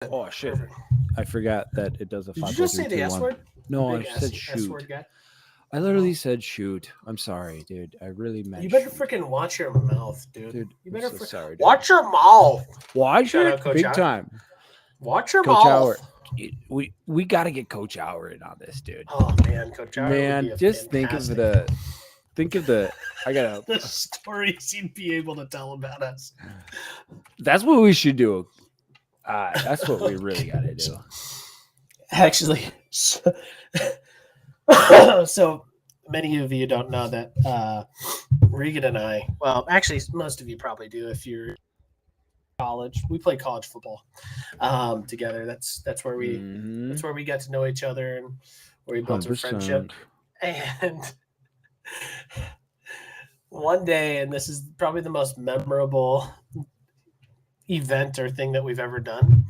Oh shit! I forgot that it does a Did five, you four, just three, say the two, S one. word? The No, I big said S word shoot. guy? I Oh. literally said shoot. I'm sorry, dude. I really You meant better shoot. freaking watch your mouth, dude. Dude, You I'm better so sorry, dude. watch your mouth. Watch Shout it, out Coach big Hour. time. Watch your Coach mouth. Howard, we got to get Coach Howard in on this, dude. Oh man, Coach Hour would be Man, a just fantastic. think of the. I gotta. The stories he'd be able to tell about us. That's what we should do. That's what we really got to do. Actually, so many of you don't know that Regan and I. Well, actually, most of you probably do if you're college. We play college football together. That's where we Mm-hmm. got to know each other and where we built our friendship. 100%. And one day, and this is probably the most memorable event or thing that we've ever done,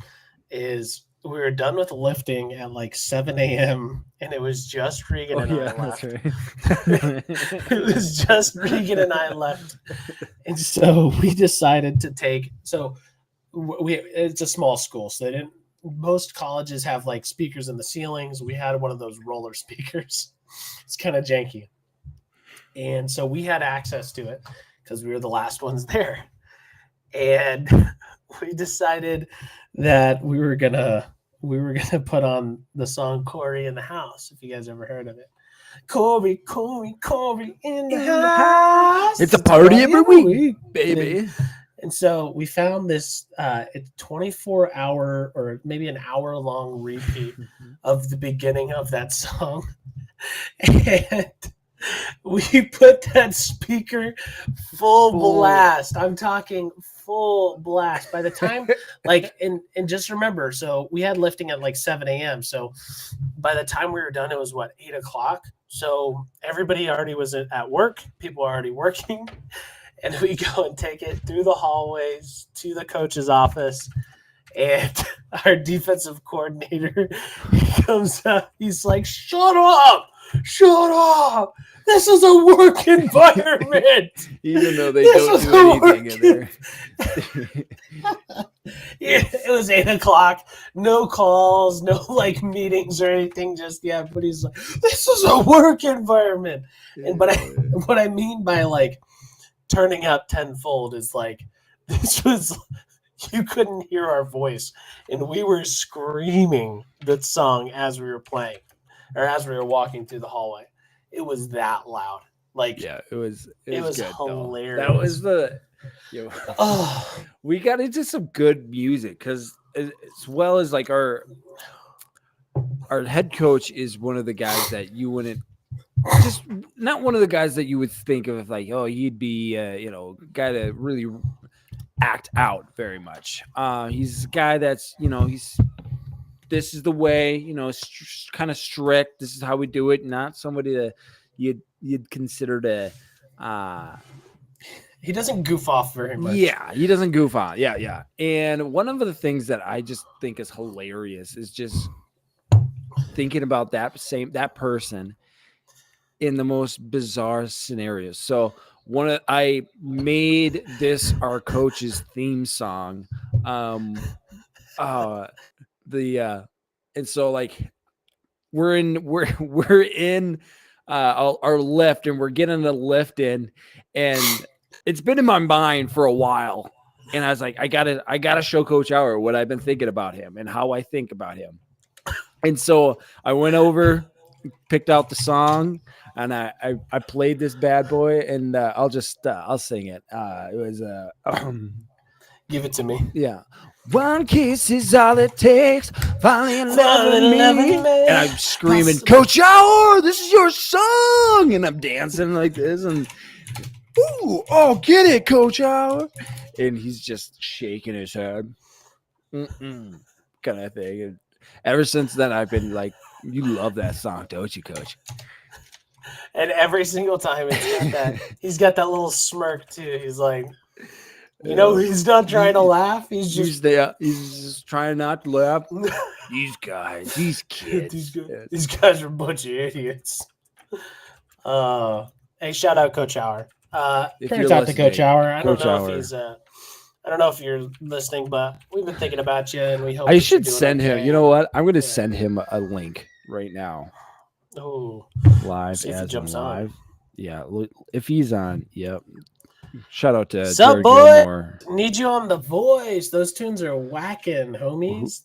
is we were done with lifting at like 7 a.m. and it was just Regan Oh and yeah, I that's left. right. It was just Regan and I left. And so we decided to take, so it's a small school, so they didn't, most colleges have like speakers in the ceilings. We had one of those roller speakers. It's kind of janky. And so we had access to it because we were the last ones there. And we decided that we were gonna put on the song Corey in the House, if you guys ever heard of it. Corey, Corey, Corey in the house. It's a party every week, baby. And so we found this 24-hour or maybe an hour-long repeat of the beginning of that song. And we put that speaker full blast. I'm talking full blast. By the time, like, and just remember, so we had lifting at like 7 a.m. So by the time we were done, it was what, 8 o'clock? So everybody already was at work. People are already working. And we go and take it through the hallways to the coach's office. And our defensive coordinator comes up. He's like, shut up! Shut up! This is a work environment. Even though they don't do anything in there. It was 8 o'clock. No calls, no like meetings or anything just yet. But he's like, this is a work environment. And but what I mean by like turning up tenfold is like this was, you couldn't hear our voice, and we were screaming that song as we were playing, or as we were walking through the hallway. It was that loud. Like, yeah, it was good, hilarious. That was the we got into some good music because as well as like our head coach is one of the guys that you wouldn't, just not one of the guys that you would think of like, oh, he'd be guy to really act out very much. He's a guy that's, this is the way, kind of strict. This is how we do it. Not somebody that you'd consider to. He doesn't goof off very much. Yeah, he doesn't goof on. Yeah. And one of the things that I just think is hilarious is just thinking about that person in the most bizarre scenarios. So I made this our coach's theme song. And so like we're in our lift, and we're getting the lift in, and it's been in my mind for a while. And I was like, I gotta show Coach Howard what I've been thinking about him and how I think about him. And so I went over, picked out the song, and I played this bad boy, and I'll sing it. It was give it to me. Yeah. One kiss is all it takes. Finally in love with me. And I'm screaming, Coach Howard, this is your song. And I'm dancing like this, and get it, Coach Howard. And he's just shaking his head. Kind of thing. And ever since then, I've been like, you love that song, don't you, Coach? And every single time he's got that little smirk too. He's like, he's not trying to laugh. He's just trying not to laugh. These guys, these kids, these guys are a bunch of idiots. Hey, shout out Coach Howard. Prayers out to Coach Howard. I don't know if he's I don't know if you're listening, but we've been thinking about you, and we hope I that you're should doing send him. okay. You know what? I'm going to send him a link right now. Oh, Live see if he as jumps on on. live. Yeah, if he's on, yep. Shout out to Sup, Jared boy? Gilmore. Need you on The Voice. Those tunes are whacking, homies.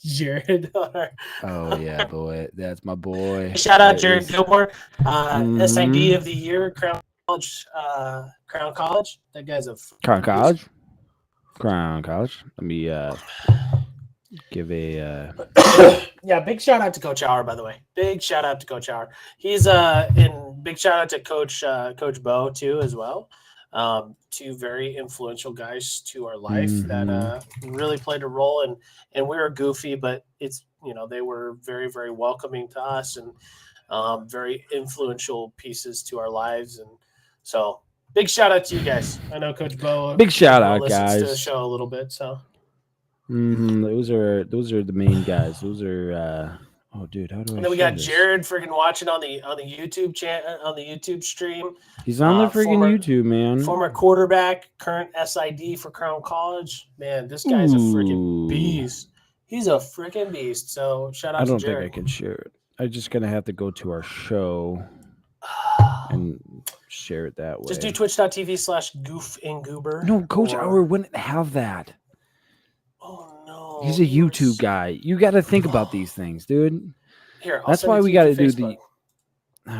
Jared. Oh yeah, boy, that's my boy. Shout out That Jared is- Gilmore, SID Mhm. of the year, Crown College. Crown College. That guy's a Crown freaking beast. College. Crown College. Let me give a. Yeah, big shout out to Coach Hour, by the way. Big shout out to Coach Hour. He's and big shout out to Coach Bo too as well. Two very influential guys to our life that really played a role, and we were goofy, but it's they were very, very welcoming to us and very influential pieces to our lives, and so big shout out to you guys. I know Coach Bo. Big shout Coach Bo out, listens to the guys. show a little bit, so. Those are the main guys. Those are. Oh, dude, how do I? And then we share got this? Jared freaking watching on the YouTube channel, on the YouTube stream. He's on the freaking YouTube, man. Former quarterback, current SID for Crown College. Man, this guy's a freaking beast. He's a freaking beast. So shout out I to don't Jared. think I can share it. I'm just gonna have to go to our show and share it that way. Just do twitch.tv/Goof and Goober. No, Coach Hour wouldn't have that. Oh no. He's a YouTube guy. You got to think about these things, dude. Here, that's why we got to do the.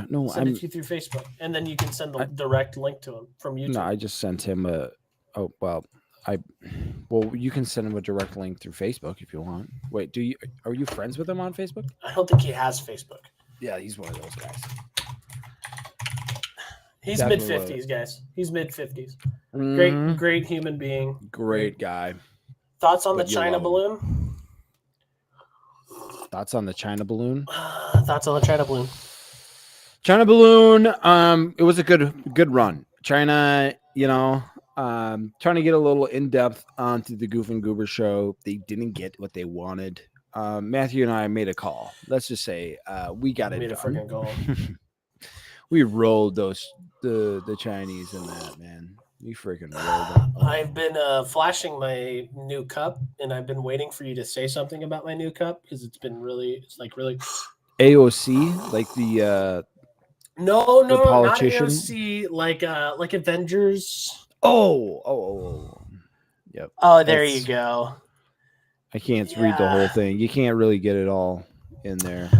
No, send it to you through Facebook, and then you can send the direct link to him from YouTube. No, I just sent him a. Oh well, well, you can send him a direct link through Facebook if you want. Wait, are you friends with him on Facebook? I don't think he has Facebook. Yeah, he's one of those guys. He's mid-50s, guys. He's mid-50s. Great human being. Great guy. Thoughts on the China balloon? Thoughts on the China balloon? Thoughts on the China balloon? China balloon. It was a good run. China, trying to get a little in depth onto the Goof and Goober show. They didn't get what they wanted. Matthew and I made a call. Let's just say we got it done. Made a freaking goal. We rolled the Chinese in that, man. You freaking rolled them. I've been flashing my new cup, and I've been waiting for you to say something about my new cup because it's really AOC, like the no, politician? not AOC, like Avengers. Yep. Oh, there you go. I can't read the whole thing. You can't really get it all in there.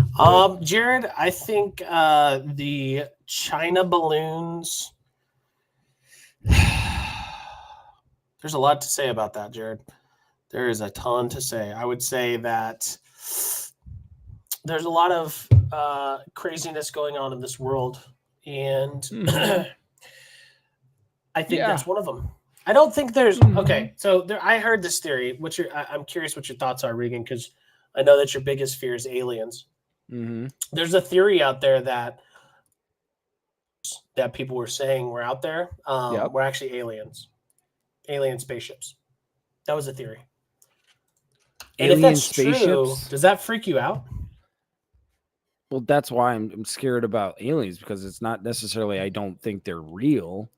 Jared, I think the China balloons. There's a lot to say about that, Jared. There is a ton to say. I would say that there's a lot of craziness going on in this world, and I think that's one of them. I don't think there's okay. So I heard this theory. I'm curious what your thoughts are, Regan, because I know that your biggest fear is aliens. There's a theory out there that people were saying were out there. Were actually aliens, alien spaceships. That was a theory. And if that's true, does that freak you out? Well, that's why I'm scared about aliens, because it's not necessarily I don't think they're real.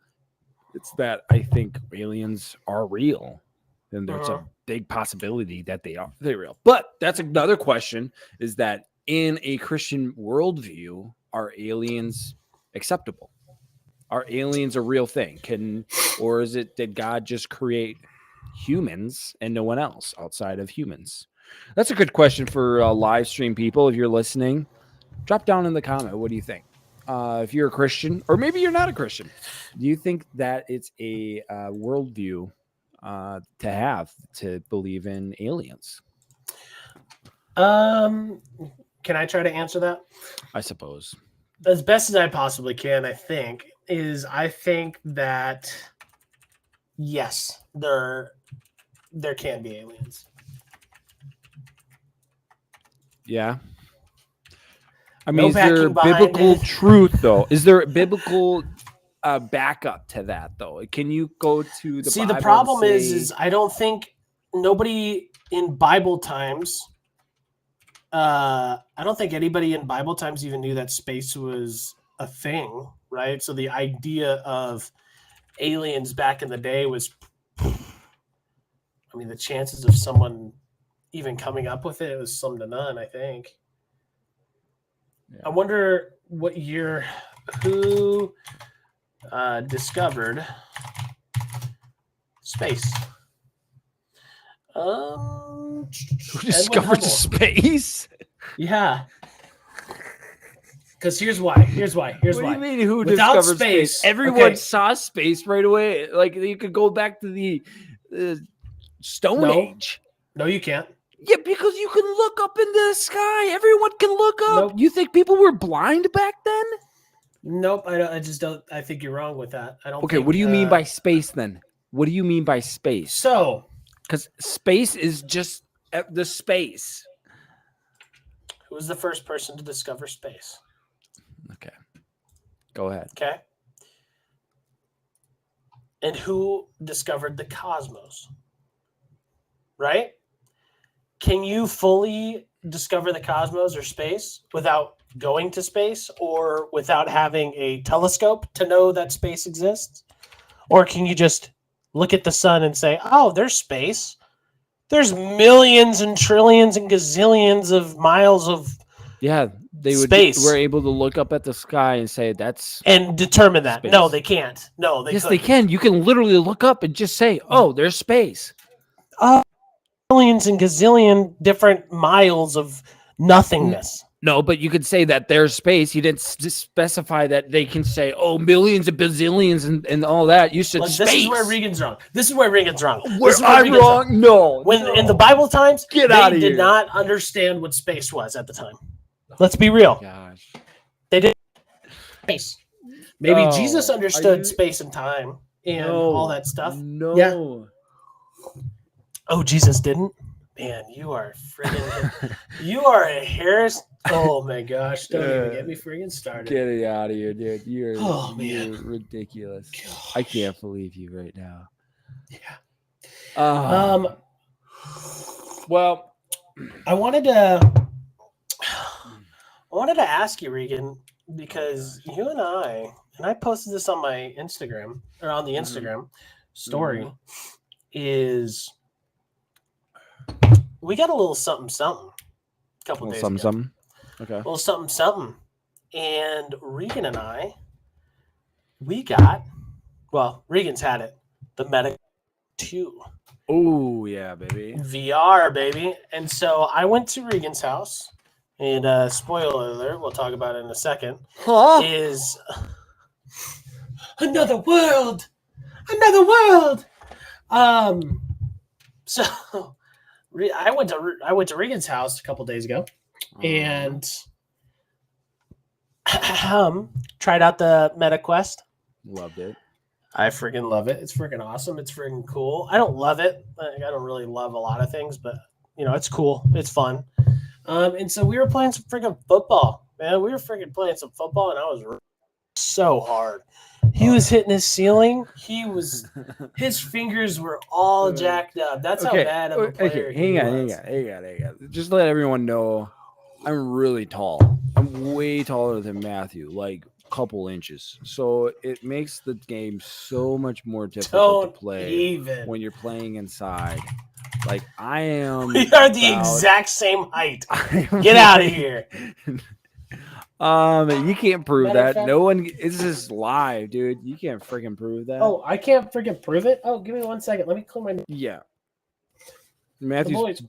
It's that I think aliens are real, and there's a big possibility that they're real. But that's another question: is that in a Christian worldview, are aliens acceptable? Are aliens a real thing? Or is it did God just create humans and no one else outside of humans? That's a good question for live stream people. If you're listening, drop down in the comment. What do you think? If you're a Christian, or maybe you're not a Christian, do you think that it's a worldview to believe in aliens? Can I try to answer that? I suppose. As best as I possibly can, I think that yes, there can be aliens. Yeah. I mean, is there biblical truth, though? Is there biblical backup to that, though? Can you go to the Bible? The problem is I don't think nobody in Bible times, I don't think anybody in Bible times even knew that space was a thing, right? So the idea of aliens back in the day was I mean, the chances of someone even coming up with it was slim to none, I think. Yeah. I wonder what year, who discovered space? Who Edwin discovered Hubble. space? Yeah. Because here's why. What do you mean? Who Without discovered space? space, Everyone okay. saw space right away. Like you could go back to the Stone No. Age. No, you can't. Yeah, because you can look up into the sky. Everyone can look up. Nope. You think people were blind back then? Nope. I just don't. I think you're wrong with that. I don't. Okay, think, what do you mean by space then? What do you mean by space? So, Because space is just the space. who was the first person to discover space? Okay, go ahead. Okay. And who discovered the cosmos? Right? Can you fully discover the cosmos or space without going to space or without having a telescope to know that space exists? Or can you just look at the sun and say, oh, there's space? There's millions and trillions and gazillions of miles of Yeah, they space. were able to look up at the sky and say that's and determine that. Space. No, they can't. No, they yes, couldn't. they can. You can literally look up and just say, "Oh, there's space." Millions and gazillion different miles of nothingness. No, but you could say that there's space. You didn't specify that they can say, "Oh, millions and bazillions and all that." You said Look, space. this is where Regan's wrong. This is where Regan's wrong. Where This is where I'm Regan's wrong? No. When no. in the Bible times, Get they outta did here. not understand what space was at the time. Let's be real. Gosh. They did space. Maybe No. Jesus Are understood you- space and time and No. all that stuff. No. Yeah. Oh, Jesus didn't? Man, you are friggin' you are a Harris. Oh my gosh, don't even get me friggin' started. Get it out of here, dude. You're Man. ridiculous. Gosh. I can't believe you right now. Yeah. Well, I wanted to ask you, Regan, because you and I posted this on my Instagram or on the Instagram story, is we got a little something a couple days ago. something. Okay. A little something. And Regan and I, we got, well, Regan's had it, the Meta 2. Oh, yeah, baby. VR, baby. And so I went to Regan's house, and spoiler alert, we'll talk about it in a second, is another world. So I went to Regan's house a couple days ago, and tried out the Meta Quest. Loved it. I freaking love it. It's freaking awesome. It's freaking cool. I don't love it. I don't really love a lot of things, but it's cool. It's fun. And so we were playing some freaking football, man. We were freaking playing some football, and I was so hard. He was hitting his ceiling. His fingers were all jacked up. That's how bad of a player Hang on. Just let everyone know I'm really tall. I'm way taller than Matthew, like a couple inches. So it makes the game so much more difficult to play when you're playing inside. Like I am. We are the exact same height. Get out of here. You can't prove Matter of that. fact- No one. This is live, dude. You can't freaking prove that. Oh, I can't freaking prove it. Oh, give me 1 second. Let me clear my. Yeah. The Matthew's boys.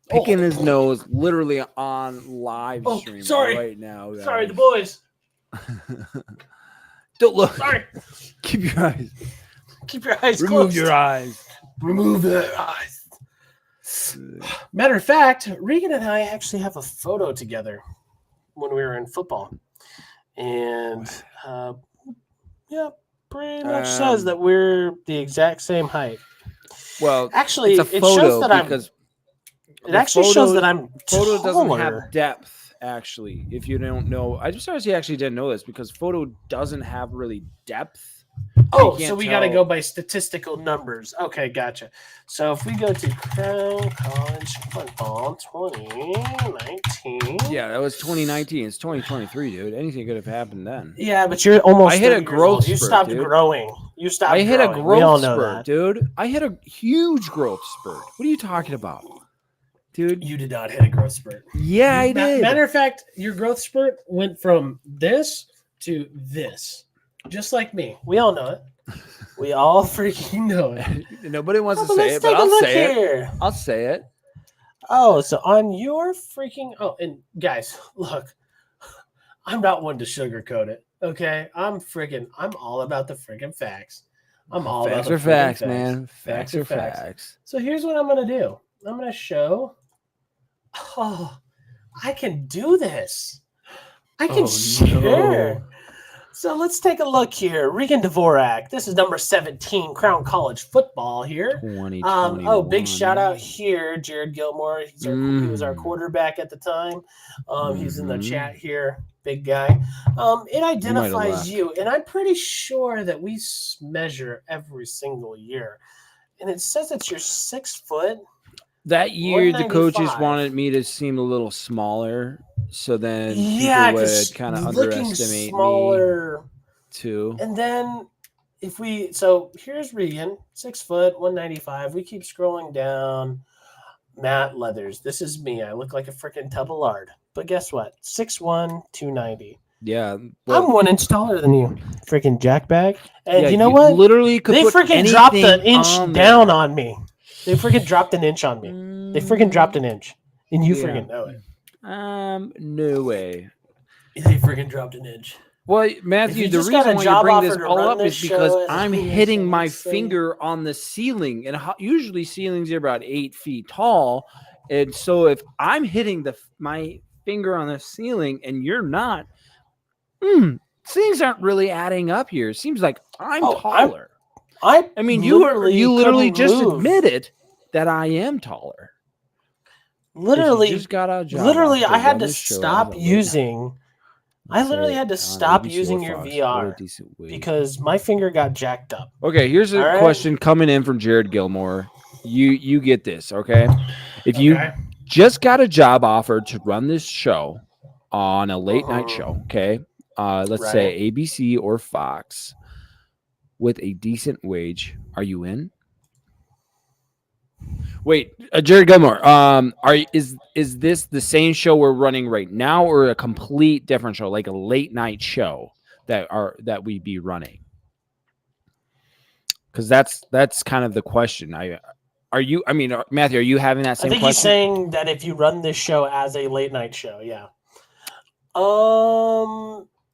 picking his nose literally on live stream sorry. right now. Guys. Sorry, the boys. Don't look. Sorry. Keep your eyes. Keep your eyes Remove closed. your eyes. Remove the eyes. Matter of fact, Regan and I actually have a photo together when we were in football, and pretty much says that we're the exact same height. Well, Actually, it's a it photo shows that because It actually shows that I'm photo doesn't taller. have depth. Actually, if you don't know, I just actually didn't know this because photo doesn't have really depth. Oh, You so we can't got to tell. go by statistical numbers. Okay, gotcha. So if we go to Crown College Football 2019. Yeah, that was 2019. It's 2023, dude. Anything could have happened then. Yeah, but you're almost. I hit a 30 years growth old. You spurt, stopped dude. growing. You stopped. I hit a growing. We all growth know spurt, that. dude. I hit a huge growth spurt. What are you talking about, dude? You did not hit a growth spurt. Yeah, I did. Matter of fact, your growth spurt went from this to this, just like me. We all know it. We all freaking know it. Nobody wants to But say let's it, but take a I'll look say here. it. I'll say it. Oh, so on your freaking and guys, look, I'm not one to sugarcoat it. Okay, I'm all about the freaking facts. I'm all Facts about the are facts, freaking man. Facts Facts are facts. So here's what I'm gonna do. I'm gonna show. Oh, I can do this. I can share. No. So let's take a look here. Regan Dvorak. This is number 17, Crown College football here. 2021. Big shout out here, Jared Gilmore. He was our quarterback at the time. He's in the chat here. Big guy. It identifies you, and I'm pretty sure that we measure every single year. And it says that you're 6 foot. That year, the coaches 195. wanted me to seem a little smaller, so then Yeah, people would kind of underestimate smaller. me too. And then here's Regan, 6 foot, 195. We keep scrolling down. Matt Leathers. This is me. I look like a freaking tub of lard. But guess what? 6'1", 290. Yeah, I'm 1 inch taller than you, freaking jackbag. And yeah, you know what? Literally, could they put freaking dropped an anything inch on down there. on me. They freaking dropped an inch on me. They freaking dropped an inch, and you Yeah. freaking know it. No way. They freaking dropped an inch. Well, Matthew, the reason why you bring this all up is because I'm hitting my finger on the ceiling, and usually ceilings are about 8 feet tall, and so if I'm hitting my finger on the ceiling and you're not, things aren't really adding up here. It seems like I'm taller. I mean, you literally just admitted that I am taller. Literally, just got a job literally, I had to stop using. I literally had to stop using your VR because my finger got jacked up. Okay, here's a question coming in from Jared Gilmore. You get this, okay? If you just got a job offer to run this show on a late night show, okay? Let's say ABC or Fox with a decent wage, are you in? Wait, Jared Gilmore, is this the same show we're running right now, or a complete different show, like a late night show that we be running? Because that's kind of the question. Matthew, are you having that same question? I think he's saying that if you run this show as a late night show, yeah.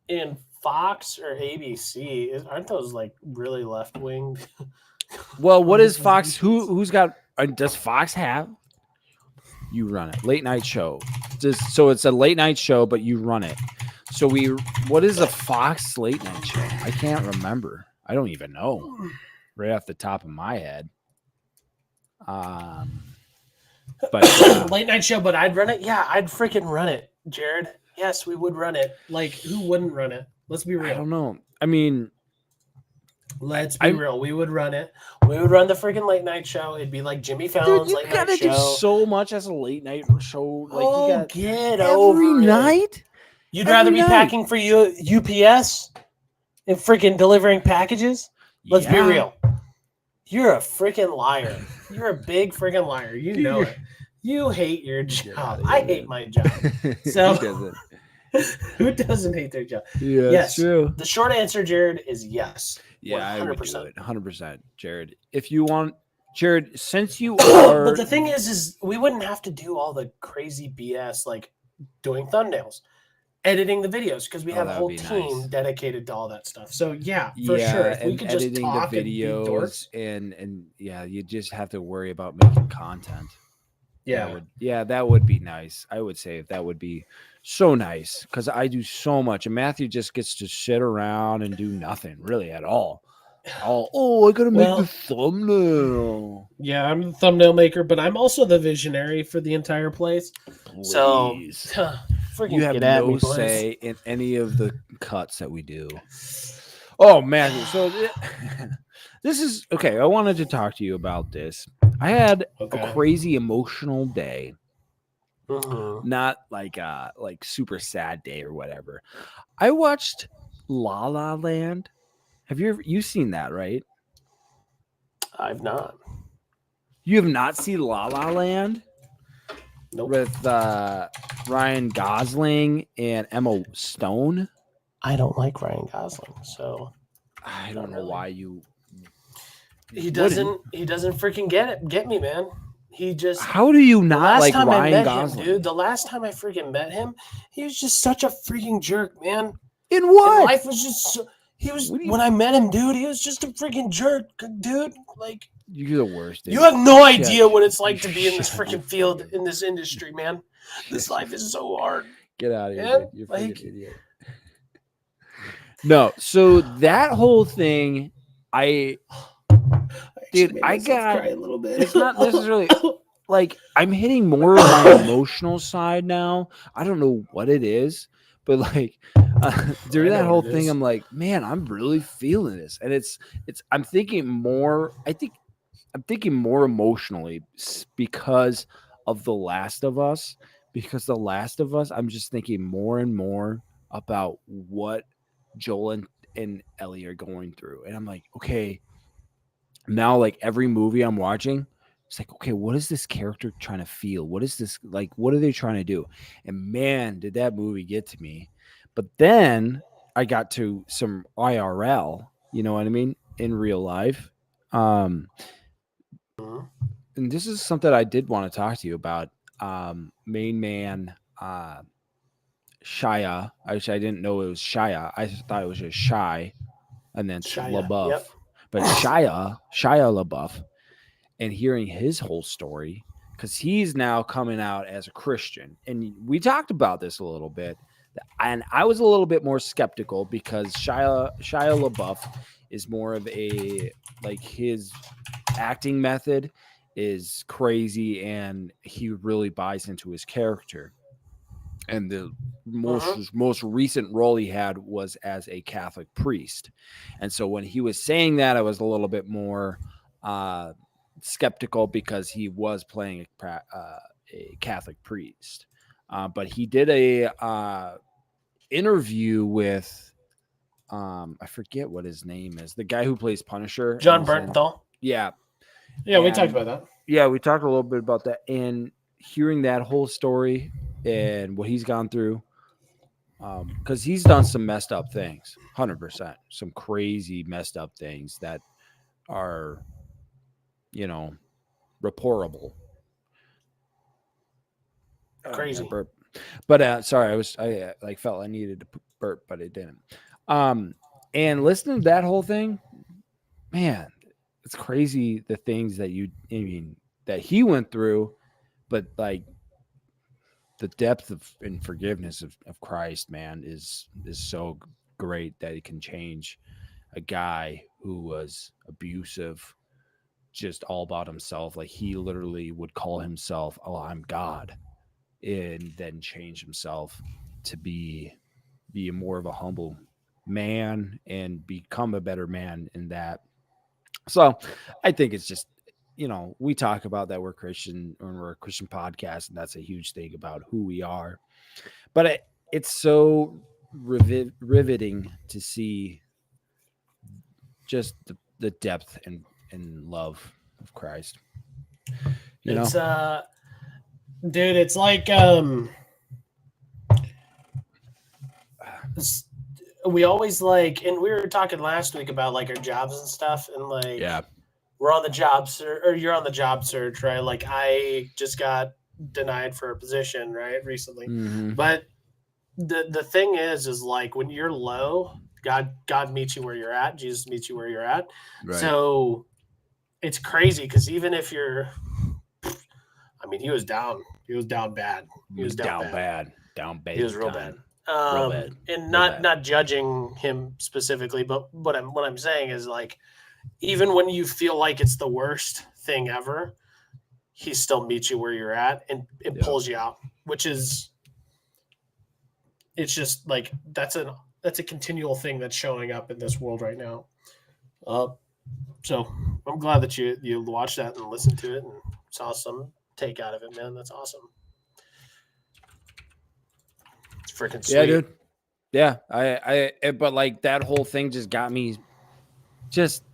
In Fox or ABC, aren't those like really left wing? Well, what is Fox? Who's got? Does Fox have? You run it, late night show. So it's a late night show, but you run it. So what is a Fox late night show? I can't remember. I don't even know, right off the top of my head. But late night show, but I'd run it. Yeah, I'd freaking run it, Jared. Yes, we would run it. Like, who wouldn't run it? Let's be real. I don't know. I mean, let's be real. We would run it. We would run the freaking late night show. It'd be like Jimmy Fallon's late night show. You gotta do so much as a late night show. Like, you got get every over night. You'd rather be packing for UPS and freaking delivering packages? Let's be real. You're a freaking liar. You're a big freaking liar. You know it. You hate your job. I hate my job. So who doesn't hate their job? Yeah, yes. True. The short answer, Jared, is yes. Yeah, 100%. I would do it. 100%, Jared. If you want, Jared, since you are. But the thing is we wouldn't have to do all the crazy BS like doing thumbnails, editing the videos, because we have a whole team dedicated to all that stuff. So yeah, for sure. If we could just talk the videos and you just have to worry about making content. Yeah. That would be nice. I would say that would be so nice, because I do so much, and Matthew just gets to sit around and do nothing really at all. I gotta make the thumbnail. Yeah, I'm the thumbnail maker, but I'm also the visionary for the entire place. Please. So you have no say in any of the cuts that we do. Oh, Matthew. So this is okay. I wanted to talk to you about this. I had a crazy emotional day. Not like super sad day or whatever. I watched La La Land. Have you seen that, right? I've not. You have not seen La La Land Nope. with Ryan Gosling and Emma Stone? I don't like Ryan Gosling, so I not don't know really. why you He wouldn't. doesn't freaking get me, man. He just How do you the not last like time I Ryan met Gosling? him, dude, the last time I freaking met him, he was just such a freaking jerk, man. In And what? life was just he was What do you- when I met him, dude, he was just a freaking jerk, dude. Like You're the worst. Dude. you have no Shut- idea what it's like to be in this shut freaking your field, freaking- in this industry, man. This life is so hard. Get out of here, Man, dude. You're a like- freaking idiot. No, so that whole thing, I Dude, I got- cry a little bit. it's not necessarily like I'm hitting more of my emotional side now. I don't know what it is, but like during I know that whole what it thing, is. I'm like, man, I'm really feeling this, and it's. I'm thinking more. I'm thinking more emotionally because of The Last of Us. Because The Last of Us, I'm just thinking more and more about what Joel and Ellie are going through, and I'm like, okay, now like every movie I'm watching, it's like, okay, what is this character trying to feel? What is this like? What are they trying to do? And man, did that movie get to me. But then I got to some IRL, you know what I mean, in real life. And this is something I did want to talk to you about. Main man Shia. I didn't know it was Shia. I thought it was just Shy, and then Shia, LaBeouf. yep. But Shia LaBeouf, and hearing his whole story, because he's now coming out as a Christian, and we talked about this a little bit, and I was a little bit more skeptical because Shia LaBeouf is more of a like his acting method is crazy, and he really buys into his character. And the most recent role he had was as a Catholic priest. And so when he was saying that, I was a little bit more skeptical because he was playing a Catholic priest. But he did a interview with I forget what his name is, the guy who plays Punisher, John Bernthal. Yeah, we talked about that. Yeah, we talked a little bit about that, and hearing that whole story and what he's gone through, because he's done some messed up things, 100%, some crazy messed up things that are, reportable. Crazy. But sorry, I like felt I needed to burp, but it didn't. And listening to that whole thing, man, it's crazy the things that that he went through, but like the depth of and forgiveness of Christ, man, is so great that it can change a guy who was abusive, just all about himself. Like he literally would call himself, "Oh, I'm God," and then change himself to be more of a humble man and become a better man in that. So I think it's just, we talk about that we're Christian or we're a Christian podcast, and that's a huge thing about who we are. But it's so riveting to see just the depth and love of Christ. It's dude, it's like we always like, and we were talking last week about like our jobs and stuff, and like Yeah. we're on the job search, or you're on the job search, right? Like I just got denied for a position, right, recently. Mm-hmm. But the thing is like when you're low, God meets you where you're at. Jesus meets you where you're at. Right. So it's crazy because even if you're, I mean, he was down bad. He was down bad. He was real bad. And not judging him specifically, but what I'm saying is like, even when you feel like it's the worst thing ever, he still meets you where you're at and it pulls you out, which is, it's just like, that's a continual thing that's showing up in this world right now. So I'm glad that you watched that and listened to it and saw some take out of it, man. That's awesome. It's freaking sweet. Yeah, dude. Yeah, but like that whole thing just got me just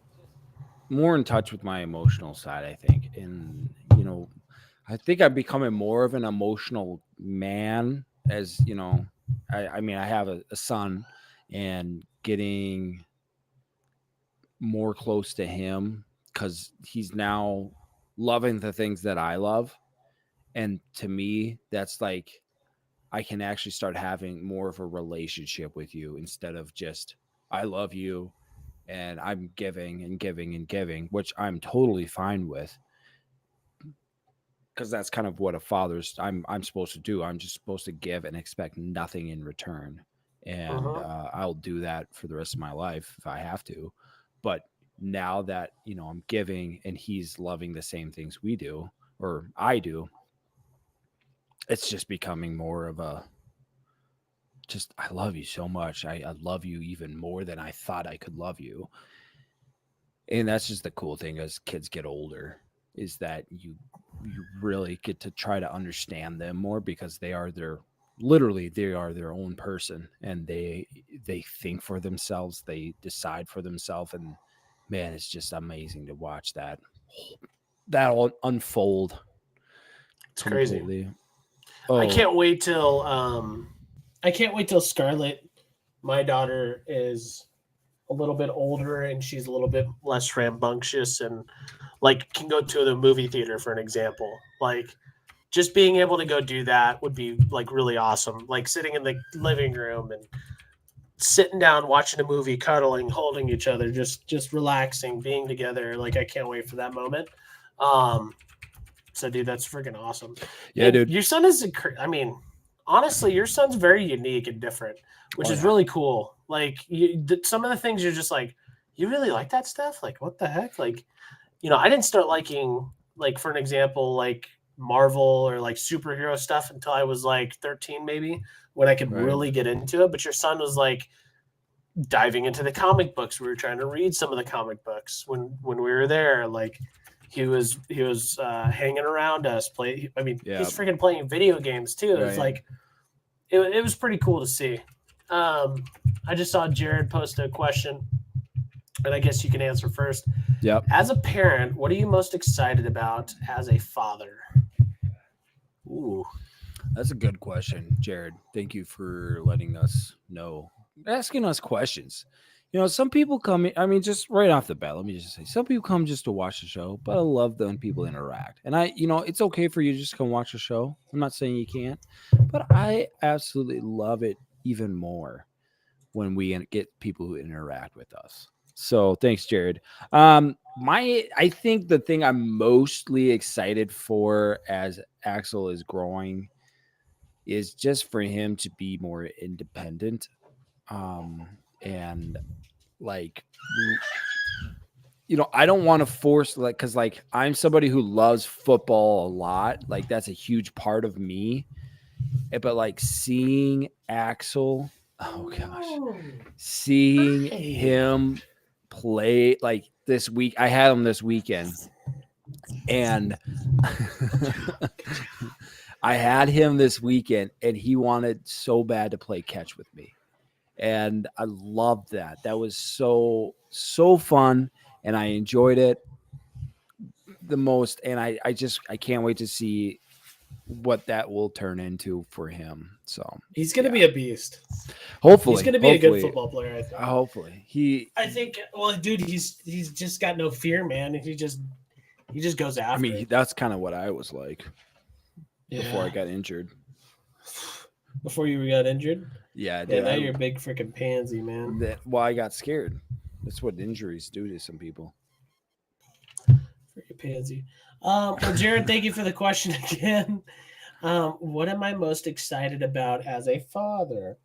more in touch with my emotional side, I think. And, I think I'm becoming more of an emotional man as, I mean, I have a son and getting more close to him because he's now loving the things that I love. And to me, that's like, I can actually start having more of a relationship with you instead of just, I love you and I'm giving and giving and giving, which I'm totally fine with because that's kind of what a father's I'm supposed to do. I'm just supposed to give and expect nothing in return. And Uh-huh. I'll do that for the rest of my life if I have to. But now that, I'm giving and he's loving the same things we do or I do, it's just becoming more of a just I love you so much. I love you even more than I thought I could love you. And that's just the cool thing as kids get older is that you really get to try to understand them more because they are their own person and they think for themselves, they decide for themselves, and man, it's just amazing to watch that all unfold It's crazy. completely. I Oh, can't wait till Scarlett, my daughter, is a little bit older and she's a little bit less rambunctious and like can go to the movie theater for an example. Like just being able to go do that would be like really awesome. Like sitting in the living room and sitting down watching a movie, cuddling, holding each other, just relaxing, being together. Like I can't wait for that moment. Um so dude, that's freaking awesome. yeah, And dude. your son is I mean, honestly, your son's very unique and different, which Oh is yeah. really cool. Like some of the things you're just like, you really like that stuff? Like what the heck? Like, I didn't start liking, like for an example, like Marvel or like superhero stuff until I was like 13 maybe, when I could Right. really get into it. But your son was like diving into the comic books. We were trying to read some of the comic books when we were there. Like he was hanging around us. I mean, Yeah. he's freaking playing video games too. It's Right. like it was pretty cool to see. Um, I just saw Jared post a question, and I guess you can answer first. Yep. As a parent, what are you most excited about as a father? Ooh, That's a good question, Jared. Thank you for letting us know, asking us questions. Some people come, I mean, just right off the bat, let me just say, some people come just to watch the show, but I love when people interact. And it's okay for you to just come watch the show. I'm not saying you can't, but I absolutely love it even more when we get people who interact with us. So thanks, Jared. I think the thing I'm mostly excited for as Axel is growing is just for him to be more independent. And like, I don't want to force like, cause like I'm somebody who loves football a lot. Like that's a huge part of me. But like seeing Axel, oh gosh, seeing hi. him play like this week, I had him this weekend and I had him this weekend and he wanted so bad to play catch with me. And I loved that. That was so fun and I enjoyed it the most. And I can't wait to see what that will turn into for him. So He's gonna yeah. be a beast. He's Hopefully, gonna be a good hopefully, football player. I think. hopefully he. I think. Well, dude, he's just got no fear, man. He just goes I after mean, it. that's kind of what I was like before I Yeah. got injured. Before you got injured. Yeah, Yeah. dude. Now you're a big freaking pansy, man. Well, I got scared. That's what injuries do to some people. Freaking pansy. Well, Jared, thank you for the question again. What am I most excited about as a father?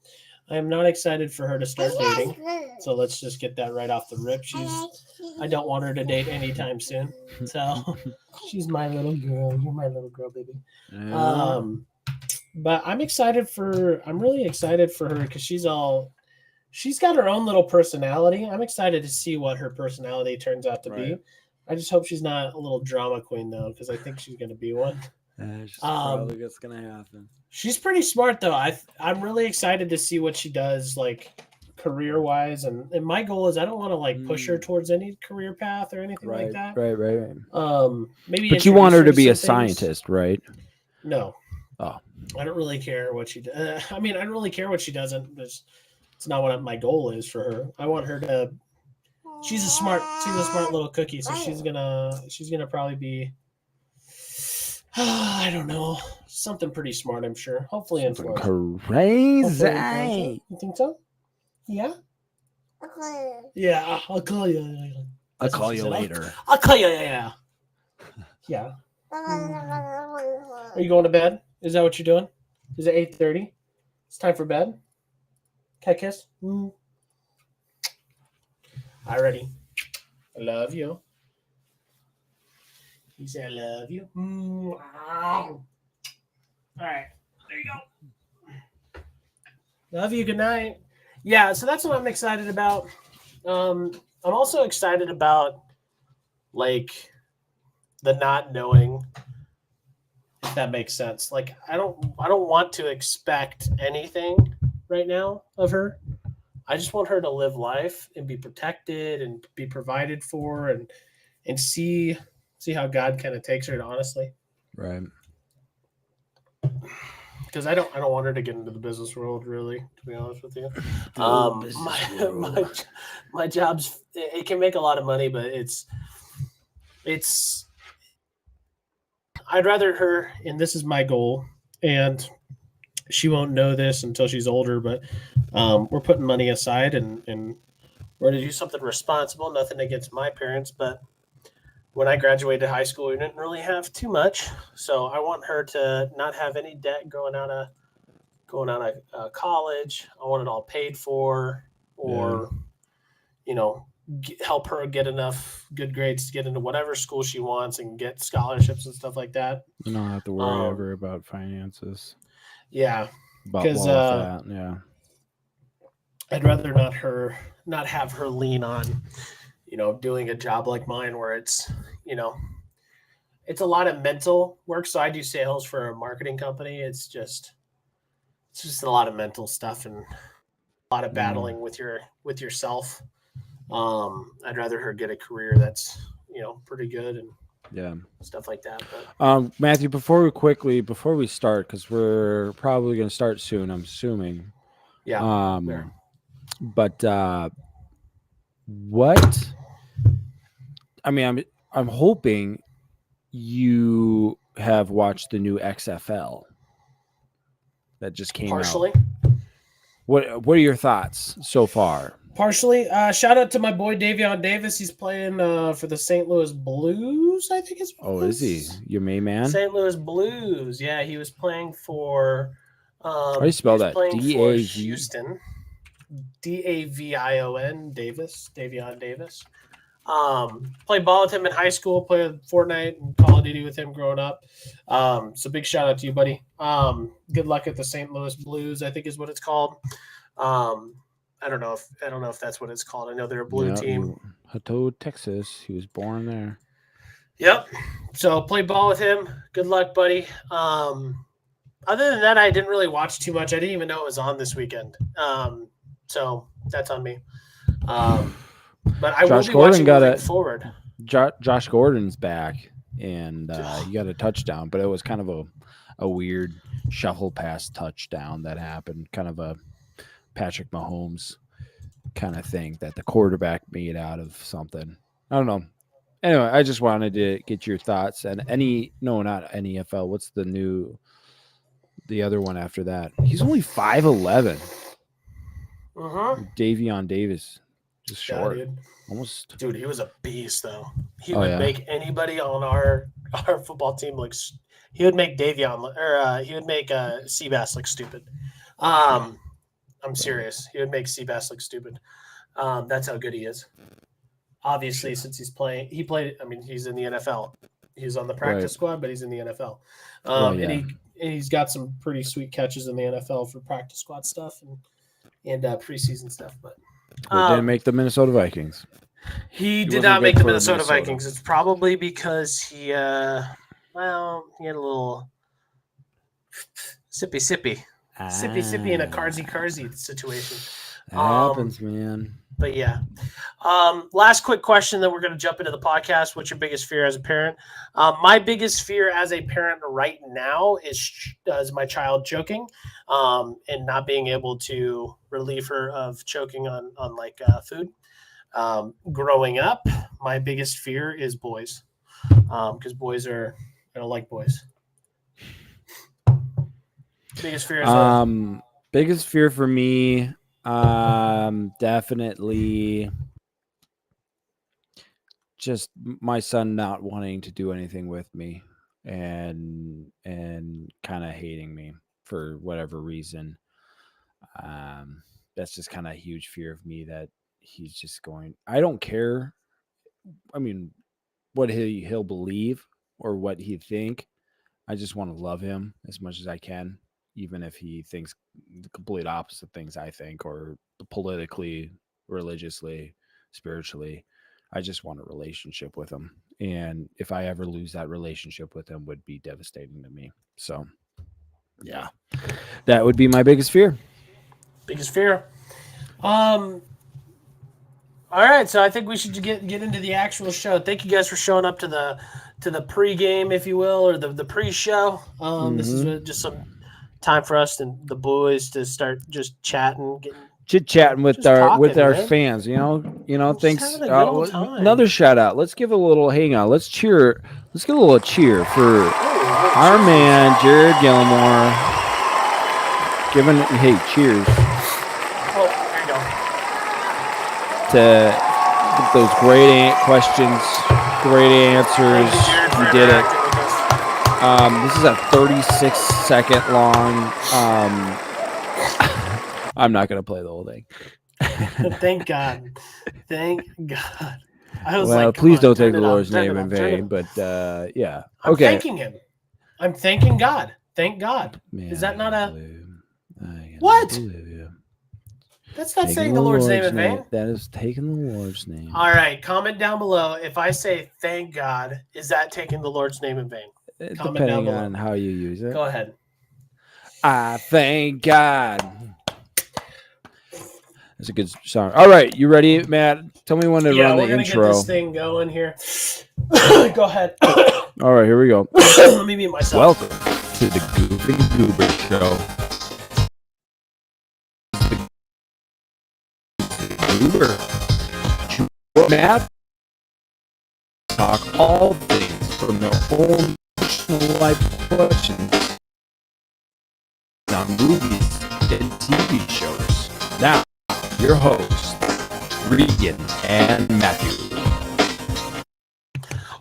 I am not excited for her to start dating. So let's just get that right off the rip. I don't want her to date anytime soon. So she's my little girl. You're my little girl, baby. Yeah. Um, but I'm really excited for her because she's got her own little personality. I'm excited to see what her personality turns out to Right. be. I just hope she's not a little drama queen though, because I think she's gonna be one. That's Um, probably what's gonna happen. she's pretty smart though. I'm really excited to see what she does, like career wise, and my goal is I don't want to like push her towards any career path or anything like that. Right. Maybe. But you want her to be a some things. scientist, right? No. Oh. I don't really care what she does. I mean, I don't really care what she doesn't. It's not what my goal is for her. I want her to. She's a smart little cookie, so she's gonna probably be. I don't know, something pretty smart. I'm sure. Hopefully influential. Crazy. You think so? Yeah. Yeah. I'll call you. I'll call you later. I'll call you. Yeah. Yeah. Are you going to bed? Is that what you're doing? Is it 8:30? It's time for bed. Cat kiss. Alrighty. I love you. He said, I love you. All right. There you go. Love you. Good night. Yeah, so that's what I'm excited about. I'm also excited about, like, the not knowing, if that makes sense. Like, I don't want to expect anything right now of her. I just want her to live life and be protected and be provided for and see how God kind of takes her, honestly. Right. Because I don't want her to get into the business world, really, to be honest with you. My job's, it can make a lot of money, but it's I'd rather her, and this is my goal, and she won't know this until she's older, but we're putting money aside and we're going to do something responsible. Nothing against my parents, but when I graduated high school, we didn't really have too much. So I want her to not have any debt going out of college. I want it all paid for, or, help her get enough good grades to get into whatever school she wants and get scholarships and stuff like that. You don't have to worry ever about finances. Yeah. Because yeah. I'd rather not have her lean on, doing a job like mine where it's, it's a lot of mental work. So I do sales for a marketing company. It's just a lot of mental stuff and a lot of battling with yourself. I'd rather her get a career that's, pretty good and stuff like that. But. Matthew, before we start, because we're probably going to start soon, I'm assuming. Yeah. But what? I mean, I'm hoping you have watched the new XFL that just came Partially. out. What are your thoughts so far? Partially. Shout out to my boy Davion Davis. He's playing for the St. Louis Blues, I think it's. Oh, is he your main man? St. Louis Blues. Yeah, he was playing for. How do you spell that? D-A-V. Houston. Davion Davis. Davion Davis. Played ball with him in high school. Played Fortnite and Call of Duty with him growing up. So big shout out to you, buddy. Good luck at the St. Louis Blues, I think is what it's called. I don't know if that's what it's called. I know they're a blue team. Hato, Texas. He was born there. Yep. So played ball with him. Good luck, buddy. Other than that, I didn't really watch too much. I didn't even know it was on this weekend. So that's on me. But I will be watching moving forward. Josh Gordon's back, and he got a touchdown, but it was kind of a weird shuffle pass touchdown that happened, kind of a Patrick Mahomes kind of thing that the quarterback made out of something. I don't know. Anyway, I just wanted to get your thoughts. And not NFL. What's the other one after that? He's only 5'11". Davion Davis. Just short. Yeah, dude. Almost. Dude, he was a beast, though. He would make anybody on our football team look. He would make Davion, or he would make Seabass look stupid. I'm serious. He would make Seabass look stupid. That's how good he is. Obviously, since he's in the NFL. He's on the practice squad, but he's in the NFL. And he's got some pretty sweet catches in the NFL for practice squad stuff and preseason stuff. But didn't make the Minnesota Vikings. He did not make the Minnesota Vikings. It's probably because he had a little sippy in a carsy situation. That happens, man. But yeah. Last quick question, then we're going to jump into the podcast. What's your biggest fear as a parent? My biggest fear as a parent right now is my child choking, and not being able to relieve her of choking on food. Growing up, my biggest fear is boys, because I don't like boys. Biggest fear is biggest fear for me, definitely just my son not wanting to do anything with me and kind of hating me for whatever reason. That's just kind of a huge fear of me, that he's just going, I don't care. I mean, what he'll believe or what he think. I just want to love him as much as I can, even if he thinks the complete opposite things I think, or politically, religiously, spiritually. I just want a relationship with him. And if I ever lose that relationship with him, would be devastating to me. So, yeah, that would be my biggest fear. biggest fear. All right, so I think we should get into the actual show. Thank you guys for showing up to the pregame, if you will, or the pre-show. This is just some time for us and the boys to start just chatting, chit chatting with our man. fans. Thanks. having a good old time. Another shout out. Let's give a little. Hang on. Let's cheer. Let's give a little cheer for our man Jared Gilmore. Cheers. Oh, there you go. To those great questions, great answers. You did it. This is a 36-second long. I'm not gonna play the whole thing. Thank God. Thank God. Please don't take the Lord's name in vain. But yeah, I'm okay. thanking Him. I'm thanking God. Thank God. Man, is that not a what? That's not saying the Lord's name in vain. That is taking the Lord's name. All right, comment down below. If I say thank God, is that taking the Lord's name in vain? Depending on how you use it. Go ahead. I thank God. That's a good song. All right, you ready, Matt? Tell me when to run the intro. Yeah, we're gonna get this thing going here. Go ahead. All right, here we go. Let me mute myself. Welcome to the Goof and Goober Show. Matt talk all things from their own personal life questions on movies and TV shows. Now, your hosts, Regan and Matthew.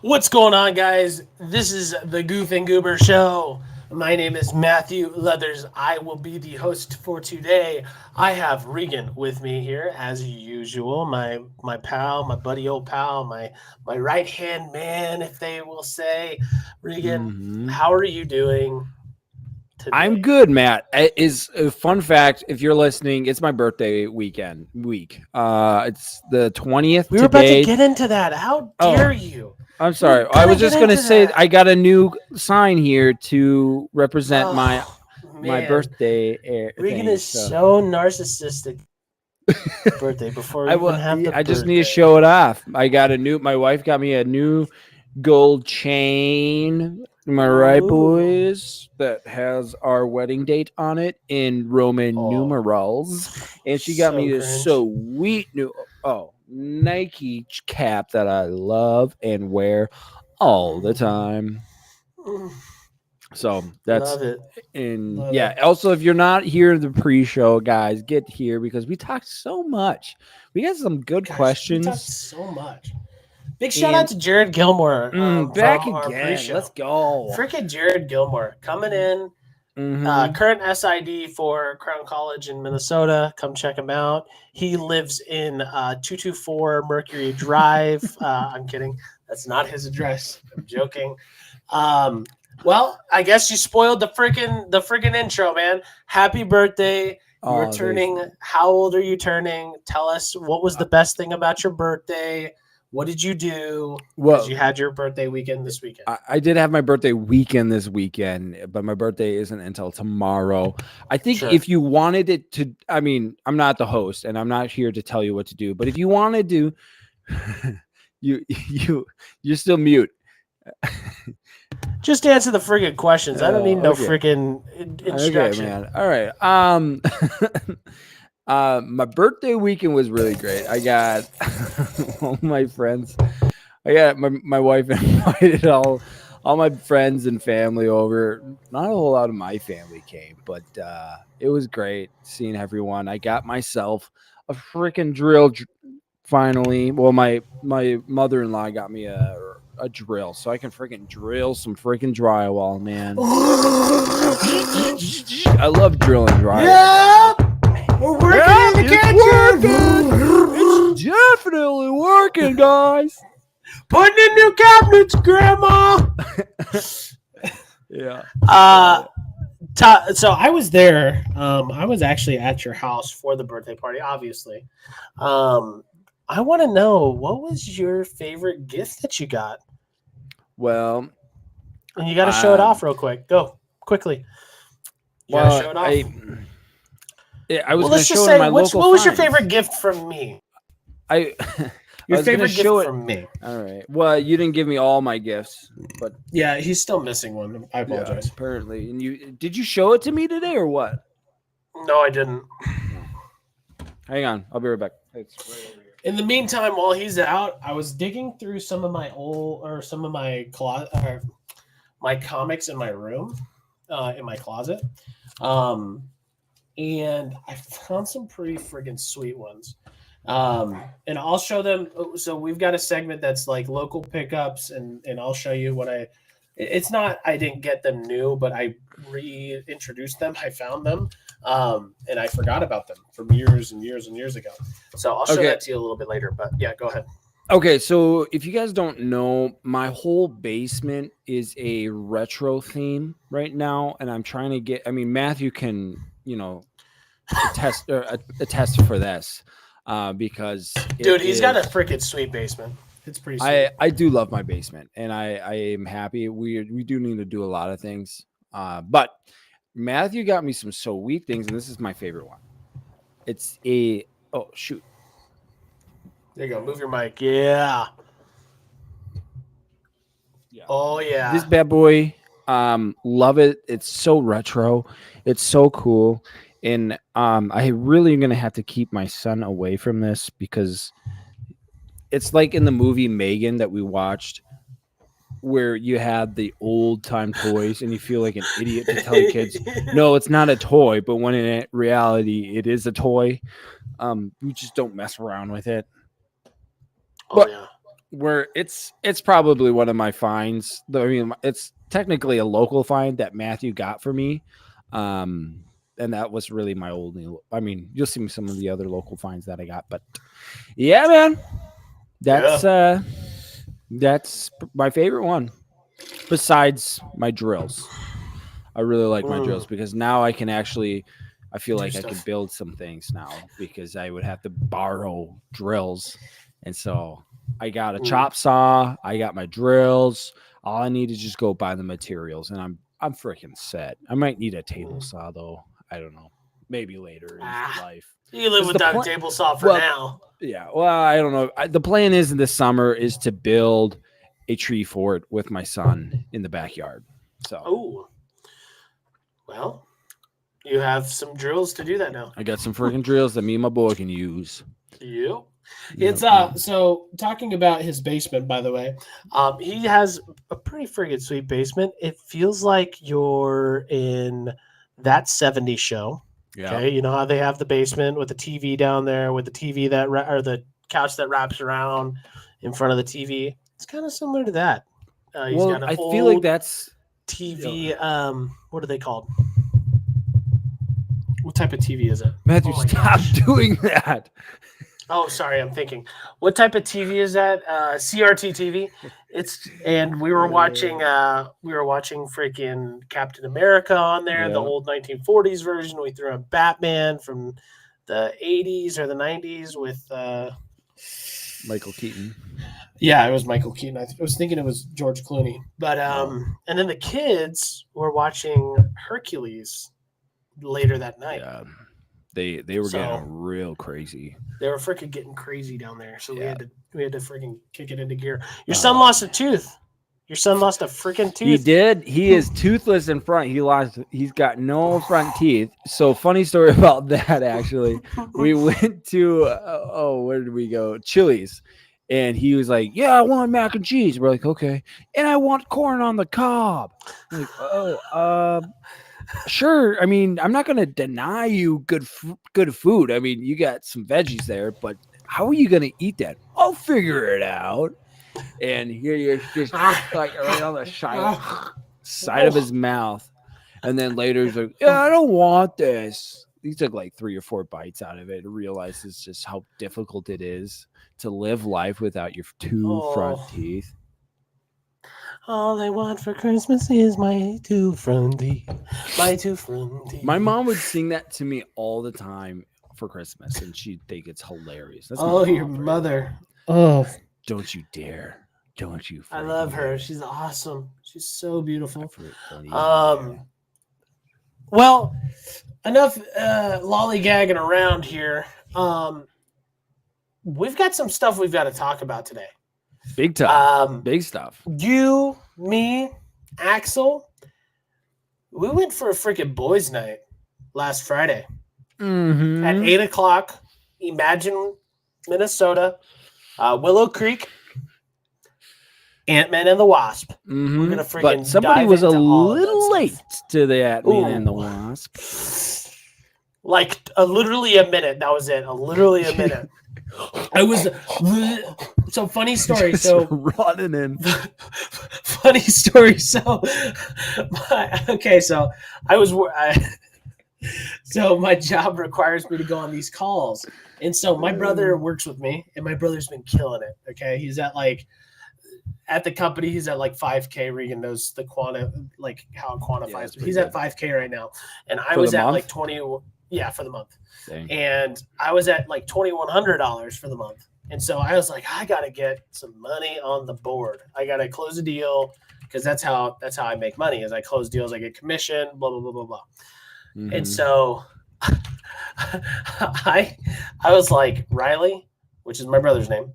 What's going on, guys? This is the Goof and Goober Show. My name is Matthew Leathers. I will be the host for today. I have Regan with me here, as usual. My pal, my buddy, old pal, my right-hand man, if they will say. Regan, how are you doing today? I'm good, Matt. It is a fun fact. If you're listening, it's my birthday week. It's the 20th. We were about to get into that. How dare you? I'm sorry. I was just going to say I got a new sign here to represent my birthday. Regan is so narcissistic. Birthday before we even have the I just need to show it off. My wife got me a new gold chain. Am I right, boys? That has our wedding date on it in Roman numerals. And she got me this sweet new Nike cap that I love and wear all the time. So that's love it. And also, if you're not here in the pre-show, guys, get here because we talked so much. We got some good questions. We talked so much. Big shout out to Jared Gilmore. Back again. Let's go. Freaking Jared Gilmore coming in. Current SID for Crown College in Minnesota. Come check him out. He lives in 224 Mercury Drive. I'm kidding. That's not his address. I'm joking. Well, I guess you spoiled the freaking intro, man. Happy birthday. You're turning. How old are you turning? Tell us what was the best thing about your birthday. What did you do? Well, Because you had your birthday weekend this weekend. I did have my birthday weekend this weekend, but my birthday isn't until tomorrow. I think Sure. if you wanted it to, I mean, I'm not the host and I'm not here to tell you what to do, but if you wanted to, you're still mute. Just answer the friggin' questions. I don't need no Okay. friggin' instruction. Okay, man. All right. My birthday weekend was really great. I got all my friends. I got my wife invited all my friends and family over. Not a whole lot of my family came, but it was great seeing everyone. I got myself a freaking drill finally. Well, my mother-in-law got me a drill, so I can freaking drill some freaking drywall, man. I love drilling drywall. Yeah, we're working in the kitchen. It's definitely working, guys. Putting in new cabinets, Grandma. Yeah. So I was there. I was actually at your house for the birthday party, obviously. I want to know, what was your favorite gift that you got? Well, And you got to show it off real quick. Go quickly. You got to show it off. I was going to show say, it my local. What was your favorite gift from me? Your favorite gift from me. All right. Well, you didn't give me all my gifts, but yeah, he's still missing one. I apologize. Yeah, apparently. And did you show it to me today or what? No, I didn't. Hang on, I'll be right back. It's right over here. In the meantime, while he's out, I was digging through some of my my comics in my room, in my closet, and I found some pretty friggin' sweet ones. And I'll show them. So we've got a segment that's like local pickups, and I'll show you what it's not, I didn't get them new, but I reintroduced them. I found them, and I forgot about them from years and years and years ago. So I'll show that to you a little bit later, but yeah, go ahead. Okay, so if you guys don't know, my whole basement is a retro theme right now, and I'm trying to get, I mean, Matthew can, attest for this, because dude, he's got a freaking sweet basement. It's pretty sweet. I do love my basement, and I am happy. We do need to do a lot of things, but Matthew got me some sweet things, and this is my favorite one. It's oh shoot. There you go. Move your mic. Yeah. Oh yeah. This bad boy, love it. It's so retro. It's so cool, and I really am gonna have to keep my son away from this because it's like in the movie Megan that we watched, where you had the old time toys and you feel like an idiot to tell kids, no, it's not a toy, but when in reality it is a toy. You just don't mess around with it. But where it's probably one of my finds. I mean, it's technically a local find that Matthew got for me. And that was really my only, I mean, you'll see some of the other local finds that I got, but yeah, man. That's my favorite one, besides my drills. I really like my drills because now I can actually, I feel like I could build some things now because I would have to borrow drills, and so I got a chop saw. I got my drills. All I need is just go buy the materials, and I'm freaking set. I might need a table saw though. I don't know. Maybe later in life. You live without a table saw for now. Yeah, well, I don't know. The plan is in the summer is to build a tree fort with my son in the backyard. So, well, you have some drills to do that now. I got some freaking drills that me and my boy can use. Yep. It's so talking about his basement, by the way, he has a pretty friggin' sweet basement. It feels like you're in That 70s Show. Yeah. Okay, you know how they have the basement with the TV down there, with the TV or the couch that wraps around in front of the TV. It's kind of similar to that. He's got I feel like that's TV. What are they called? What type of TV is it? Matthew, stop doing that. Oh, sorry, I'm thinking. What type of TV is that? CRT TV. We were watching freaking Captain America on there, the old 1940s version. We threw a Batman from the 80s or the 90s with Michael Keaton. Yeah, it was Michael Keaton. I was thinking it was George Clooney. But and then the kids were watching Hercules later that night. Yeah, they were So getting real crazy. they were freaking getting crazy down there. So Yeah. we had to freaking kick it into gear. Your son lost a tooth. Your son lost a freaking tooth. He did. He is toothless in front. He's got no front teeth. So funny story about that. Actually, we went to where did we go? Chili's, and he was like, "Yeah, I want mac and cheese." We're like, "Okay," and I want corn on the cob. I'm like, "Oh, sure. I mean, I'm not gonna deny you good food. I mean, you got some veggies there, but how are you gonna eat that? I'll figure it out." And here you're just like right on the side of his mouth. And then later he's like, "Yeah, I don't want this." He took like 3 or 4 bites out of it and realizes just how difficult it is to live life without your 2 front teeth. All I want for Christmas is my 2 front teeth. My 2 front teeth. My mom would sing that to me all the time for Christmas, and she'd think it's hilarious. That's your mother. Oh, don't you dare. Don't you. I love her. She's awesome. She's so beautiful. Well, enough lollygagging around here. We've got some stuff we've got to talk about today. Big time. Big stuff. You, me, Axel, we went for a freaking boys' night last Friday at 8:00. Imagine, Minnesota, Willow Creek, Ant-Man and the Wasp. We're gonna freaking but somebody was a little late to the Ant-Man and the Ooh. Wasp. Like literally a minute. That was it. Literally a minute. I was so funny story. Just so running in. Funny story. So so my job requires me to go on these calls, and so my brother works with me, and my brother's been killing it. Okay, he's at the company, he's at like 5K. Regan knows the like how it quantifies. He's at 5K right now, and I was at like 20. Yeah, for the month. Dang. And I was at like $2,100 for the month. And so I was like, I got to get some money on the board. I got to close a deal because that's how I make money. As I close deals, I get commission, blah, blah, blah, blah, blah. Mm-hmm. And so I was like, Riley, which is my brother's name,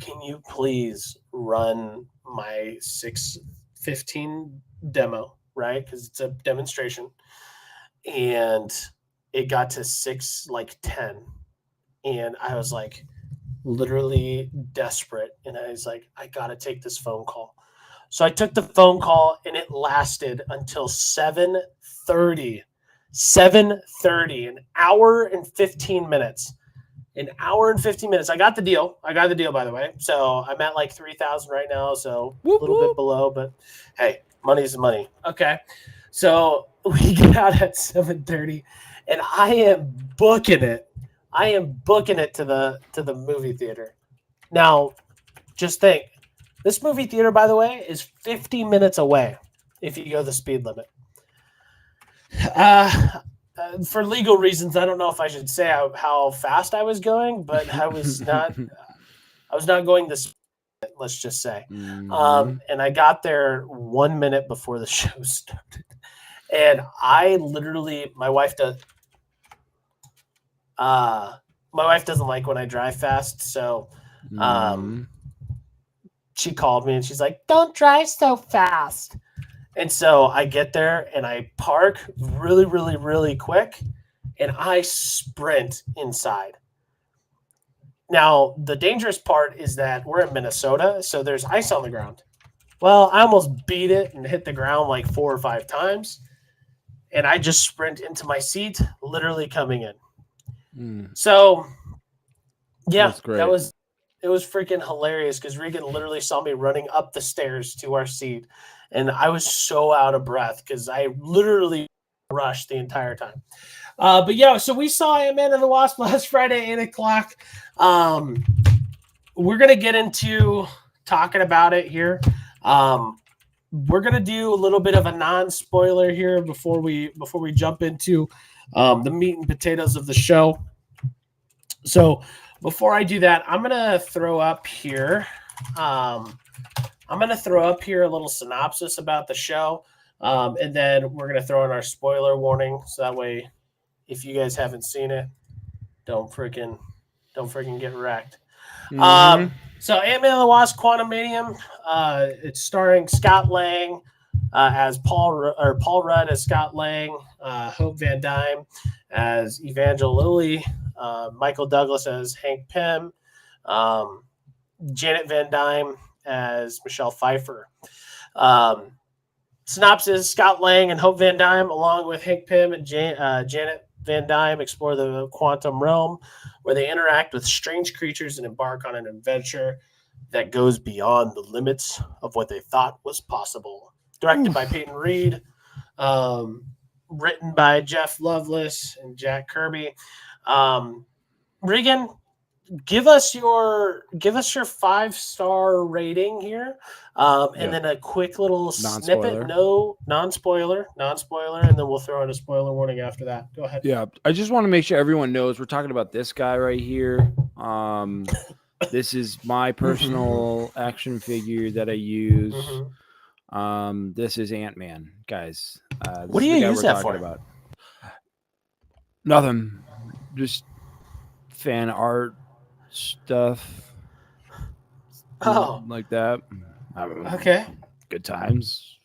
can you please run my 615 demo, right? Because it's a demonstration. And it got to 6:10, and I was like literally desperate, and I was like, I gotta take this phone call. So I took the phone call, and it lasted until 7:30, an hour and 15 minutes. I got the deal, by the way. So I'm at like 3,000 right now, so a little bit below, but hey, money's money. Okay, so we get out at 7:30. And I am booking it. To the movie theater. Now, just think, this movie theater, by the way, is 50 minutes away if you go the speed limit. For legal reasons, I don't know if I should say how fast I was going, but I was not going the speed limit, let's just say. Mm-hmm. And I got there 1 minute before the show started. And I literally, my wife doesn't like when I drive fast, so she called me and she's like, "Don't drive so fast." And so I get there and I park really, really, really quick, and I sprint inside. Now, the dangerous part is that we're in Minnesota, so there's ice on the ground. Well, I almost beat it and hit the ground like 4 or 5 times, and I just sprint into my seat, literally coming in. So, yeah, it was freaking hilarious because Regan literally saw me running up the stairs to our seat, and I was so out of breath because I literally rushed the entire time. But yeah, so we saw Ant-Man and the Wasp last Friday, 8:00. We're gonna get into talking about it here. We're gonna do a little bit of a non-spoiler here before we jump into the meat and potatoes of the show. So before I do that, I'm gonna throw up here I'm going to throw up here a little synopsis about the show, and then we're going to throw in our spoiler warning, so that way, if you guys haven't seen it, don't freaking get wrecked. Mm-hmm. So Ant-Man and the Wasp: Quantumania. It's starring Scott Lang as Paul Rudd as Scott Lang, Hope Van Dyne as Evangel Lilly, Michael Douglas as Hank Pym, Janet Van Dyne as Michelle Pfeiffer. Synopsis: Scott Lang and Hope Van Dyne, along with Hank Pym and Janet Van Dyne, explore the quantum realm where they interact with strange creatures and embark on an adventure that goes beyond the limits of what they thought was possible. Directed by Peyton Reed, written by Jeff Loveless and Jack Kirby. Regan, give us your 5-star rating here, and then a quick little snippet, non-spoiler, and then we'll throw in a spoiler warning after that. Go ahead. Yeah, I just want to make sure everyone knows we're talking about this guy right here. This is my personal action figure that I use. This is Ant-Man, guys. What do you use that for? About. Nothing, just fan art stuff. Like that. Okay. Good times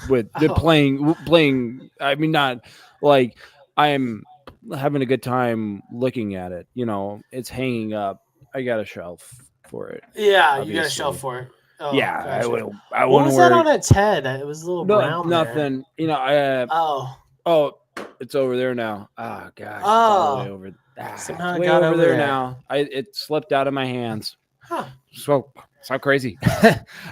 with playing. I mean, not like I'm having a good time looking at it. You know, it's hanging up. I got a shelf for it. Yeah, obviously. You got a shelf for it. Oh, yeah, gotcha. What was that on its head? It was a little brown. Nothing. There. You know. Oh, it's over there now. Oh gosh. It's all the way over. Somehow it's way over there now. It slipped out of my hands. Huh. So crazy.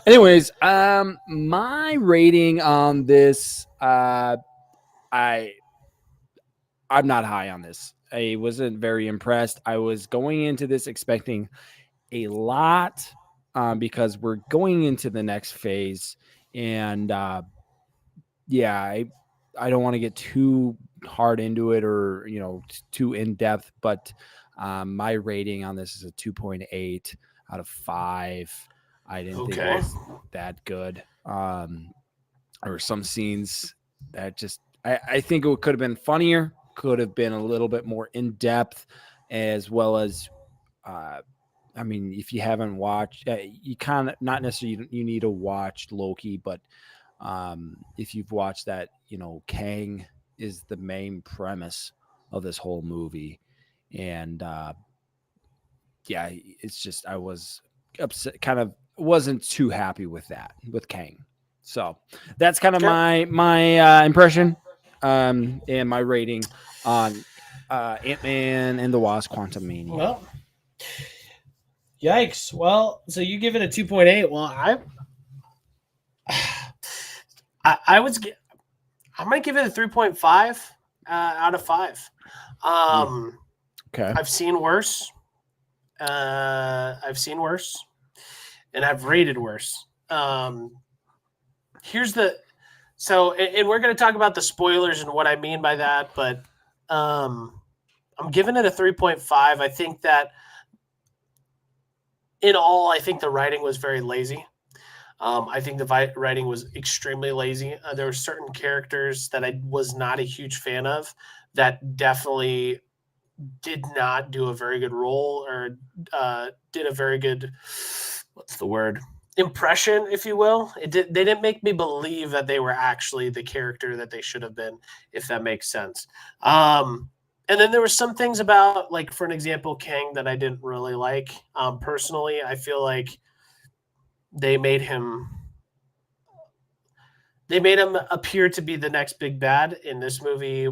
Anyways, my rating on this, I'm not high on this. I wasn't very impressed. I was going into this expecting a lot, because we're going into the next phase, and I don't want to get too hard into it or too in depth, but my rating on this is a 2.8 out of 5. I didn't think it was that good. Or some scenes that just I think it could have been funnier, could have been a little bit more in depth, as well as I mean, if you haven't watched, you kind of not necessarily you need to watch Loki, but if you've watched that, Kang is the main premise of this whole movie, and it's just I was upset, kind of wasn't too happy with Kang. So that's kind of my impression, and my rating on Ant-Man and the Wasp: Quantumania. Well, yikes! Well, so you give it a 2.8. Well, I'm gonna give it a 3.5 out of 5. Okay. I've seen worse. And I've rated worse. And we're going to talk about the spoilers and what I mean by that, but I'm giving it a 3.5. I think that I think the writing was very lazy. I think the writing was extremely lazy. There were certain characters that I was not a huge fan of that definitely did not do a very good role, or did a very good, what's the word, impression, if you will. They didn't make me believe that they were actually the character that they should have been, if that makes sense. And then there were some things about, like, for an example, Kang, that I didn't really like. Personally, I feel like they made him appear to be the next big bad in this movie.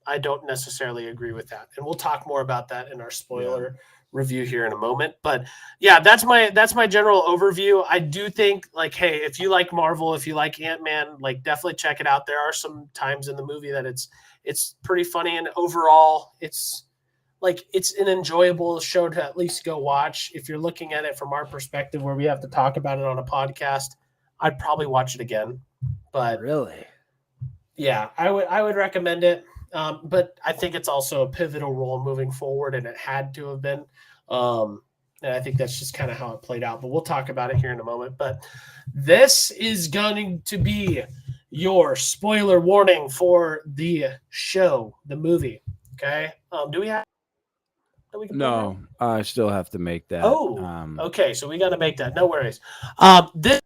I don't necessarily agree with that, and we'll talk more about that in our spoiler review here in a moment. But yeah, that's my general overview. I do think, like, hey, if you like Marvel, if you like Ant-Man, like, definitely check it out. There are some times in the movie that it's pretty funny, and overall, it's an enjoyable show to at least go watch. If you're looking at it from our perspective, where we have to talk about it on a podcast, I'd probably watch it again. But really, yeah, I would recommend it. But I think it's also a pivotal role moving forward, and it had to have been. And I think that's just kind of how it played out. But we'll talk about it here in a moment. But this is going to be your spoiler warning for the show, the movie. Okay. Do we have that we can put No, I still have to make that. okay. So we got to make that. No worries. This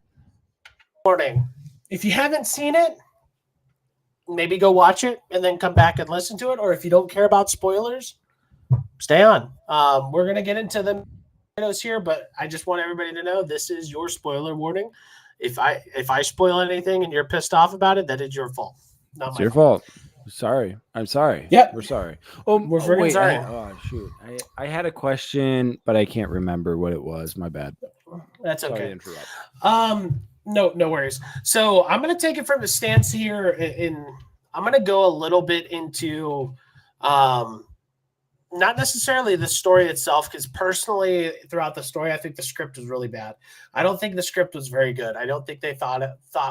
warning. If you haven't seen it, maybe go watch it and then come back and listen to it. Or if you don't care about spoilers, stay on. We're gonna get into the here, but I just want everybody to know this is your spoiler warning. If I spoil anything and you're pissed off about it, that is your fault. Not It's my your fault. Sorry. I'm sorry. Yep. We're sorry. Oh, We're freaking sorry. Shoot. I had a question, but I can't remember what it was. My bad. That's okay. Sorry to interrupt. No worries. So I'm gonna take it from the stance here I'm gonna go a little bit into not necessarily the story itself, because personally throughout the story, I think the script was really bad. I don't think the script was very good. I don't think they thought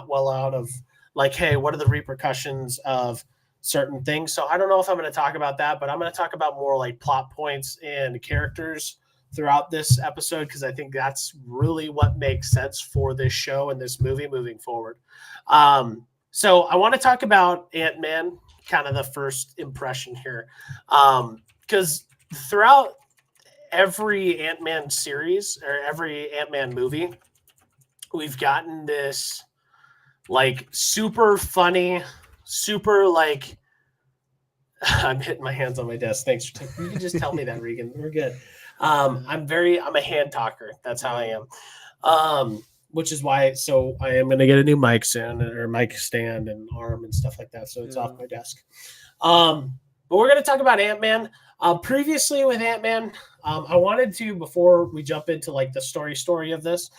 well out of like, hey, what are the repercussions of certain things? So I don't know if I'm going to talk about that, but I'm going to talk about more like plot points and characters throughout this episode, because I think that's really what makes sense for this show and this movie moving forward. So I want to talk about Ant-Man, kind of the first impression here. Because throughout every Ant-Man series or every Ant-Man movie, we've gotten this like super funny, super like I'm hitting my hands on my desk. Thanks. You can just tell me that, Regan. We're good. I'm a hand talker. That's how I am. Which is why, so I am going to get a new mic soon, or mic stand and arm and stuff like that. So it's off my desk. But we're going to talk about Ant-Man. Previously with Ant-Man, I wanted to, before we jump into like the story of this,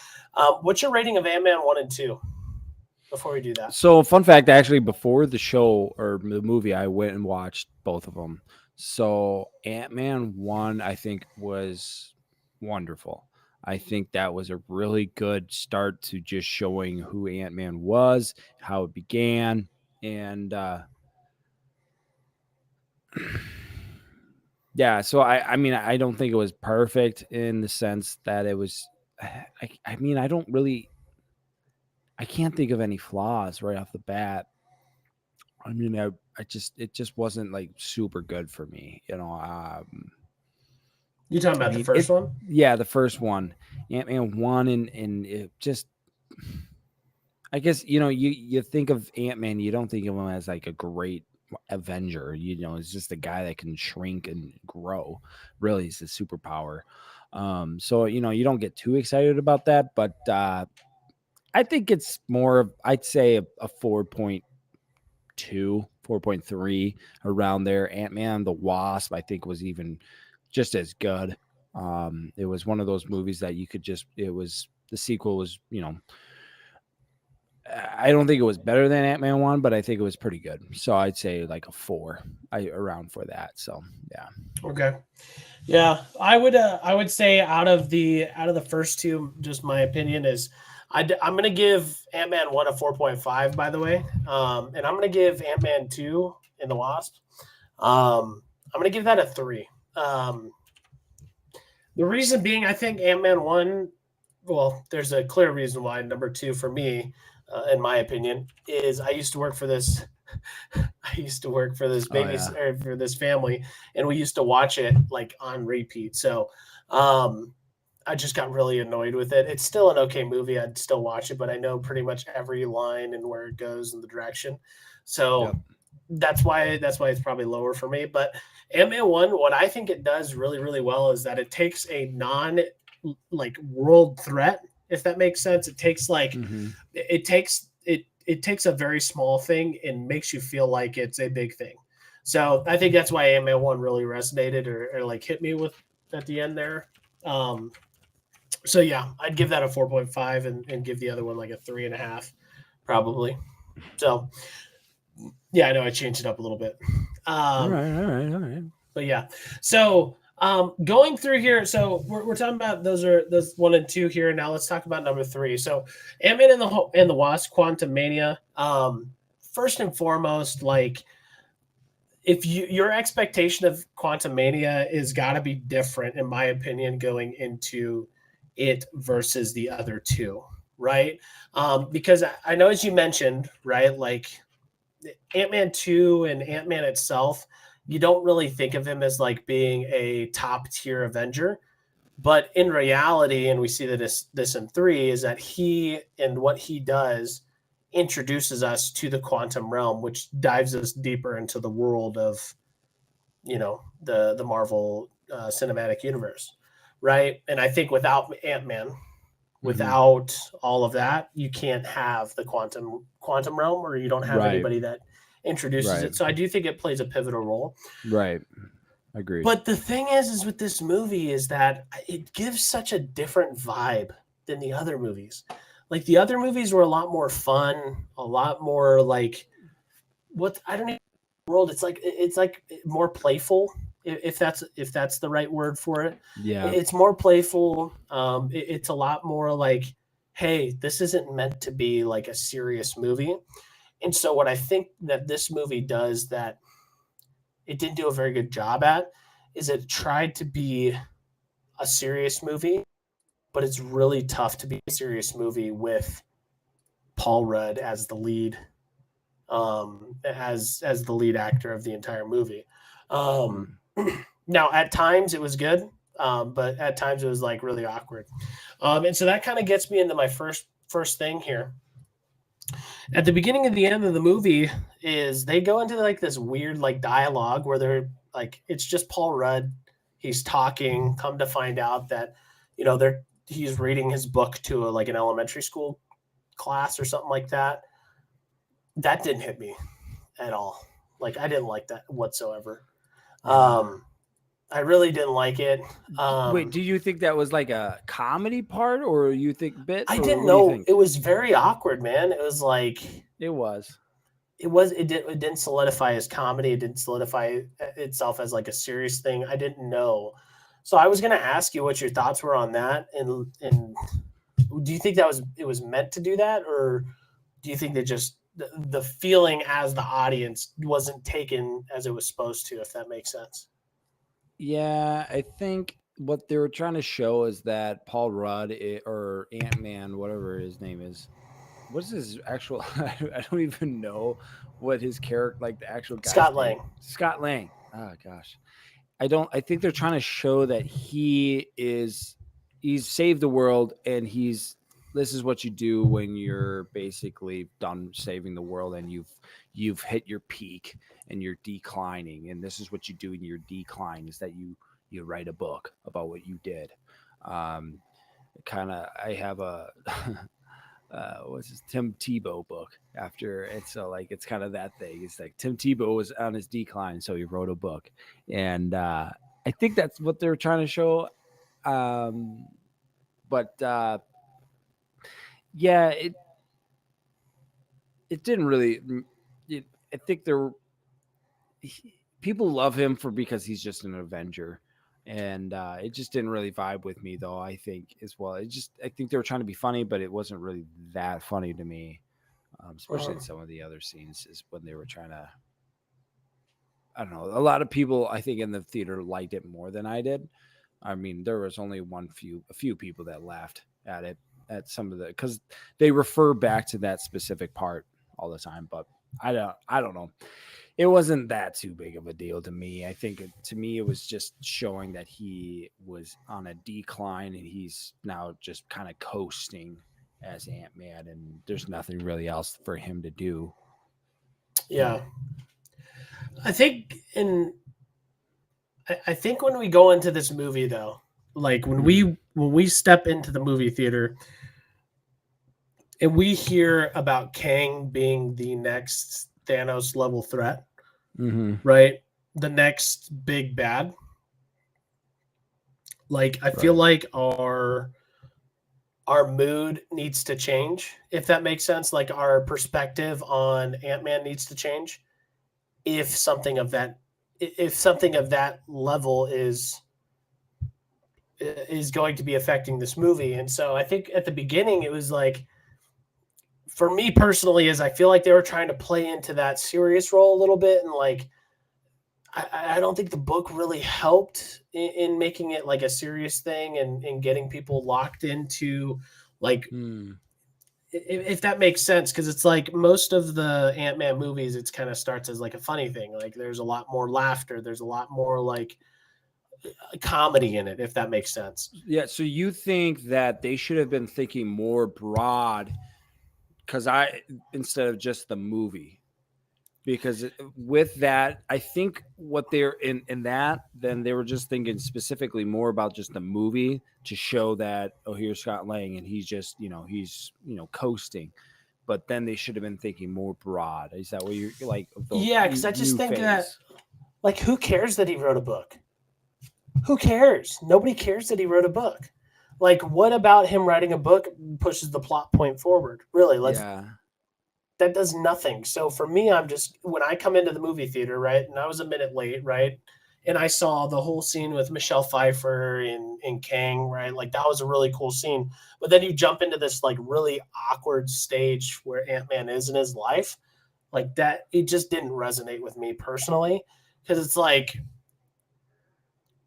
what's your rating of Ant-Man 1 and 2? Before we do that. So, fun fact, actually, before the show or the movie, I went and watched both of them. So, Ant-Man 1, I think, was wonderful. I think that was a really good start to just showing who Ant-Man was, how it began, and yeah. So I mean, I don't think it was perfect in the sense that it was. I mean, I can't think of any flaws right off the bat. I mean, it just wasn't like super good for me, you know. You talking about the first one? Yeah, the first one, Ant-Man 1, and it just, I guess, you know, you think of Ant-Man, you don't think of him as like a great Avenger. You know, it's just a guy that can shrink and grow. Really, it's a superpower. So you know, you don't get too excited about that, but I think it's more of, I'd say a 4.2, 4.3 around there. Ant-Man the Wasp, I think, was even just as good. It was one of those movies that you could just, the sequel was, you know, I don't think it was better than Ant-Man 1, but I think it was pretty good. So I'd say like a 4 around for that. So yeah. Okay. Yeah, I would say out of the first two, just my opinion is I'm going to give Ant-Man 1 a 4.5, by the way. And I'm going to give Ant-Man 2 in the Wasp. I'm going to give that a 3. The reason being, I think Ant-Man 1, well, there's a clear reason why. Number 2 for me, in my opinion, is I used to work for this or for this family, and we used to watch it like on repeat. So I just got really annoyed with it. It's still an okay movie. I'd still watch it, but I know pretty much every line and where it goes and the direction. So that's why it's probably lower for me. But Ant-Man 1, what I think it does really, really well is that it takes a non like world threat, if that makes sense. It takes like it takes a very small thing and makes you feel like it's a big thing. So I think that's why Ant-Man 1 really resonated or like hit me with at the end there. So yeah, I'd give that a 4.5 and give the other one like a 3.5, probably. So yeah, I know I changed it up a little bit. All right. But yeah, so going through here, so we're talking about those 1 and 2 here. Now let's talk about number 3. So Ant-Man and the Wasp: Quantumania. First and foremost, like if your expectation of Quantumania is got to be different, in my opinion, going into it versus the other two, right? Because I know, as you mentioned, right, like Ant-Man 2 and Ant-Man itself, you don't really think of him as like being a top tier Avenger. But in reality, and we see that this in 3, is that he and what he does introduces us to the quantum realm, which dives us deeper into the world of, the Marvel cinematic universe, right? And I think without Ant-Man, Mm-hmm. without all of that, you can't have the quantum realm, or you don't have Right. anybody that introduces Right. it. So I do think it plays a pivotal role. Right. Agreed. But the thing is with this movie is that it gives such a different vibe than the other movies. Like the other movies were a lot more fun, a lot more like what I don't even world. It's like more playful, if that's the right word for it. Yeah. It's more playful. It's a lot more like, hey, this isn't meant to be like a serious movie. And so what I think that this movie does that it didn't do a very good job at is it tried to be a serious movie, but it's really tough to be a serious movie with Paul Rudd as the lead, as the lead actor of the entire movie. Um, Mm. Now, at times it was good, but at times it was like really awkward. And so that kind of gets me into my first thing here. At the beginning and the end of the movie is they go into like this weird like dialogue where they're like it's just Paul Rudd. He's talking. Come to find out that they're he's reading his book to like an elementary school class or something like that. That didn't hit me at all. Like I didn't like that whatsoever. Uh, Um, I really didn't like it. Wait, do you think that was like a comedy part, or you think bit, I or didn't what do you know. think? It was very awkward, man. It was like It was. it didn't solidify as comedy. It didn't solidify itself as like a serious thing. I didn't know. So I was going to ask you what your thoughts were on that, and do you think it was meant to do that, or do you think that just the feeling as the audience wasn't taken as it was supposed to, if that makes sense? Yeah, I think what they were trying to show is that Paul Rudd or Ant Man, whatever his name is, what's his actual? I don't even know what his character, like the actual guy's Scott name. Lang. Scott Lang. Oh gosh, I don't. I think they're trying to show that he's saved the world, and this is what you do when you're basically done saving the world and you've hit your peak and you're declining, and this is what you do in your decline is that you write a book about what you did. um Kind of, I have a what's his Tim Tebow book after, and so like it's kind of that thing. It's like Tim Tebow was on his decline, so he wrote a book, and I think that's what they're trying to show. Um, but yeah, it didn't really. I think people love him for because he's just an Avenger, and it just didn't really vibe with me though. I think as well. I think they were trying to be funny, but it wasn't really that funny to me. Especially in Uh-huh. some of the other scenes, is when they were trying to. I don't know. A lot of people, I think, in the theater liked it more than I did. I mean, there was only a few people that laughed at it at some of the because they refer back to that specific part all the time. But I don't know. It wasn't that too big of a deal to me. I think to me it was just showing that he was on a decline and he's now just kind of coasting as Ant-Man, and there's nothing really else for him to do. Yeah, I think in I think when we go into this movie though, like Mm-hmm. when we step into the movie theater and we hear about Kang being the next Thanos level threat, Mm-hmm. right? The next big bad. Like I feel Right. like our mood needs to change, if that makes sense. Like our perspective on Ant-Man needs to change if something of that level is going to be affecting this movie. And so I think at the beginning it was like for me personally is I feel like they were trying to play into that serious role a little bit and like I don't think the book really helped in making it like a serious thing and getting people locked into like Hmm. if that makes sense, because it's like most of the Ant-Man movies, it's kind of starts as like a funny thing. Like there's a lot more laughter, there's a lot more like comedy in it, if that makes sense. Yeah. So you think that they should have been thinking more broad, because instead of just the movie, because with that, I think what they're in that, then they were just thinking specifically more about just the movie to show that, oh, here's Scott Lang and he's just, he's, coasting. But then they should have been thinking more broad. Is that what you're like, the Yeah, because I just new think that phase? like who cares that he wrote a book? Who cares? Nobody cares that he wrote a book. Like, what about him writing a book pushes the plot point forward? Really, let's Yeah. that does nothing. So for me, I'm just when I come into the movie theater, right, and I was a minute late, right, and I saw the whole scene with Michelle Pfeiffer and Kang, right, like that was a really cool scene. But then you jump into this like really awkward stage where Ant-Man is in his life, like that. It just didn't resonate with me personally because it's like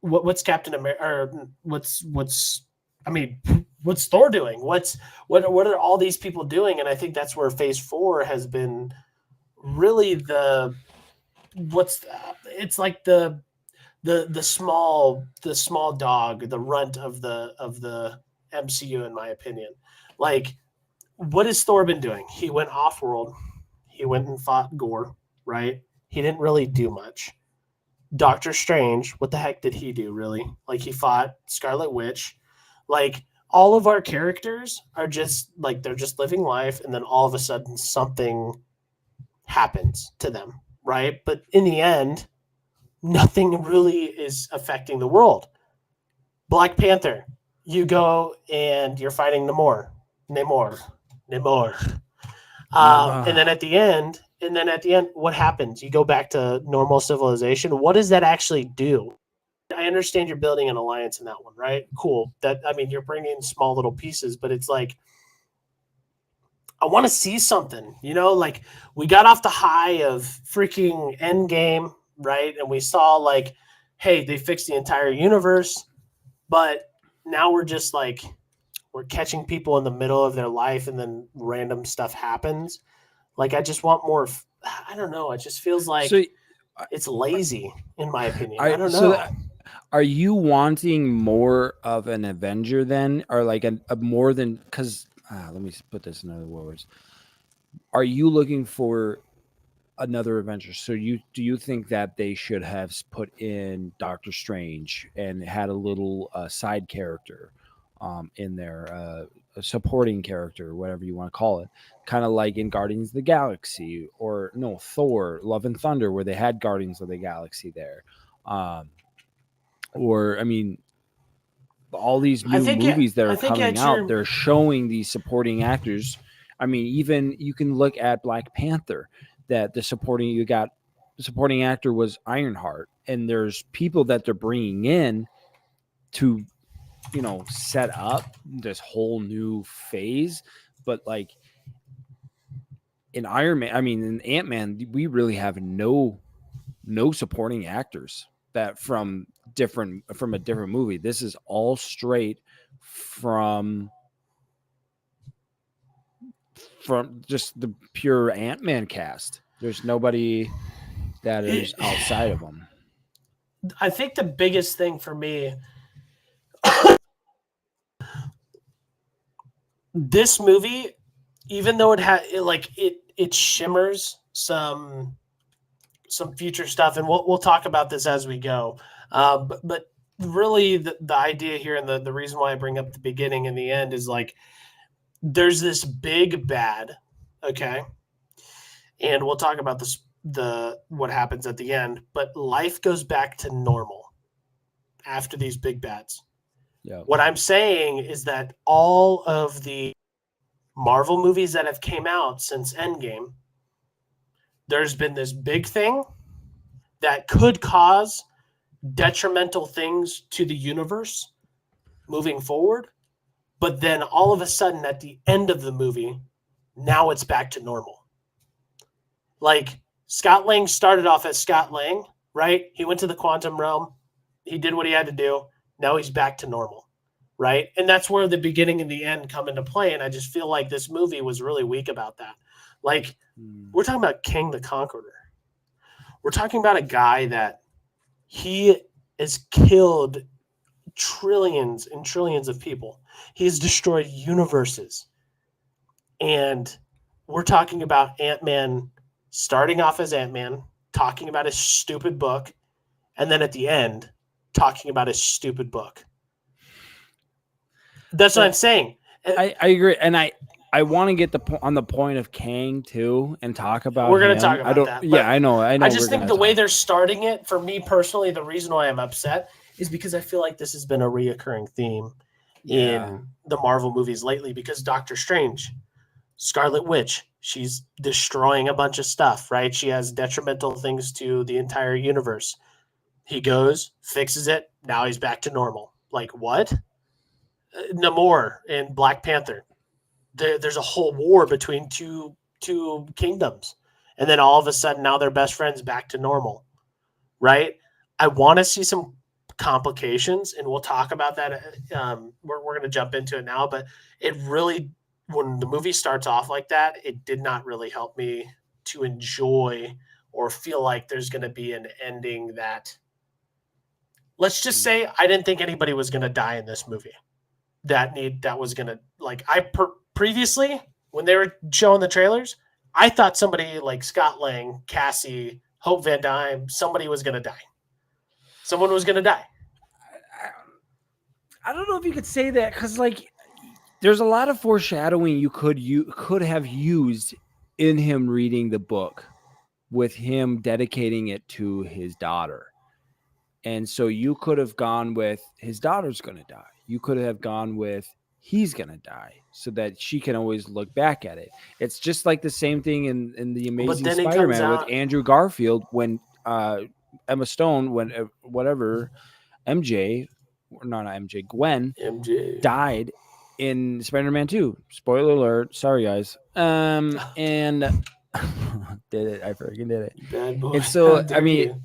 what's Captain America or what's I mean what's Thor doing? What are all these people doing? And I think that's where Phase 4 has been really the what's it's like the small dog, the runt of the MCU in my opinion. Like what has Thor been doing? He went off world. He went and fought Gore, right? He didn't really do much. Doctor Strange, what the heck did he do, really? Like, he fought Scarlet Witch. Like, all of our characters are just, like, they're just living life, and then all of a sudden something happens to them, right? But in the end, nothing really is affecting the world. Black Panther, you go and you're fighting Namor. And then Never. at the end, what happens? You go back to normal civilization. What does that actually do? I understand you're building an alliance in that one, right? Cool. That I mean, you're bringing small little pieces, but it's like I want to see something. Like we got off the high of freaking Endgame, right? And we saw like, hey, they fixed the entire universe, but now we're just like we're catching people in the middle of their life, and then random stuff happens. Like I just want more. I don't know. It just feels So like it's lazy, in my opinion. I I don't so know. that, are you wanting more of an Avenger then, or like a more than, because let me put this in other words. Are you looking for another Avenger? So do you think that they should have put in Doctor Strange and had a little side character in there, a supporting character, whatever you want to call it, kind of like in Guardians of the Galaxy, or no, Thor: Love and Thunder, where they had Guardians of the Galaxy there, um, or I mean, all these I new think movies that I are think coming at out, your they're showing these supporting actors. I mean, even you can look at Black Panther, that the supporting actor was Ironheart, and there's people that they're bringing in to set up this whole new phase. But like in Iron Man, I mean in Ant-Man, we really have no supporting actors that from a different movie. This is all straight from just the pure Ant-Man cast. There's nobody that is it, outside of them. I think the biggest thing for me, this movie, even though it shimmers some future stuff, and we'll talk about this as we go. But really, the idea here and the reason why I bring up the beginning and the end is like there's this big bad, okay, and we'll talk about the what happens at the end. But life goes back to normal after these big bads. Yeah. What I'm saying is that all of the Marvel movies that have came out since Endgame, there's been this big thing that could cause detrimental things to the universe moving forward. But then all of a sudden at the end of the movie, now it's back to normal. Like Scott Lang started off as Scott Lang, right? He went to the quantum realm. He did what he had to do. Now he's back to normal, right? And that's where the beginning and the end come into play. And I just feel like this movie was really weak about that. Like, we're talking about King the Conqueror. We're talking about a guy that he has killed trillions and trillions of people. He has destroyed universes. And we're talking about Ant-Man starting off as Ant-Man, talking about his stupid book, and then at the end, talking about his stupid book. That's what I'm saying. I agree. And I want to get on the point of Kang too and talk about We're going him. to talk about that. Yeah, I know. I just think the way they're starting it, for me personally, the reason why I'm upset is because I feel like this has been a reoccurring theme in the Marvel movies lately, because Doctor Strange, Scarlet Witch, she's destroying a bunch of stuff, right? She has detrimental things to the entire universe. He goes, fixes it. Now he's back to normal. Like, what? Namor in Black Panther. There's a whole war between two kingdoms. And then all of a sudden, now they're best friends, back to normal, right? I want to see some complications, and we'll talk about that. We're going to jump into it now, but it really, when the movie starts off like that, it did not really help me to enjoy or feel like there's going to be an ending that, let's just say, I didn't think anybody was going to die in this movie. That was going to, like, previously, when they were showing the trailers, I thought somebody like Scott Lang, Cassie, Hope Van Dyne, somebody was going to die. Someone was going to die. I don't know if you could say that, because like there's a lot of foreshadowing you could have used in him reading the book, with him dedicating it to his daughter. And so you could have gone with his daughter's going to die. You could have gone with he's going to die, so that she can always look back at it. It's just like the same thing in the Amazing Spider-Man with Andrew Garfield, when Emma Stone, when whatever, MJ, not MJ, Gwen died in Spider-Man 2. Spoiler alert. Sorry, guys. And did it. I freaking did it. Bad boy. And so, I mean,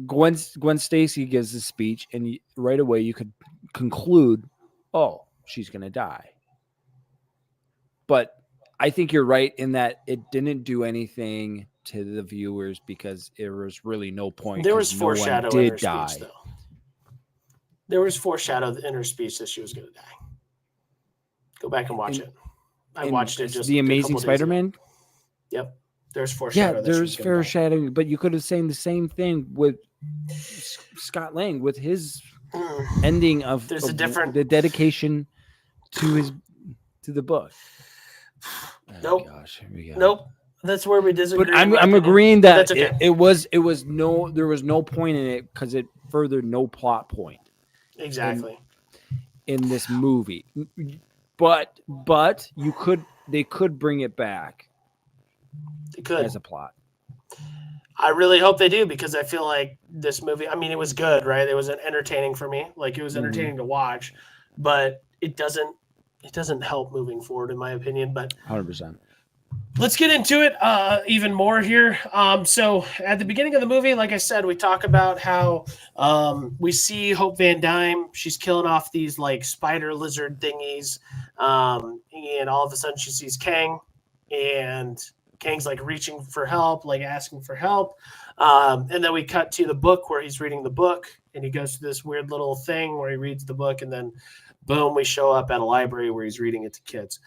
Gwen Stacy gives a speech, and right away you could conclude, oh, she's going to die. But I think you're right in that it didn't do anything to the viewers, because there was really no point. There was foreshadow in her die. speech, though. There was foreshadow in her speech that she was going to die. Go back and watch it. I watched it just the Amazing Spider-Man. Yep, there's foreshadow. Yeah, there's foreshadowing, but you could have saying the same thing with Scott Lang with his ending of the dedication to the book. Nope. Oh, gosh, here we go. Nope. That's where we disagree. But I'm agreeing that okay. there was no point in it, because it furthered no plot point. Exactly. In this movie. But they could bring it back. They could as a plot. I really hope they do, because I feel like this movie, I mean, it was good, right? It was entertaining for me. Like, it was entertaining to watch, but it doesn't help moving forward, in my opinion. But 100%. Let's get into it even more here. So at the beginning of the movie, like I said, we talk about how we see Hope Van Dyne. She's killing off these like spider lizard thingies. And all of a sudden she sees Kang, and Kang's like reaching for help, like asking for help. And then we cut to the book where he's reading the book, and he goes to this weird little thing where he reads the book, and then boom, we show up at a library where he's reading it to kids.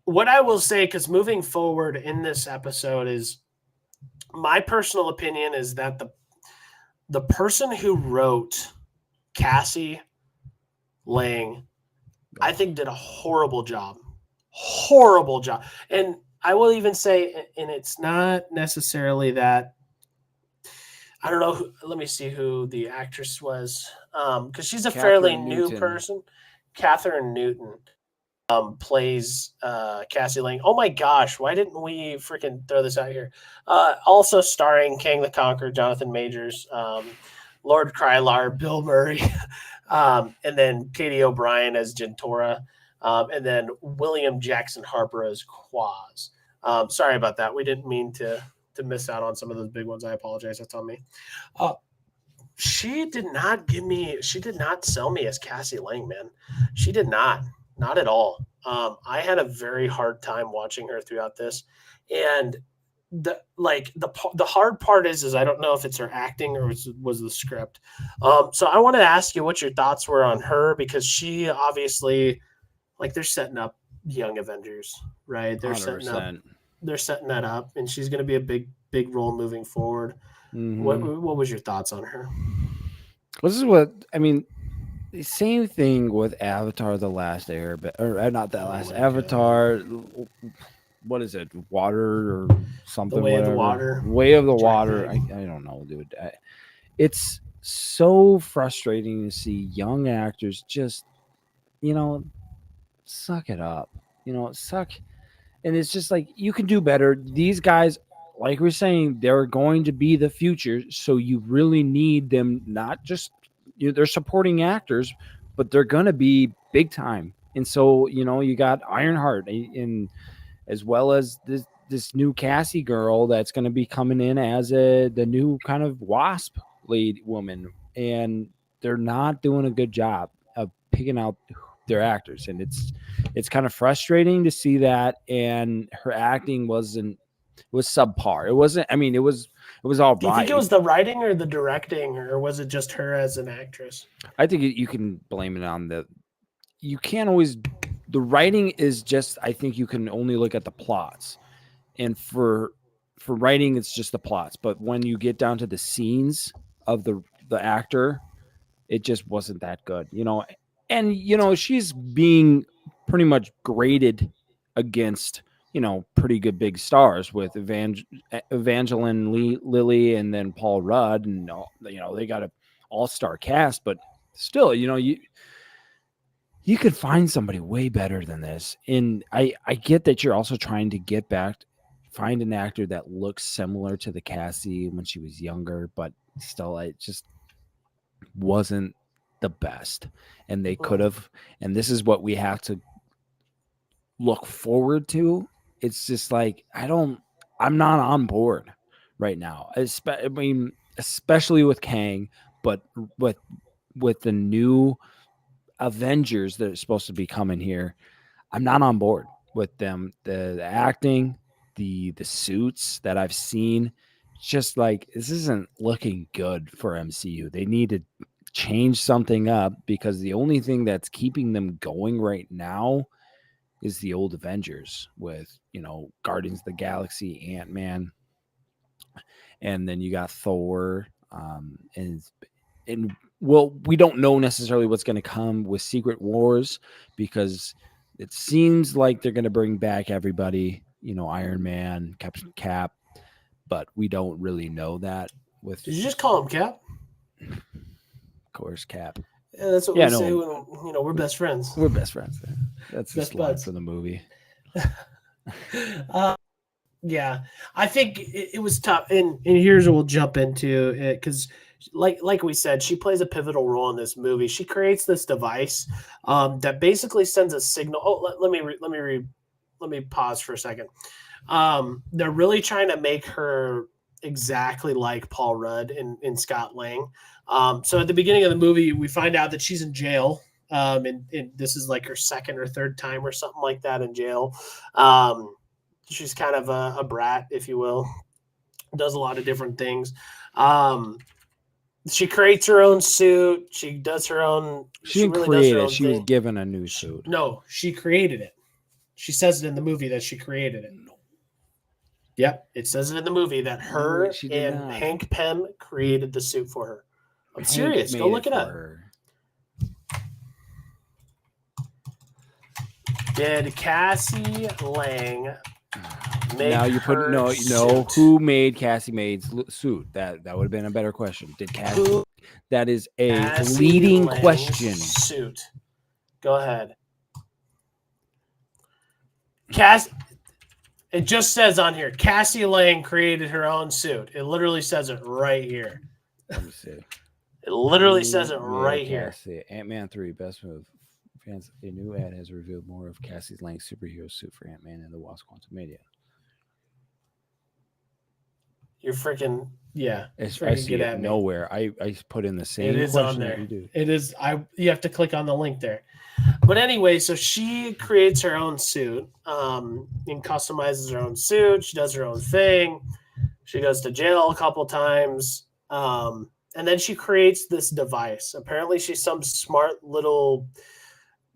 What I will say, because moving forward in this episode, is my personal opinion is that the person who wrote Cassie Lang, I think, did a horrible job. Horrible job. And I will even say, and it's not necessarily that, I don't know, let me see who the actress was, because she's a fairly new person. Catherine Newton plays Cassie Lang. Oh my gosh, why didn't we freaking throw this out here? Also starring Kang the Conqueror, Jonathan Majors, Lord Krylar, Bill Murray, and then Katie O'Brien as Gentora, and then William Jackson Harper as Quaz. Sorry about that. We didn't mean to to miss out on some of those big ones. I apologize. That's on me. Uh, she did not give me. She did not sell me as Cassie Lang, man. She did not at all. I had a very hard time watching her throughout this, and the hard part is I don't know if it's her acting or was the script. So I wanted to ask you what your thoughts were on her, because she obviously, like, they're setting up Young Avengers, right? They're setting up 100%. they're setting that up, and she's going to be a big role moving forward. What was your thoughts on her? This is what I mean. The same thing with Avatar: The Last Airbender, or not that last my Avatar. What is it? Water or something? Way of the whatever. Water. Way of the Jack Water. Knight. I don't know, dude. It's so frustrating to see young actors just, you know, suck it up. Suck. And it's just like, you can do better. These guys, like we're saying, they're going to be the future. So you really need them, not just, they're supporting actors, but they're going to be big time. And so, you got Ironheart in, as well as this new Cassie girl that's going to be coming in as the new kind of Wasp lead woman. And they're not doing a good job of picking out their actors, and it's kind of frustrating to see that. And her acting was subpar. It wasn't, I mean, it was all Do you think it right. was the writing or the directing, or was it just her as an actress? I think you can blame it on you can't always, the writing is just, I think you can only look at the plots, and for writing it's just the plots. But when you get down to the scenes of the actor, it just wasn't that good, and she's being pretty much graded against pretty good big stars with Evangeline Lilly and then Paul Rudd, and they got a all-star cast. But still, you could find somebody way better than this. And I get that you're also trying to find an actor that looks similar to the Cassie when she was younger, but still, it just wasn't the best. And they could have, and this is what we have to look forward to. It's just like, I'm not on board right now. I mean, especially with Kang, but with the new Avengers that are supposed to be coming here, I'm not on board with them. The acting, the suits that I've seen, just like, this isn't looking good for MCU. They need to change something up, because the only thing that's keeping them going right now is the old Avengers with, Guardians of the Galaxy, Ant-Man, and then you got Thor, and well, we don't know necessarily what's going to come with Secret Wars, because it seems like they're going to bring back everybody, Iron Man, Captain Cap, but we don't really know that. Did you just call him Cap? Of course, Cap. Yeah, that's what we say when we're best friends. We're best friends. That's Best the line buds. for the movie. Yeah, I think it was tough, and here's what we'll jump into it, because like we said, she plays a pivotal role in this movie. She creates this device that basically sends a signal. Oh, let me pause for a second. They're really trying to make her exactly like Paul Rudd and Scott Lang. So at the beginning of the movie, we find out that she's in jail. And this is like her second or third time or something like that in jail. She's kind of a brat, if you will. Does a lot of different things. She creates her own suit. She does her own. She didn't really create does her it. own She thing. was given a new suit. No, she created it. She says it in the movie that she created it. Yep, it says it in the movie that her and not. Hank Pym created the suit for her. I'm Hank serious. Go made look it up. her. Did Cassie Lang make Now you put her no suit? who made Cassie Maid's suit? That would have been a better question. Did Cassie? That is a Cassie leading Lang's question. Suit. Go ahead. Cass. It just says on here, Cassie Lang created her own suit. It literally says it right here. Let me see. It literally says it right here. Ant-Man 3, best move. Fans, a new ad has revealed more of Cassie Lang's superhero suit for Ant-Man and the Wasp: Quantumania. You're freaking yeah. I Freaking see get it at me. nowhere. I put in the It same is on question that there. you do. It is. You have to click on the link there. But anyway, so she creates her own suit, and customizes her own suit. She does her own thing. She goes to jail a couple times, and then she creates this device. Apparently, she's some smart little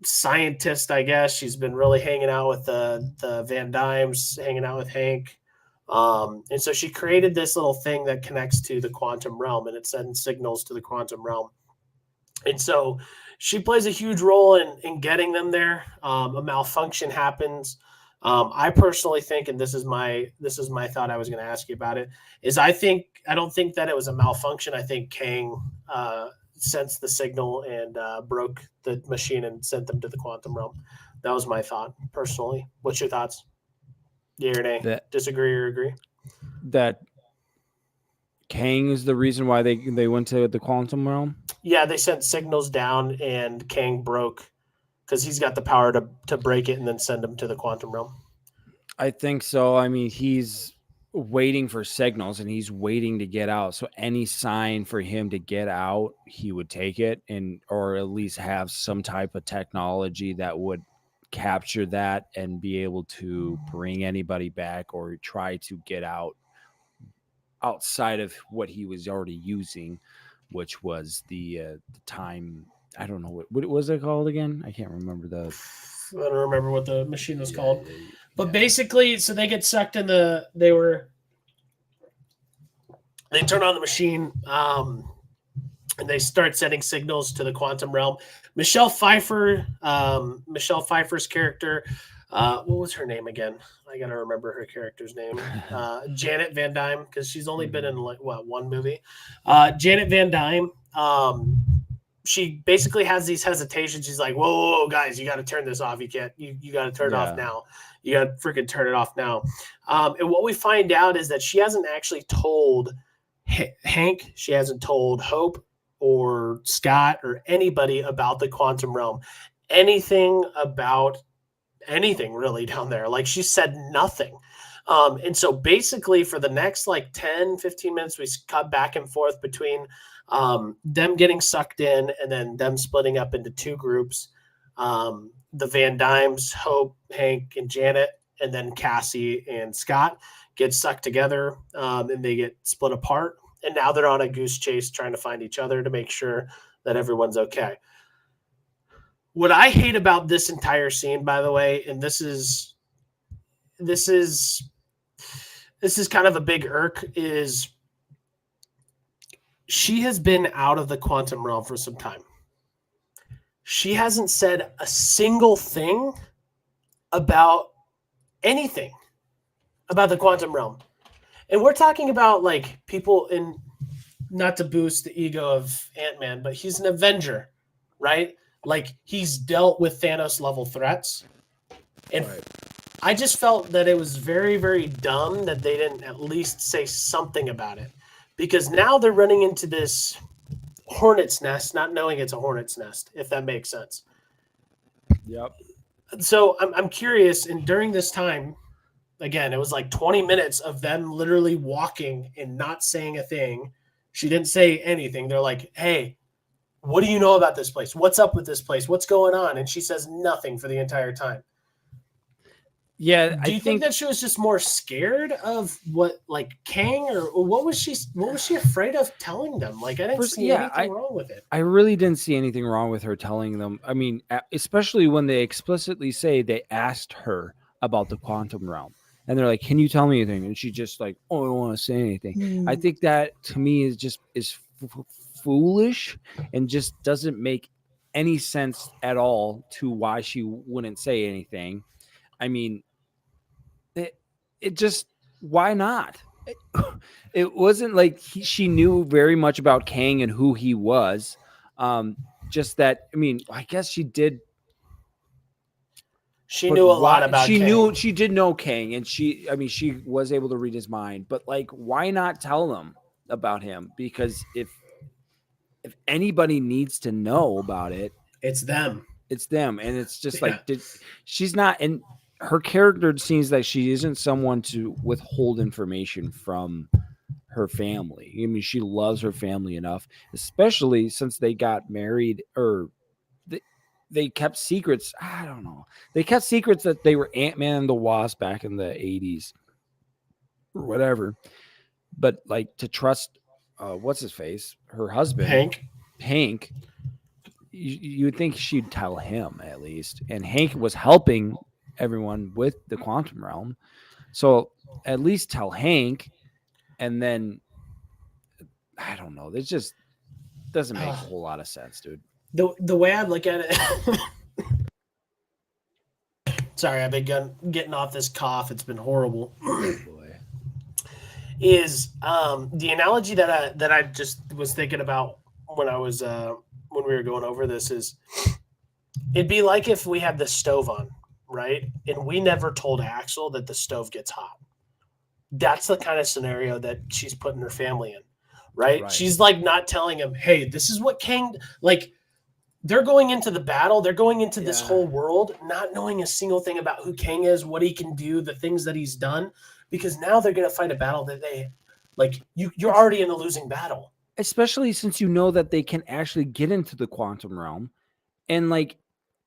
scientist. I guess she's been really hanging out with the Van Dymes, hanging out with Hank. And so she created this little thing that connects to the quantum realm, and it sends signals to the quantum realm. And so she plays a huge role in getting them there. A malfunction happens. I personally think, and this is my thought. I was going to ask you about it. Is I don't think that it was a malfunction. I think Kang sensed the signal and broke the machine and sent them to the quantum realm. That was my thought personally. What's your thoughts? Yeah or nay? That Disagree or agree? that Kang is the reason why they went to the quantum realm. Yeah, they sent signals down, and Kang broke because he's got the power to break it and then send them to the quantum realm. I think so. I mean, he's waiting for signals and he's waiting to get out. So any sign for him to get out, he would take it, and or at least have some type of technology that would capture that and be able to bring anybody back or try to get out outside of what he was already using, which was the time. I don't know what was it called again. I can't remember the. I don't remember what the machine was Yeah, called. yeah, But yeah. basically, so they get sucked in they turn on the machine, and they start sending signals to the quantum realm. Michelle Pfeiffer's character, what was her name again? I gotta remember her character's name. Janet Van Dyne, because she's only been in like one movie. Janet Van Dyne. She basically has these hesitations. She's like, whoa, whoa, whoa, guys, you got to turn this off. You can't, you got to turn it off Yeah. now. You got to freaking turn it off now. And what we find out is that she hasn't actually told Hank, she hasn't told Hope or Scott or anybody about the quantum realm, anything about anything really down there. Like she said nothing. And so basically for the next like 10-15 minutes, we cut back and forth between them getting sucked in and then them splitting up into two groups. The Van Dymes, Hope, Hank, and Janet, and then Cassie and Scott get sucked together, and they get split apart. And now they're on a goose chase trying to find each other to make sure that everyone's okay. What I hate about this entire scene, by the way, and this is kind of a big irk, is she has been out of the quantum realm for some time. She hasn't said a single thing about anything about the quantum realm. And we're talking about like people in, not to boost the ego of Ant-Man, but he's an Avenger, right? Like he's dealt with Thanos level threats. And Right. I just felt that it was very, very dumb that they didn't at least say something about it. Because now they're running into this hornet's nest, not knowing it's a hornet's nest, if that makes sense. Yep. So I'm curious, and during this time, again, it was like 20 minutes of them literally walking and not saying a thing. She didn't say anything. They're like, hey, what do you know about this place? What's up with this place? What's going on? And she says nothing for the entire time. Yeah, Do you think that she was just more scared of what, like Kang, or what was she afraid of telling them? Like I didn't see anything wrong with it. I really didn't see anything wrong with her telling them. I mean, especially when they explicitly say they asked her about the quantum realm. And they're like, "Can you tell me anything?" And she just like, "Oh, I don't want to say anything." I think that to me is foolish and just doesn't make any sense at all to why she wouldn't say anything. I mean, it just, why not? It wasn't like she knew very much about Kang and who he was. Just that, I mean, I guess she did. She knew a lot about Kang. She did know Kang, and she was able to read his mind. But like, why not tell them about him? Because if anybody needs to know about it, it's them. It's them, and it's just like she's not. And her character seems like she isn't someone to withhold information from her family. I mean, she loves her family enough, especially since they got married or they, they kept secrets. I don't know. They kept secrets that they were Ant-Man and the Wasp back in the 80s or whatever. But like to trust what's his face, her husband, Hank. Hank, you would think she'd tell him at least. And Hank was helping everyone with the quantum realm. So at least tell Hank. And then I don't know. It just doesn't make a whole lot of sense, dude. The way I look at it, sorry, I've been getting off this cough. It's been horrible. Boy. Is the analogy that I just was thinking about when I was when we were going over this is it'd be like if we had the stove on, right? And we never told Axel that the stove gets hot. That's the kind of scenario that she's putting her family in, right? She's like not telling him, hey, this is what Kang, like they're going into the battle. They're going into this whole world, not knowing a single thing about who Kang is, what he can do, the things that he's done, because now they're going to fight a battle that they like. You're already in a losing battle. Especially since you know that they can actually get into the quantum realm. And like,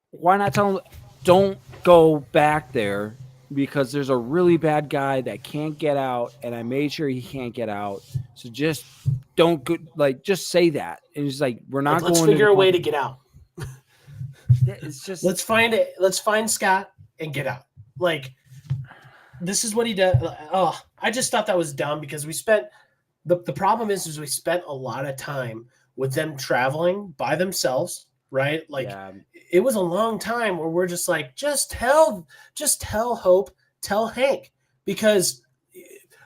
why not tell them, don't go back there because there's a really bad guy that can't get out. And I made sure he can't get out. So just don't go, like, just say that. And it's like, we're not let's going figure a way to get out. It's just, let's find it. Let's find Scott and get out. Like, this is what he does. Oh, I just thought that was dumb because we spent, the problem is we spent a lot of time with them traveling by themselves, right? Like it was a long time where we're just like, just tell Hope, tell Hank, because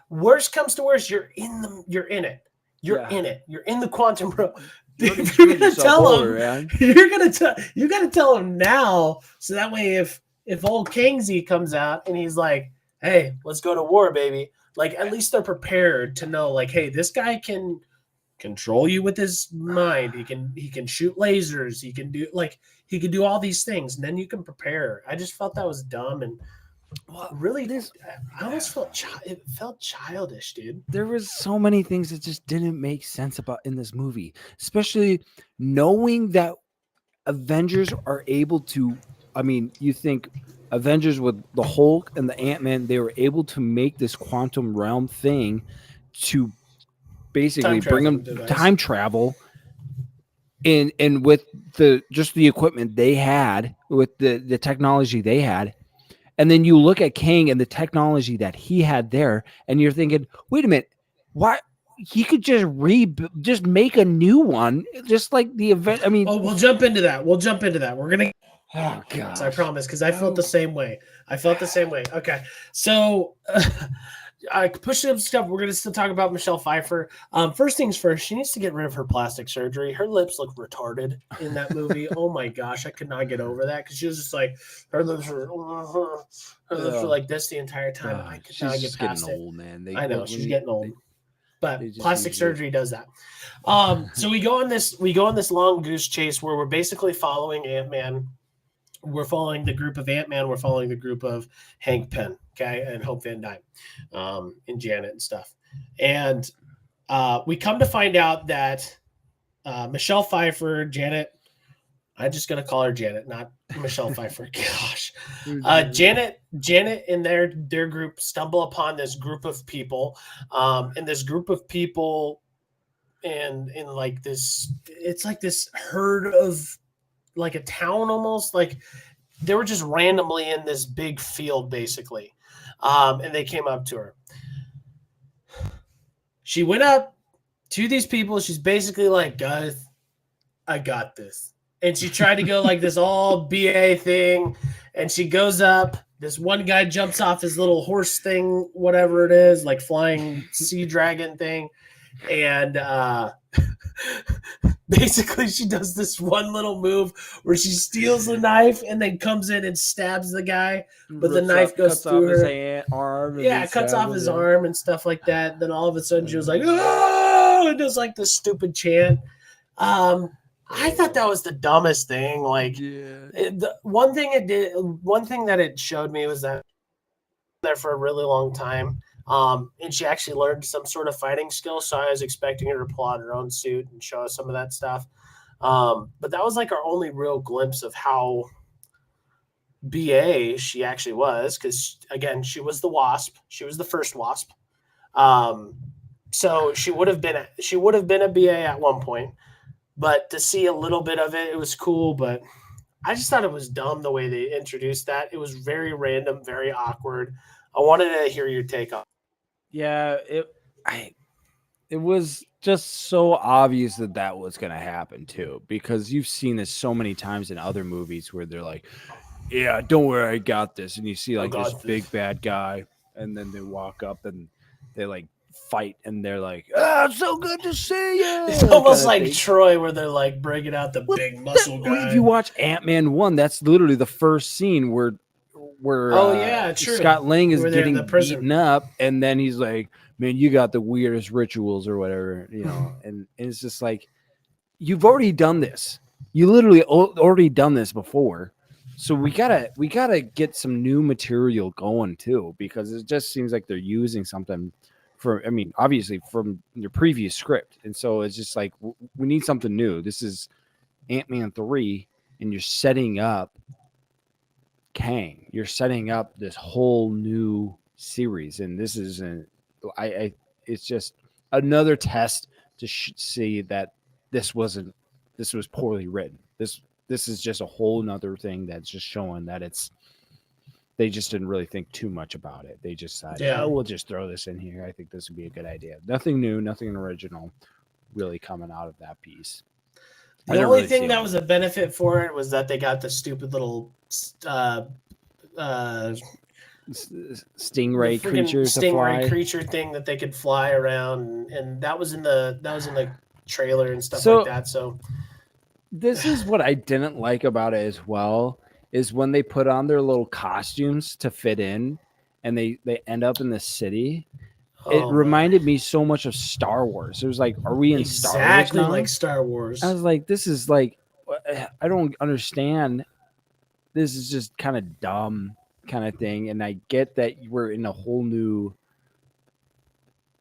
worst comes to worst, you're in it. You're in it. You're in the quantum realm. You're gonna tell him. You gotta tell him now, so that way if old Kangzy comes out and he's like, hey, let's go to war, baby. Like, at least they're prepared to know, like, hey, this guy can control you with his mind. He can shoot lasers. He can do all these things, and then you can prepare. I just felt that was dumb and really. I almost felt it felt childish, dude. There was so many things that just didn't make sense about in this movie, especially knowing that Avengers are able to. I mean, you think Avengers with the Hulk and the Ant-Man, they were able to make this quantum realm thing to basically bring them time travel and with the equipment they had, with the technology they had. And then you look at Kang and the technology that he had there, and you're thinking, wait a minute, why he could just make a new one, just like the event. I mean, we'll jump into that. We're gonna. Oh god! I promise, because I felt the same way. Okay, so I pushed up stuff. We're gonna still talk about Michelle Pfeiffer. First things first, she needs to get rid of her plastic surgery. Her lips look retarded in that movie. Oh my gosh, I could not get over that because she was just like her lips were like this the entire time. I could not get past it. Old, man. I know she's getting old. But plastic surgery does that. So we go on this long goose chase where we're basically following Ant-Man. We're following the group of Ant-Man. We're following the group of Hank Pym, okay, and Hope Van Dyne, and Janet and stuff. And we come to find out that Michelle Pfeiffer, Janet, I'm just going to call her Janet, not Michelle Pfeiffer. Gosh. Janet and their group stumble upon this group of people, and this group of people in like this, it's like this herd of like a town almost, like they were just randomly in this big field basically, and they came up to her. She went up to these people. She's basically like, guys, I got this. And she tried to go like this all BA thing, and she goes up. This one guy jumps off his little horse thing, whatever it is, like flying sea dragon thing, and basically she does this one little move where she steals the knife and then comes in and stabs the guy, but the knife goes through her arm. Yeah, it cuts off his arm and stuff like that. Then all of a sudden she was like, "Oh!" and does like this stupid chant. I thought that was the dumbest thing. Like, the one thing that it showed me was that there for a really long time. And she actually learned some sort of fighting skill. So I was expecting her to pull out her own suit and show us some of that stuff. But that was like our only real glimpse of how BA she actually was, because again, she was the Wasp. She was the first Wasp. Um, so she would have been a BA at one point. But to see a little bit of it, it was cool. But I just thought it was dumb the way they introduced that. It was very random, very awkward. I wanted to hear your take on. Yeah, I it was just so obvious that that was going to happen too, because you've seen this so many times in other movies where they're like, "Yeah, don't worry, I got this," and you see I like this got big this. bad guy, and then they walk up and they like fight, and they're like, "Ah, so good to see It's you," kind almost of like thing. Troy, where they're like bringing out the Well, big muscle if you guy. watch Ant-Man 1, that's literally the first scene where Oh yeah, true. Scott Lang is Where they're in the getting prison. beaten up, and then he's like, "Man, you got the weirdest rituals or whatever," and it's just like, you've already done this. You literally already done this before. So we gotta get some new material going too, because it just seems like they're using something for, I mean, obviously from your previous script, and so it's just like we need something new. This is Ant-Man 3, and you're setting up Kang. You're setting up this whole new series, and this is I it's just another test to see that this wasn't this was poorly written. This is just a whole nother thing that's just showing that they just didn't really think too much about it. They just said, Yeah. "Oh, we'll just throw this in here. I think this would be a good idea." Nothing new, nothing original, really coming out of that piece. I The didn't only really thing feel that it. was a benefit for it was that they got the stupid little the Stingray freaking creature to stingray fly. creature thing that they could fly around, and that was in the trailer and stuff like So that. So this is what I didn't like about it as well, is when they put on their little costumes to fit in, and they end up in the city. It oh my, reminded me so much of Star Wars. It was like, are we in Star Wars exactly like now? Star I Wars. was like, this is like, I don't understand. This is just kind of dumb kind of thing, and I get that we're in a whole new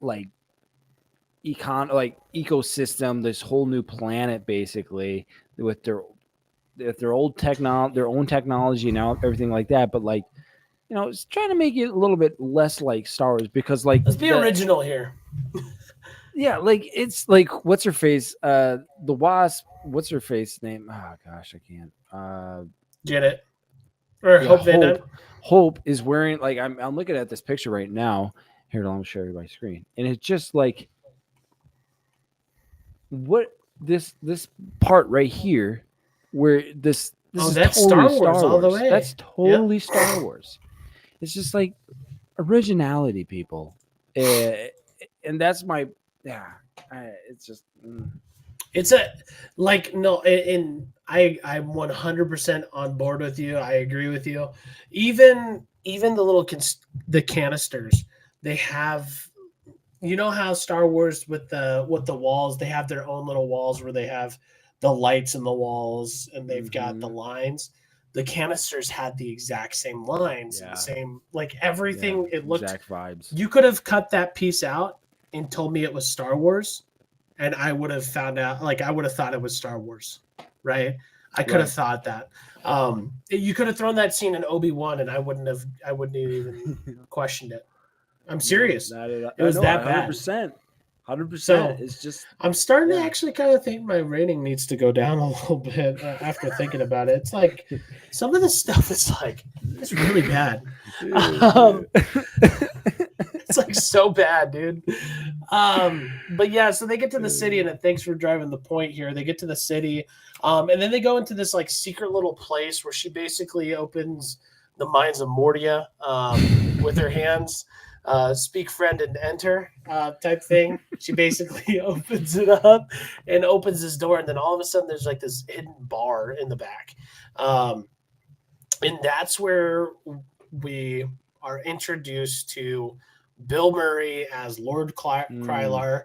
like ecosystem, this whole new planet basically, with their their own technology now, everything like that. But like, it's trying to make it a little bit less like Star Wars, because like Let's be original here. yeah, like it's like, what's her face? The Wasp. What's her face name? Oh gosh, I can't. Janet or Yeah, Hope Van Hope. Dyne. Hope is wearing, like, I'm looking at this picture right now. Here, let me show you my screen, and it's just like, what, this part right here, where this Oh, is that's totally Star Wars Star all the Wars. way. That's Yep. totally Star Wars. It's just like originality, people. And that's my, yeah. It's just It's a like no, and I'm 100% on board with you. I agree with you. Even the little the canisters, they have, you know how Star Wars with the walls, they have their own little walls where they have the lights in the walls and they've got the mhm. lines. The canisters had the exact same lines and the Yeah, same, like yeah, everything. It looked, exact vibes. you could have cut that piece out and told me it was Star Wars, and I would have found out, like I would have thought it was Star Wars, right? I could have Right. thought that. You could have thrown that scene in Obi-Wan and I wouldn't have even questioned it. I'm No, serious. that is, It I was know, that bad. 100%, 100%. So It's just, I'm starting to yeah. actually kind of think my rating needs to go down a little bit after thinking about it. It's like some of the stuff is like, it's really bad. Um, it's like so bad, dude. But yeah, so they get to the city, and thanks for driving the point here. They get to the city, and then they go into this like secret little place where she basically opens the minds of Mordia with her hands. Speak friend and enter type thing. She basically opens it up and opens this door, and then all of a sudden there's like this hidden bar in the back. Um, and that's where we are introduced to Bill Murray as Lord Mm, Krylar.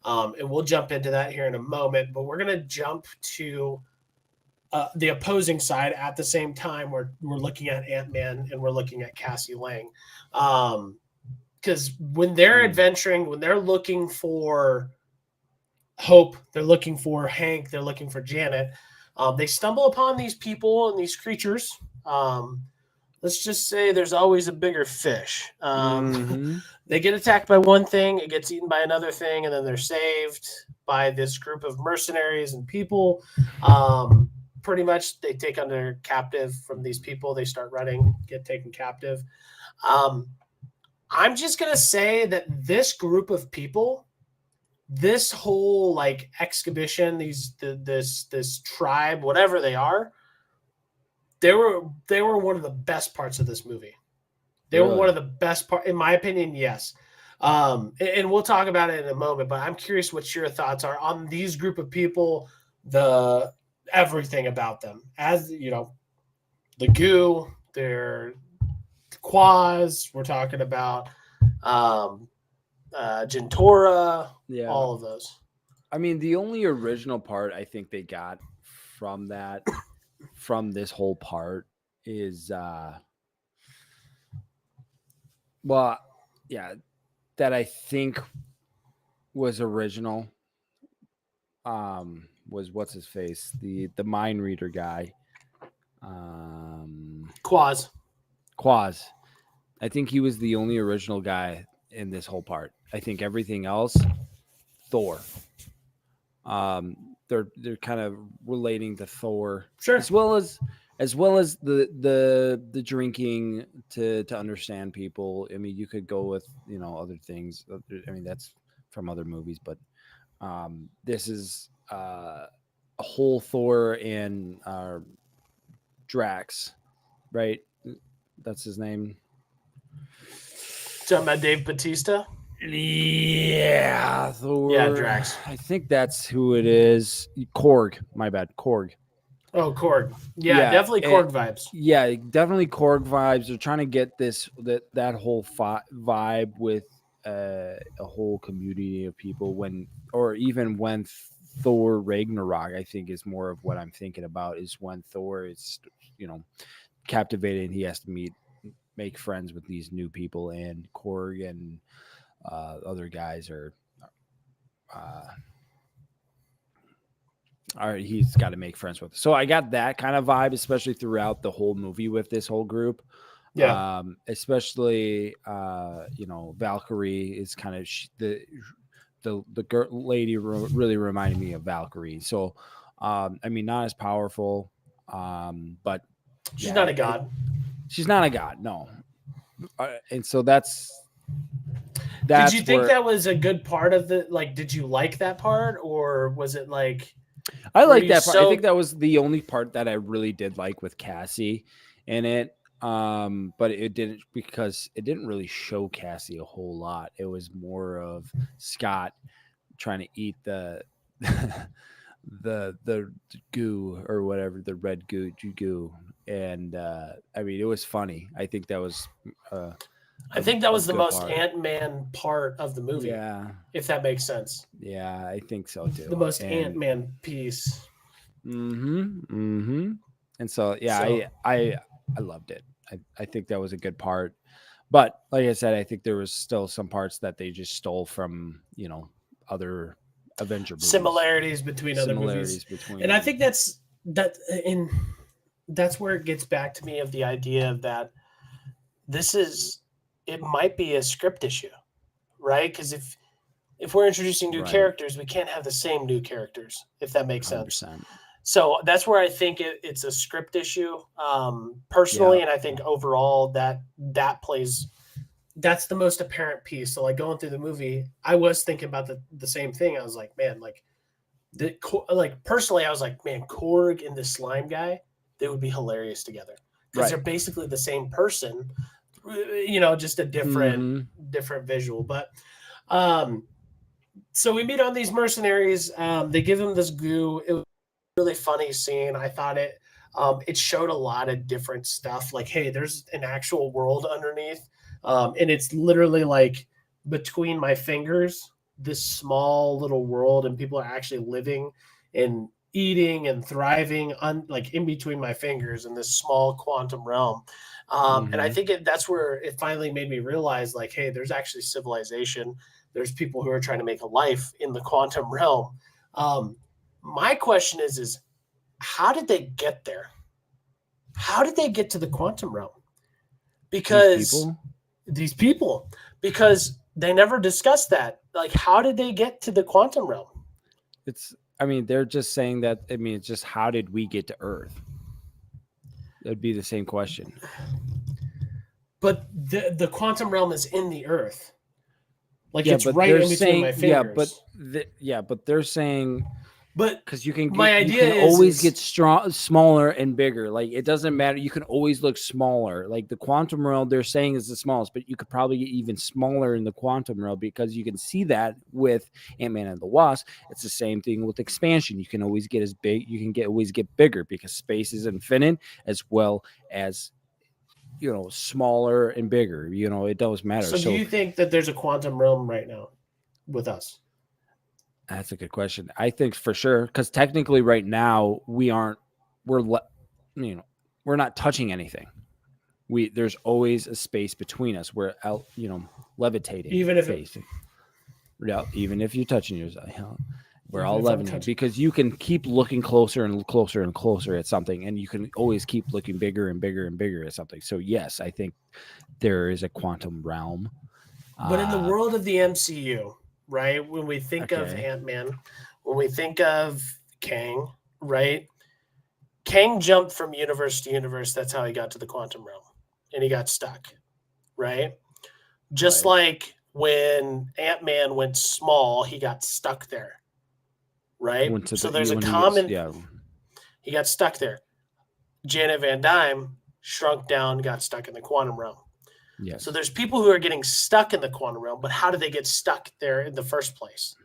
And we'll jump into that here in a moment, but we're going to jump to the opposing side at the same time. We're looking at Ant-Man and we're looking at Cassie Lang. Um, because when they're adventuring, when they're looking for Hope, they're looking for Hank, they're looking for Janet, they stumble upon these people and these creatures. Let's just say there's always a bigger fish. They get attacked by one thing, it gets eaten by another thing, and then they're saved by this group of mercenaries and people. Pretty much they take under captive from these people. They start running, get taken captive. I'm just going to say that this group of people, this whole like exhibition, this tribe, whatever they are, they were one of the best parts of this movie. They were one of the best part, in my opinion. Yes. And we'll talk about it in a moment, but I'm curious what your thoughts are on these group of people, the everything about them, as you know, the goo, their quaz. We're talking about Gentora, all of those. I mean, the only original part I think they got from this whole part is that I think was original was what's his face, the mind reader guy, Quaz. I think he was the only original guy in this whole part. I think everything else, Thor. They're kind of relating to Thor, sure, as well as the drinking to understand people. I mean, you could go with other things. I mean, that's from other movies, but this is a whole Thor and Drax, right? That's his name. Talking about Dave Bautista? Yeah, Thor. Yeah, Drax. I think that's who it is. Korg. My bad. Korg. Oh, Korg. Yeah, definitely Korg vibes. Yeah, definitely Korg vibes. They're trying to get that whole vibe with a whole community of people when Thor Ragnarok, I think, is more of what I'm thinking about, is when Thor is, captivated. He has to make friends with these new people, and Korg and other guys are he's got to make friends with. So I got that kind of vibe, especially throughout the whole movie with this whole group. Yeah. Especially Valkyrie is kind of the girl lady really reminded me of Valkyrie. So I mean, not as powerful, but she's not a god. She's not a god, no. And so that's did you think that was a good part of the, like, did you like that part, or was it like, I like that part. I think that was the only part that I really did like with Cassie in it. But it didn't, because it didn't really show Cassie a whole lot. It was more of Scott trying to eat the goo or whatever, the red goo. And I mean, it was funny. I think that was I think that was the most Ant-Man part of the movie. Yeah. If that makes sense. Yeah, I think so too. The most Ant-Man piece. And so, I loved it. I think that was a good part. But like I said, I think there was still some parts that they just stole from, other Avenger movies. Similarities between other movies. And I think that's where it gets back to me of the idea of that it might be a script issue, right? Because if we're introducing new characters, we can't have the same new characters, if that makes 100%. Sense. So that's where I think it's a script issue, personally, and I think overall that plays. That's the most apparent piece. So, like, going through the movie, I was thinking about the same thing. I was like, man, personally, I was like, man, Korg and the slime guy, they would be hilarious together because they're basically the same person. Just a different visual. But so we meet on these mercenaries. They give them this goo. It was a really funny scene. I thought it showed a lot of different stuff. Like, hey, there's an actual world underneath, and it's literally like between my fingers, this small little world, and people are actually living in eating and thriving like in between my fingers in this small quantum realm. And I think that's where it finally made me realize, like, hey, there's actually civilization. There's people who are trying to make a life in the quantum realm. My question is how did they get there? How did they get to the quantum realm? Because these people, because they never discussed that. Like, how did they get to the quantum realm? They're just saying that. It's just how did we get to Earth? That'd be the same question. But the quantum realm is in the Earth. Like, it's right in between my fingers. But they're saying, but because you can always get smaller and bigger. Like, it doesn't matter. You can always look smaller. Like, the quantum realm, they're saying is the smallest, but you could probably get even smaller in the quantum realm, because you can see that with Ant-Man and the Wasp. It's the same thing with expansion. You can always get as big. You can always get bigger, because space is infinite, as well as, smaller and bigger. It doesn't matter. So do you think that there's a quantum realm right now with us? That's a good question. I think for sure, because technically right now we're not touching anything. There's always a space between us. We're out, levitating. Even if even if you're touching yourself, we're all levitating, because you can keep looking closer and closer and closer at something, and you can always keep looking bigger and bigger and bigger at something. So yes, I think there is a quantum realm. But in the world of the MCU, right? When we think of Ant-Man, when we think of Kang, right? Kang jumped from universe to universe. That's how he got to the quantum realm, and he got stuck, right? Just like when Ant-Man went small, he got stuck there, right? So there's a common. He got stuck there. Janet Van Dyne shrunk down, got stuck in the quantum realm. Yes. So there's people who are getting stuck in the quantum realm, but how did they get stuck there in the first place?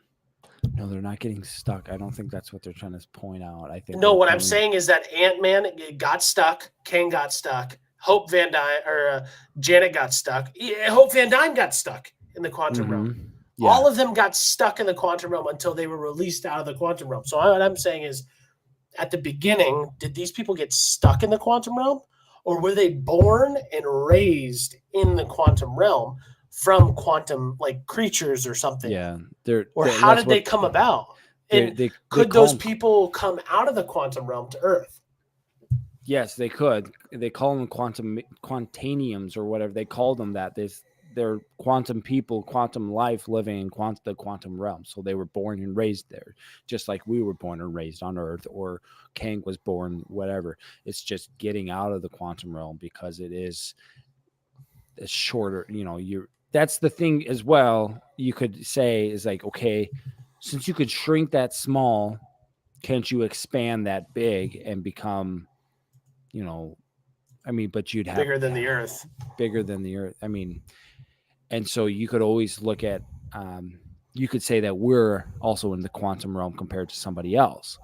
No, they're not getting stuck. I don't think that's what they're trying to point out. I think no. What I'm saying is that Ant-Man got stuck, Kang got stuck, Hope Van Dyne or Janet got stuck. Hope Van Dyne got stuck in the quantum realm. Yeah. All of them got stuck in the quantum realm until they were released out of the quantum realm. So what I'm saying is, at the beginning, did these people get stuck in the quantum realm? Or were they born and raised in the quantum realm from quantum creatures or something? Yeah. How did they come about? And could those people come out of the quantum realm to Earth? Yes, they could. They call them quantaniums or whatever. They call them that. They're quantum people, quantum life living in the quantum realm. So they were born and raised there, just like we were born and raised on Earth, or Kang was born, whatever. It's just getting out of the quantum realm, because it is a shorter, that's the thing as well. You could say is like, okay, since you could shrink that small, can't you expand that big and become, but you'd have bigger than the Earth. Bigger than the Earth. And so you could always look at, you could say that we're also in the quantum realm compared to somebody else.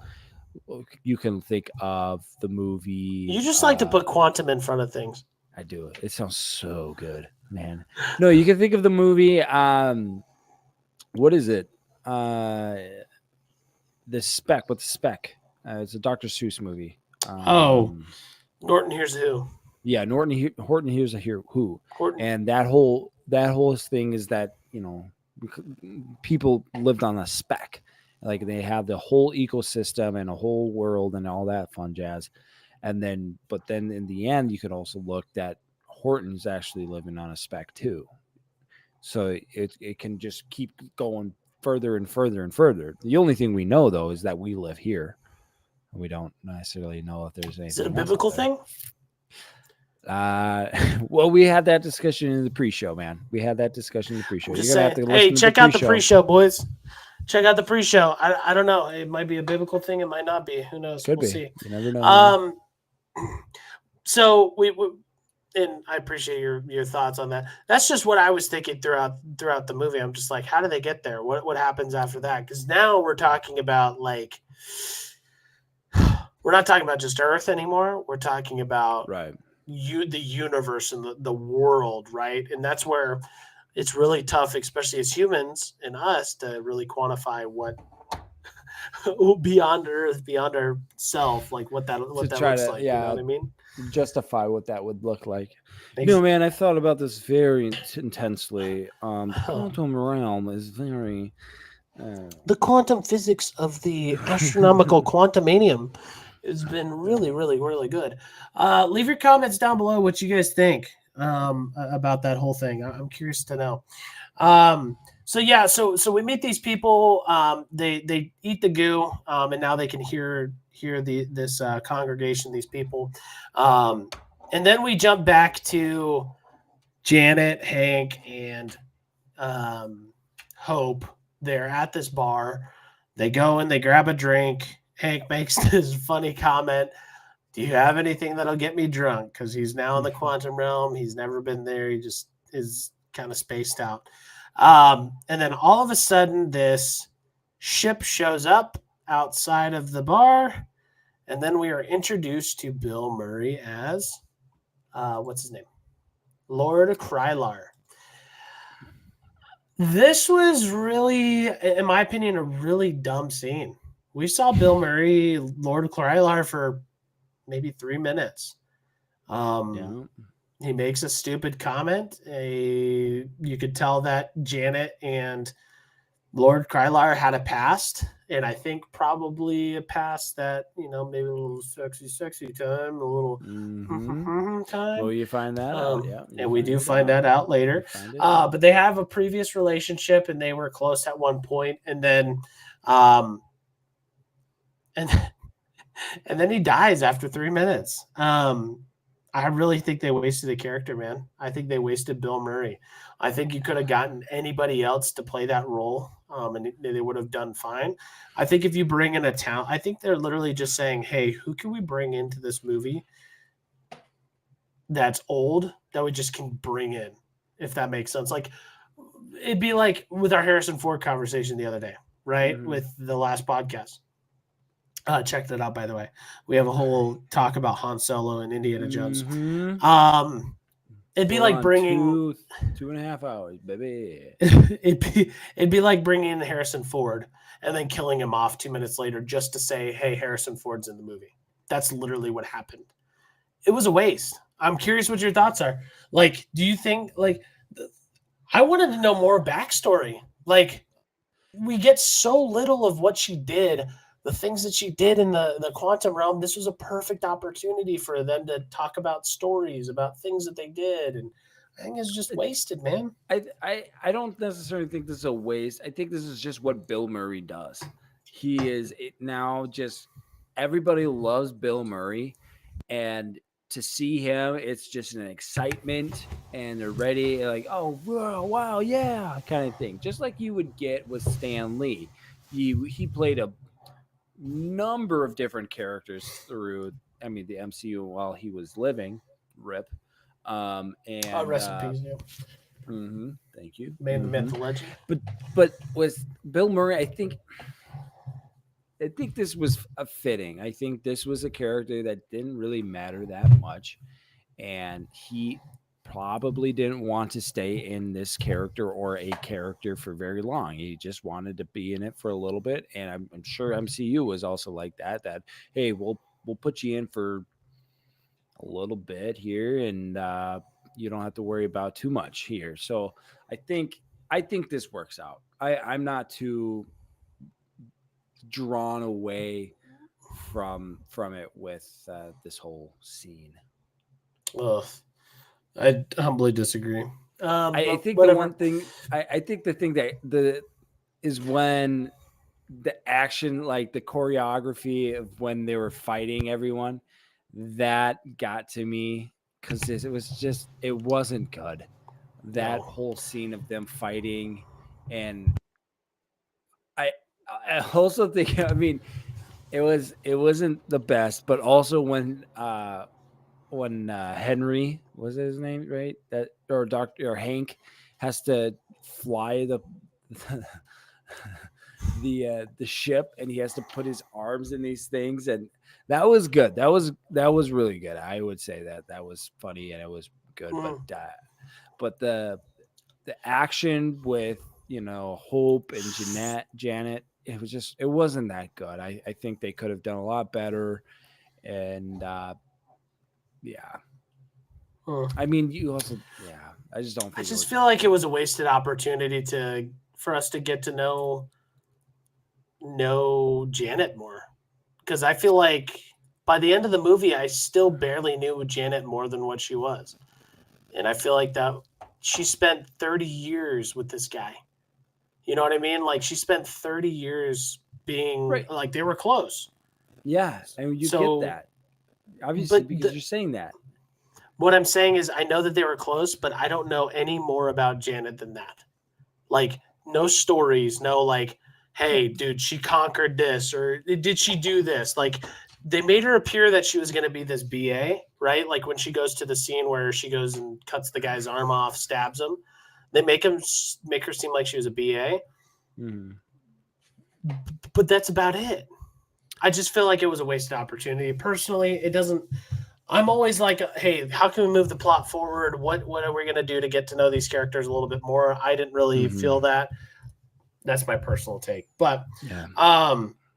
You can think of the movie. You just like to put quantum in front of things. I do. It sounds so good, man. No, you can think of the movie. What is it? The Speck. What's the Speck? It's a Dr. Seuss movie. Norton Hears a Who. Yeah, Horton Hears a Who. And that whole thing is that, people lived on a speck. Like, they have the whole ecosystem and a whole world and all that fun jazz. But then in the end, you could also look that Horton's actually living on a speck too. So it can just keep going further and further and further. The only thing we know, though, is that we live here. We don't necessarily know if there's anything. Is it a biblical thing? Well, we had that discussion in the pre-show, man. We had that discussion in the pre-show. You're gonna have to listen check out the pre-show, boys. Check out the pre-show. I don't know. It might be a biblical thing. It might not be. Who knows? Could we'll be. See. You never know. So we and I appreciate your thoughts on that. That's just what I was thinking throughout the movie. I'm just like, how do they get there? What happens after that? Because now we're talking about we're not talking about just Earth anymore. We're talking about right. The universe and the world, right? And that's where it's really tough, especially as humans and us, to really quantify beyond Earth, beyond ourself, like what that to looks try like. to, You know what I yeah, mean? justify what that would look like. Ex- Man, I thought about this very intensely. The huh. quantum realm is very. Uh, The quantum physics of the astronomical quantumanium has been really, really, really good. Leave your comments down below what you guys think about that whole thing. I'm curious to know. So yeah, so we meet these people. They eat the goo, and now they can hear this congregation, these people. And then we jump back to Janet, Hank, and Hope. They're at this bar. They go and they grab a drink. Hank makes this funny comment. Do you have anything that'll get me drunk? Because he's now in the quantum realm. He's never been there. He just is kind of spaced out. And then all of a sudden, this ship shows up outside of the bar. And then we are introduced to Bill Murray as, what's his name? Lord Krylar. This was really, in my opinion, a really dumb scene. We saw Bill Murray, Lord Krylar, for maybe 3 minutes. yeah. He makes a stupid comment. You could tell that Janet and Lord Krylar had a past, and I think probably a past that, maybe a little sexy time, a little Mm-hmm. time. Well, you find that out. Yeah. And we do find that out later. Find it out. But they have a previous relationship, and they were close at one point, and then, and and then he dies after 3 minutes. I really think they wasted a character, man. I think they wasted Bill Murray. I think you could have gotten anybody else to play that role, and they would have done fine. I think if you bring in a talent, I think they're literally just saying, "Hey, who can we bring into this movie that's old that we just can bring in?" If that makes sense. Like it'd be like with our Harrison Ford conversation the other day, right? Mhm. With the last podcast. Check that out, by the way. We have a whole talk about Han Solo and Indiana Jones. Mhm. It'd be We're like on bringing 2.5 hours, baby. it'd be like bringing in Harrison Ford and then killing him off 2 minutes later just to say, "Hey, Harrison Ford's in the movie." That's literally what happened. It was a waste. I'm curious what your thoughts are. Like, do you think I wanted to know more backstory? Like, we get so little of what she did, the things that she did in the quantum realm. This was a perfect opportunity for them to talk about stories, about things that they did, and I think it's just wasted, man. I don't necessarily think this is a waste. I think this is just what Bill Murray does. He is now just everybody loves Bill Murray, and to see him, it's just an excitement, and they're ready, like, oh wow, yeah, kind of thing. Just like you would get with Stan Lee. He played a number of different characters through, I mean, the MCU while he was living. Rip. And Rest in peace, yeah. thank you. Man, the myth, the legend. But with Bill Murray, I think this was a fitting. I think this was a character that didn't really matter that much, and he probably didn't want to stay in this character or a character for very long. He just wanted to be in it for a little bit, and I'm sure MCU was also like that. That hey, we'll put you in for a little bit here, and you don't have to worry about too much here. So I think this works out. I'm not too drawn away from it with this whole scene. Ugh, I humbly disagree. I But think the whatever. one thing I think the thing that the is when the action, like the choreography of when they were fighting everyone, that got to me because it wasn't good. That No. whole scene of them fighting, and I I also think, I mean, it wasn't the best, but also when Henry, was his name, right? That, or Doctor, or Hank, has to fly the ship, and he has to put his arms in these things, and that was good. That was really good. I would say that was funny and it was good, Mm. but the action with Hope and Janet, it wasn't that good. I think they could have done a lot better. And yeah. I mean, you also, I just don't think I just feel like it was a wasted opportunity for us to get to know Janet more. Because I feel like by the end of the movie, I still barely knew Janet more than what she was. And I feel like that she spent 30 years with this guy. You know what I mean? Like she spent 30 years being like they were close. Yeah, and you get that. Obviously, because you're saying that. What I'm saying is I know that they were close, but I don't know any more about Janet than that. Like, no stories, no like, hey, dude, she conquered this, or did she do this? Like, they made her appear that she was going to be this BA, right? Like when she goes to the scene where she goes and cuts the guy's arm off, stabs him. They make her seem like she was a BA. Mm-hmm. But that's about it. I just feel like it was a wasted opportunity. Personally, it doesn't. I'm always like, hey, how can we move the plot forward? What are we going to do to get to know these characters a little bit more? I didn't really feel that. That's my personal take. But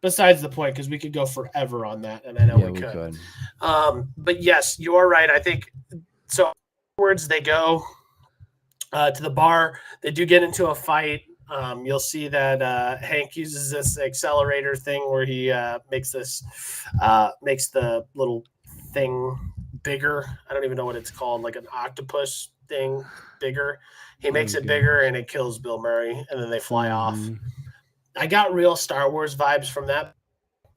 besides the point, because we could go forever on that, and I know we could. But yes, you are right. I think so. Afterwards, they go to the bar. They do get into a fight. You'll see that Hank uses this accelerator thing where he makes the little thing bigger. I don't even know what it's called, like an octopus thing bigger. He makes it bigger and it kills Bill Murray, and then they fly off. I got real Star Wars vibes from that.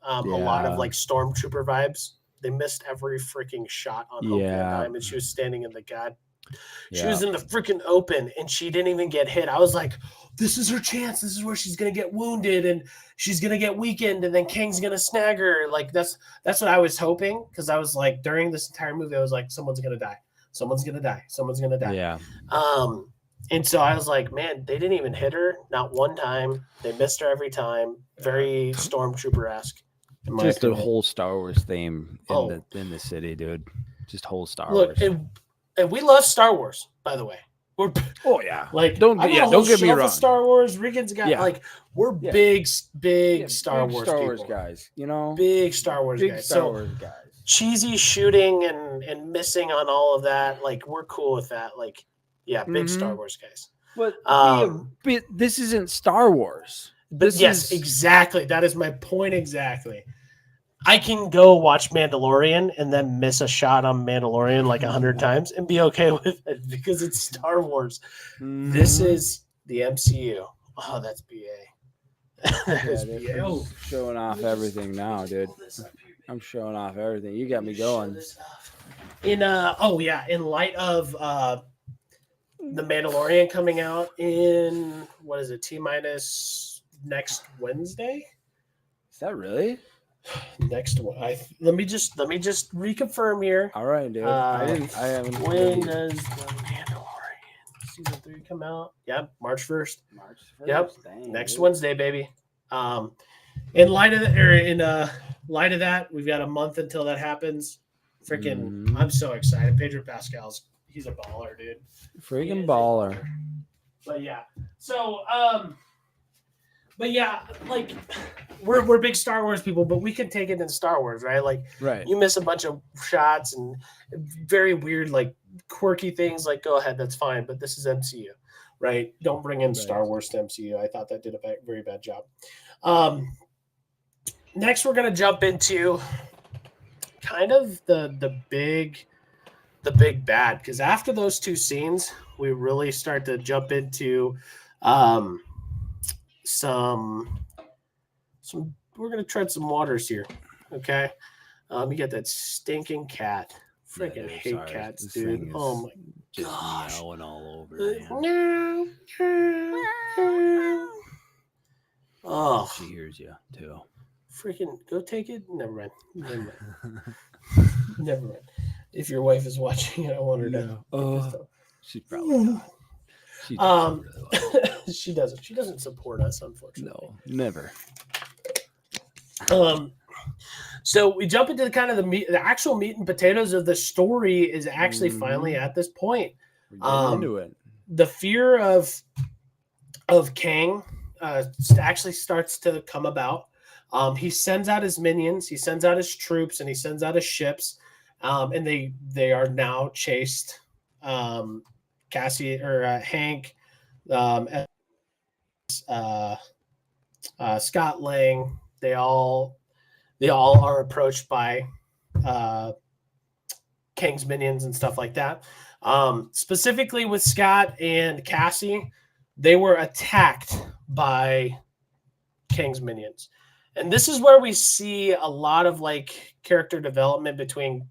A lot of like Stormtrooper vibes. They missed every freaking shot on Hope Van Dyne, and she was standing in the she was in the freaking open, and she didn't even get hit. I was like, this is her chance. This is where she's gonna get wounded and she's gonna get weakened, and then Kang's gonna snag her. Like that's what I was hoping, because I was like, during this entire movie, I was like, someone's gonna die. Someone's gonna die. Someone's gonna die. Yeah. And so I was like, man, they didn't even hit her, not one time. They missed her every time. Very Stormtrooper-esque. Just a whole Star Wars theme in the city, dude. Just whole Star Wars. And we love Star Wars, by the way. Like don't get me wrong. Star Wars, Regan's got like we're big Star Wars guys. You know, big Star Wars guys. Cheesy shooting and missing on all of that. Like we're cool with that. Like big Star Wars guys. But this isn't Star Wars. But exactly. That is my point exactly. I can go watch Mandalorian and then miss a shot on Mandalorian like 100 times and be okay with it because it's Star Wars. This is the MCU. Oh, that's BA. BA. Showing off everything now, dude. I'm showing off everything. You got me going. In light of the Mandalorian coming out in what is it? T-minus next Wednesday. Is that really? Next one. Let me just reconfirm here. All right, dude. I haven't. When does the Mandalorian season 3 come out? Yep, March 1st. Yep. Dang, next Wednesday, baby. In light of that, we've got a month until that happens. Freaking, I'm so excited. Pedro Pascal's he's a baller, dude. Freaking baller. But yeah. So like we're big Star Wars people, but we can take it in Star Wars, right? Like you miss a bunch of shots and very weird, like quirky things, like go ahead, that's fine. But this is MCU, right? Don't bring in Star Wars to MCU. I thought that did a very bad job. Next we're gonna jump into kind of the big bad, because after those two scenes, we really start to jump into some we're gonna tread some waters here. Okay. You got that stinking cat. Freaking hate cats, dude. Oh my gosh. Meowing all over. Oh, she hears you too. Freaking go take it. Never mind. Never mind. If your wife is watching, I want her to. She's probably not. She doesn't really well. She doesn't. She doesn't support us, unfortunately. No, never. So we jump into the actual meat and potatoes of the story is actually finally at this point. We're getting into it. The fear of Kang actually starts to come about. He sends out his minions, he sends out his troops, and he sends out his ships, and they are now chased. Cassie or Hank, um, uh, Scott Lang, they all are approached by uh, Kang's minions and stuff like that. Specifically with Scott and Cassie, they were attacked by Kang's minions. And this is where we see a lot of like character development between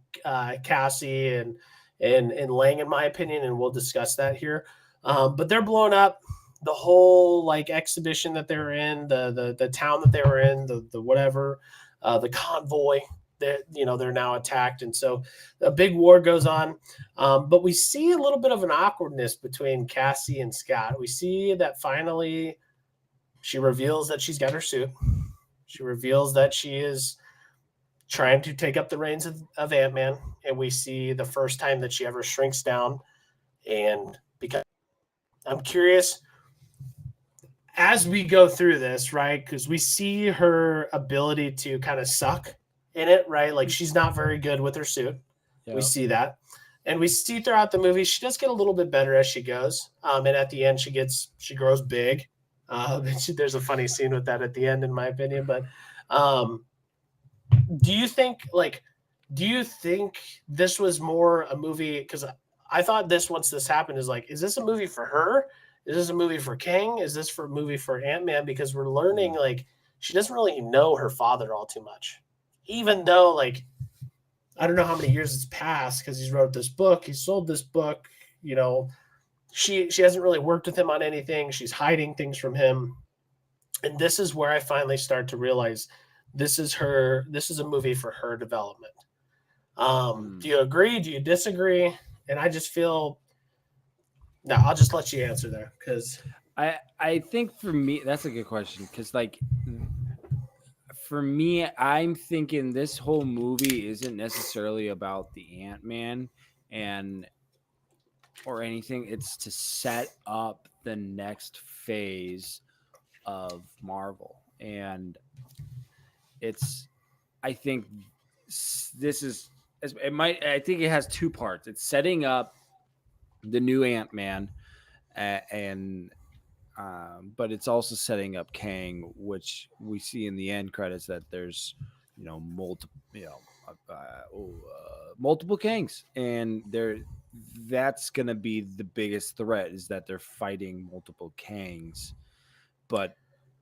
Cassie and Lang, in my opinion, and we'll discuss that here. But they're blown up. The whole like exhibition that they were in, the town that they were in, the whatever, the convoy, they're now attacked, and so a big war goes on. But we see a little bit of an awkwardness between Cassie and Scott. We see that finally she reveals that she's got her suit. She reveals that she is trying to take up the reins of Ant-Man, and we see the first time that she ever shrinks down. And because I'm curious as we go through this, right? Because we see her ability to kind of suck in it, right? Like she's not very good with her suit. Yep. We see that. And we see throughout the movie, she does get a little bit better as she goes. And at the end, she grows big. There's a funny scene with that at the end, in my opinion. But do you think this was more a movie? Because I thought once this happened, is this a movie for her? Is this a movie for Kang? Is this for a movie for Ant-Man? Because we're learning like she doesn't really know her father all too much, even though like I don't know how many years it's passed because he's wrote this book, he sold this book, she hasn't really worked with him on anything. She's hiding things from him. And this is where I finally start to realize this is a movie for her development. Do you agree? Do you disagree? And I just feel, no, I'll just let you answer there because I think for me, that's a good question. Because like for me, I'm thinking this whole movie isn't necessarily about the Ant-Man or anything. It's to set up the next phase of Marvel. And I think I think it has two parts. It's setting up the new Ant-Man but it's also setting up Kang, which we see in the end credits that there's multiple Kangs, and that's gonna be the biggest threat, is that they're fighting multiple Kangs. But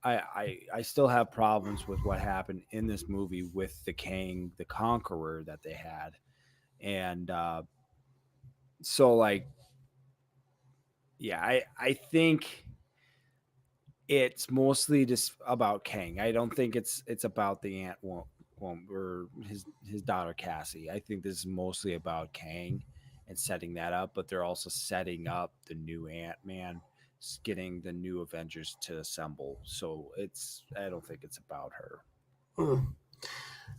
I still have problems with what happened in this movie with the Kang the Conqueror that they had, and so like yeah, I think it's mostly just about Kang. I don't think it's about the Ant or his daughter Cassie. I think this is mostly about Kang and setting that up, but they're also setting up the new Ant-Man, getting the new Avengers to assemble. So I don't think it's about her.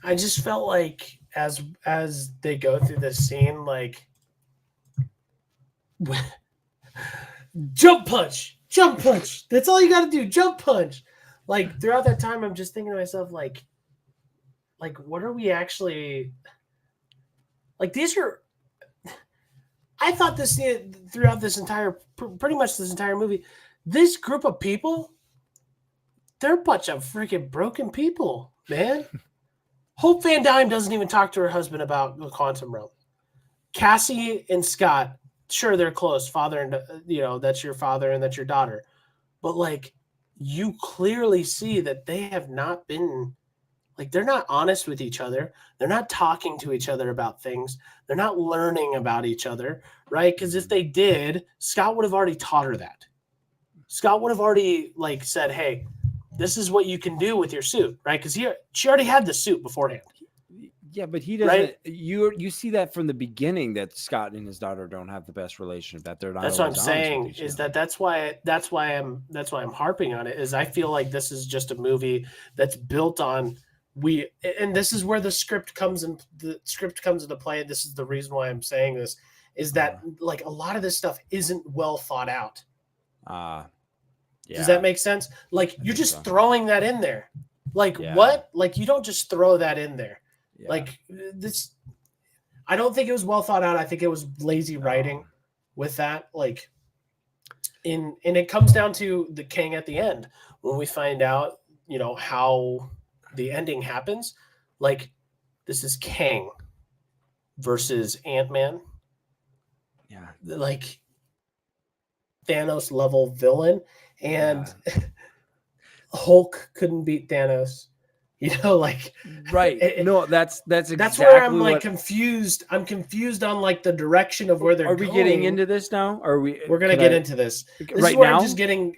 I just felt like as they go through this scene, like jump punch. That's all you got to do. Jump punch. Like throughout that time, I'm just thinking to myself, like what are we actually like? These are. I thought this throughout pretty much this entire movie, this group of people, they're a bunch of freaking broken people, man. Hope Van Dyne doesn't even talk to her husband about the quantum realm. Cassie and Scott, sure, they're close, father and that's your father and that's your daughter, but like you clearly see that they have not been like, they're not honest with each other. They're not talking to each other about things. They're not learning about each other, right? Because if they did, Scott would have already taught her that. Scott would have already like said, hey, this is what you can do with your suit, right? Because she already had the suit beforehand. Yeah, but he doesn't. Right? You see that from the beginning that Scott and his daughter don't have the best relationship. That they're not. That's what I'm saying. Is that's why I'm harping on it. Is I feel like this is just a movie that's built on and this is where the script comes into play. This is the reason why I'm saying this is that like a lot of this stuff isn't well thought out. Does Yeah. that make sense? Like, you're think just so. throwing that in there. Like, Yeah. what? Like, you don't just throw that in there. Yeah. Like, this, I don't think it was well thought out. I think it was lazy writing with that. Like, and it comes down to the king at the end when we find out, how the ending happens. Like, this is Kang versus Ant-Man. Yeah. Like, Thanos level villain, and Hulk couldn't beat Thanos. Like, Right. No, that's that's where I'm exactly like what. confused. I'm confused on like the direction of where they're Are we going. getting into this now? Are we? We're gonna get into this. This is right where now? I'm just getting.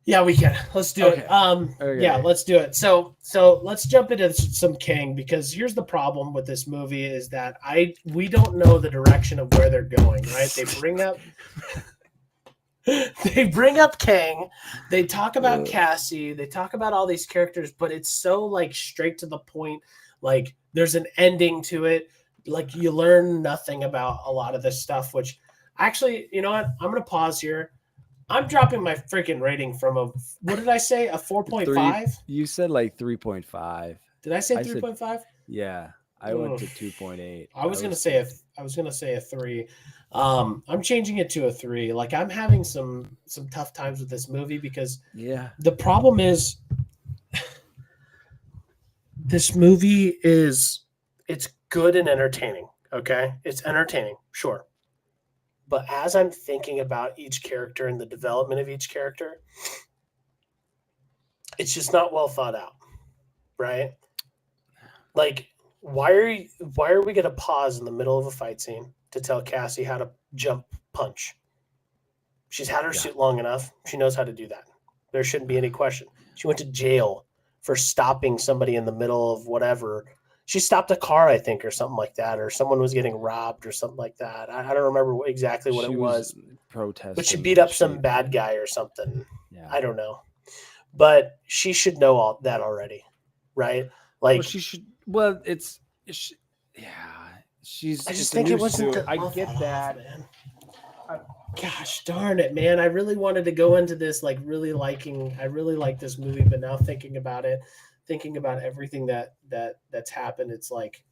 Yeah, we can. Let's do it. Okay. Yeah, let's do it. So let's jump into some King, because here's the problem with this movie is that we don't know the direction of where they're going. Right? They bring up Kang, they talk about Cassie, they talk about all these characters, but it's so like straight to the point. Like, there's an ending to it. Like, you learn nothing about a lot of this stuff, which actually, you know what? I'm going to pause here. I'm dropping my freaking rating from what did I say? A 4.5? You said like 3.5. Did I say 3.5? Yeah. I went to 2.8. I was gonna say a 3. I'm changing it to a 3. Like, I'm having some tough times with this movie because the problem is this movie it's good and entertaining. Okay, it's entertaining, sure. But as I'm thinking about each character and the development of each character, it's just not well thought out, right? Like, why are we gonna pause in the middle of a fight scene to tell Cassie how to jump punch? She's had her suit long enough. She knows how to do that. There shouldn't be any question. She went to jail for stopping somebody in the middle of whatever. She stopped a car, I think, or something like that, or someone was getting robbed or something like that. I don't remember exactly what it was. Protesting. But she beat up some bad guy or something. Yeah. I don't know. But she should know all that already, right? Like, she should. Well, yeah. She's. I just think it wasn't. I get that, man. Gosh darn it, man! I really wanted to go into this like really liking. I really like this movie, but now thinking about everything that's happened, it's like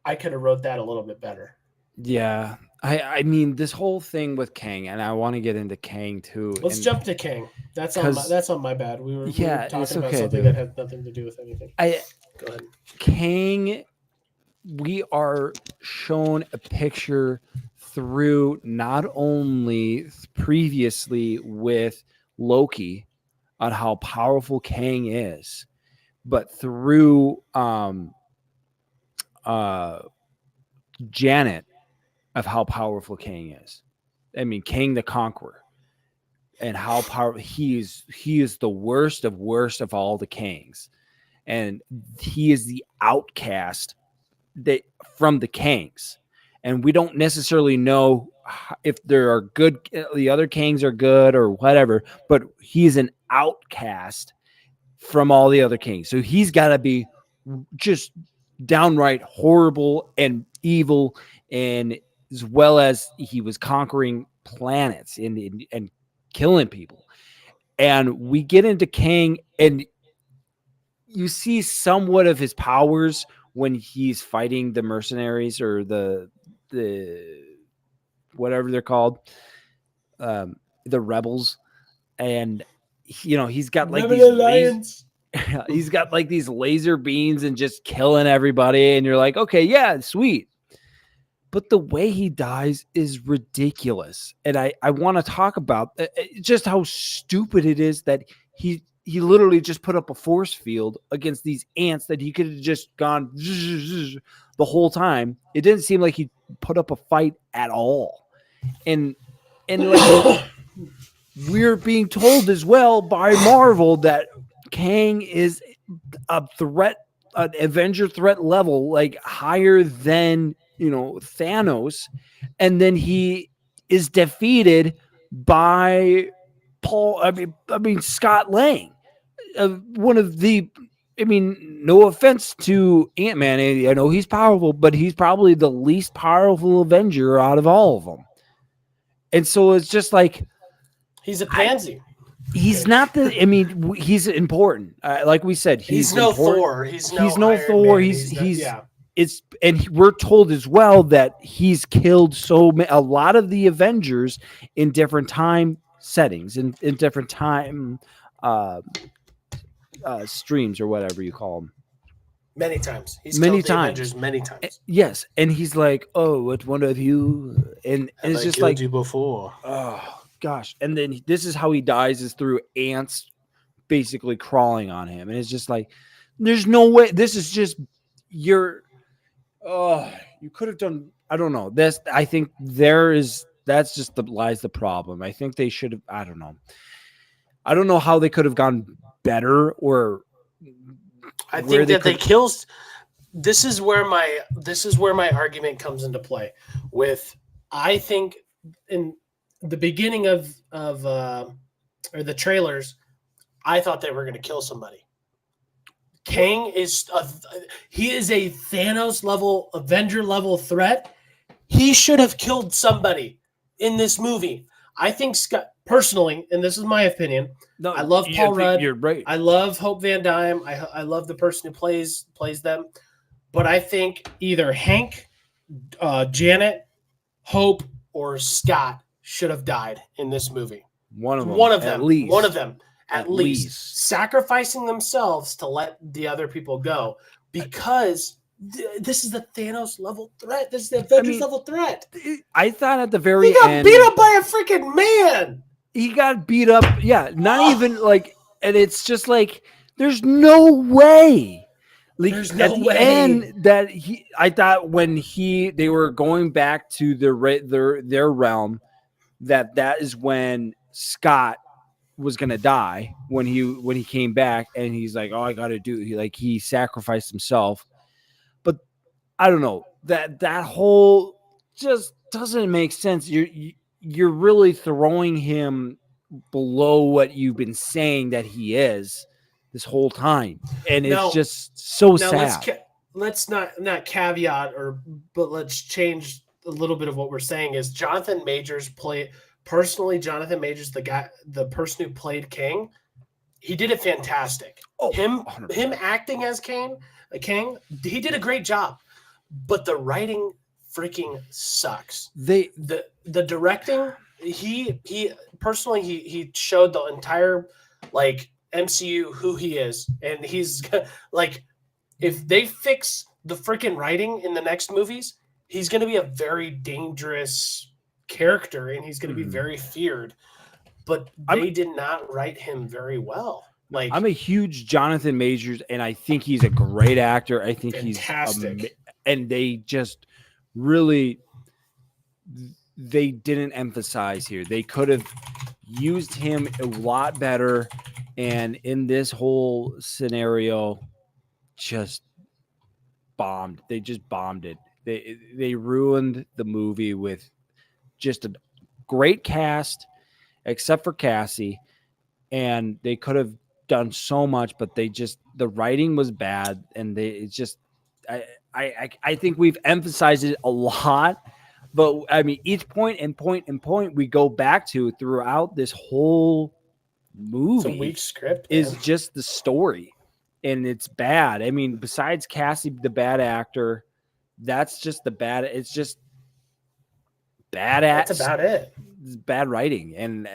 I could have wrote that a little bit better. Yeah, I mean, this whole thing with Kang, and I want to get into Kang too. Let's jump to Kang. That's on my bad. We were talking about something that had nothing to do with anything. Go ahead. Kang, we are shown a picture through not only previously with Loki on how powerful Kang is, but through Janet of how powerful Kang is. I mean, Kang the Conqueror, and how powerful he is the worst of all the Kangs, and he is the outcast from the Kangs, and we don't necessarily know if there are good, the other Kangs are good or whatever, but he's an outcast from all the other Kangs, so he's got to be just downright horrible and evil, and as well as he was conquering planets and killing people. And we get into Kang, and you see somewhat of his powers when he's fighting the mercenaries or the whatever they're called, the rebels, and he's got like he's got like these laser beams and just killing everybody, and you're like, okay, yeah, sweet. But the way he dies is ridiculous. And I want to talk about just how stupid it is that he literally just put up a force field against these ants that he could have just gone the whole time. It didn't seem like he put up a fight at all. And like, we're being told as well by Marvel that Kang is a threat, an Avenger threat level, like higher than Thanos, and then he is defeated by Scott Lang, one of the. I mean, no offense to Ant-Man, I know he's powerful, but he's probably the least powerful Avenger out of all of them. And so it's just like, He's a pansy. He's not the. I mean, he's important. Like we said, He's no important. Thor. He's no Iron Thor. Man. He's yeah. It's and we're told as well that he's killed a lot of the Avengers in different time settings, in different time streams or whatever you call them. Many times. He's killed the Avengers many times. Yes, and he's like, "Oh, what one of you?" And it's just like, you before. oh gosh. And then this is how he dies, is through ants basically crawling on him, and it's just like, there's no way. This is just you could have done. I don't know. I think that's just lies the problem. I think they should have. I don't know. I don't know how they could have gone better, or I think that they kills. This is where my argument comes into play. I think in the beginning of or the trailers, I thought they were going to kill somebody. Kang is a Thanos level, Avenger level threat. He should have killed somebody in this movie. I think Scott, personally, and this is my opinion. No, I love Paul Rudd. You're right. I love Hope Van Dyne. I love the person who plays them. But I think either Hank, Janet, Hope, or Scott should have died in this movie. One of them. At least. Sacrificing themselves to let the other people go. Because this is the Thanos level threat. This is the Avengers level threat. I thought at the very end. He got beat up by a freaking man. He got beat up. Yeah. Not even like, and it's just like, there's no way. Like, there's no at the way. end that I thought when they were going back to their realm, that is when Scott was gonna die, when he came back, and he's like, oh, I gotta do it. He sacrificed himself. But I don't know, that whole just doesn't make sense. You're really throwing him below what you've been saying that he is this whole time, and it's just so sad. Let's not caveat, but let's change a little bit of what we're saying. Is Jonathan Majors the person who played Kang, he did it fantastic. Him acting as Kang, he did a great job. But the writing freaking sucks. The directing, he personally he showed the entire MCU who he is, and he's like, if they fix the freaking writing in the next movies, he's going to be a very dangerous character, and he's going to be very feared. But they did not write him very well. I'm a huge Jonathan Majors, and I think he's a great actor. I think fantastic. And they just really, they didn't emphasize here. They could have used him a lot better, and in this whole scenario, just bombed. They just bombed it. They ruined the movie with just a great cast, except for Cassie, and they could have done so much, but the writing was bad, and I think we've emphasized it a lot, but I mean, each point we go back to throughout this whole movie, it's a weak script, is just the story, and it's bad. I mean, besides Cassie, the bad actor, that's just the bad. It's just bad. That's about it. It's bad writing, and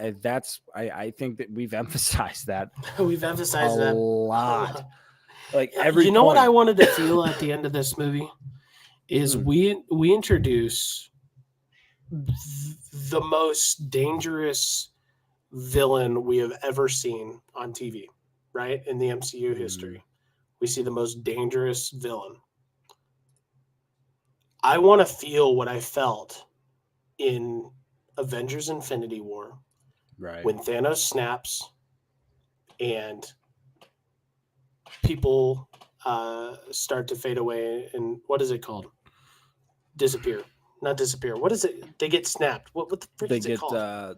I think that we've emphasized that. We've emphasized that a lot. What I wanted to feel at the end of this movie is we introduce the most dangerous villain we have ever seen on TV, right? In the MCU history, we see the most dangerous villain. I want to feel what I felt in Avengers Infinity War, right? When Thanos snaps and people start to fade away, and what is it called? Disappear. Not disappear. What is it? They get snapped. What the frick is it called?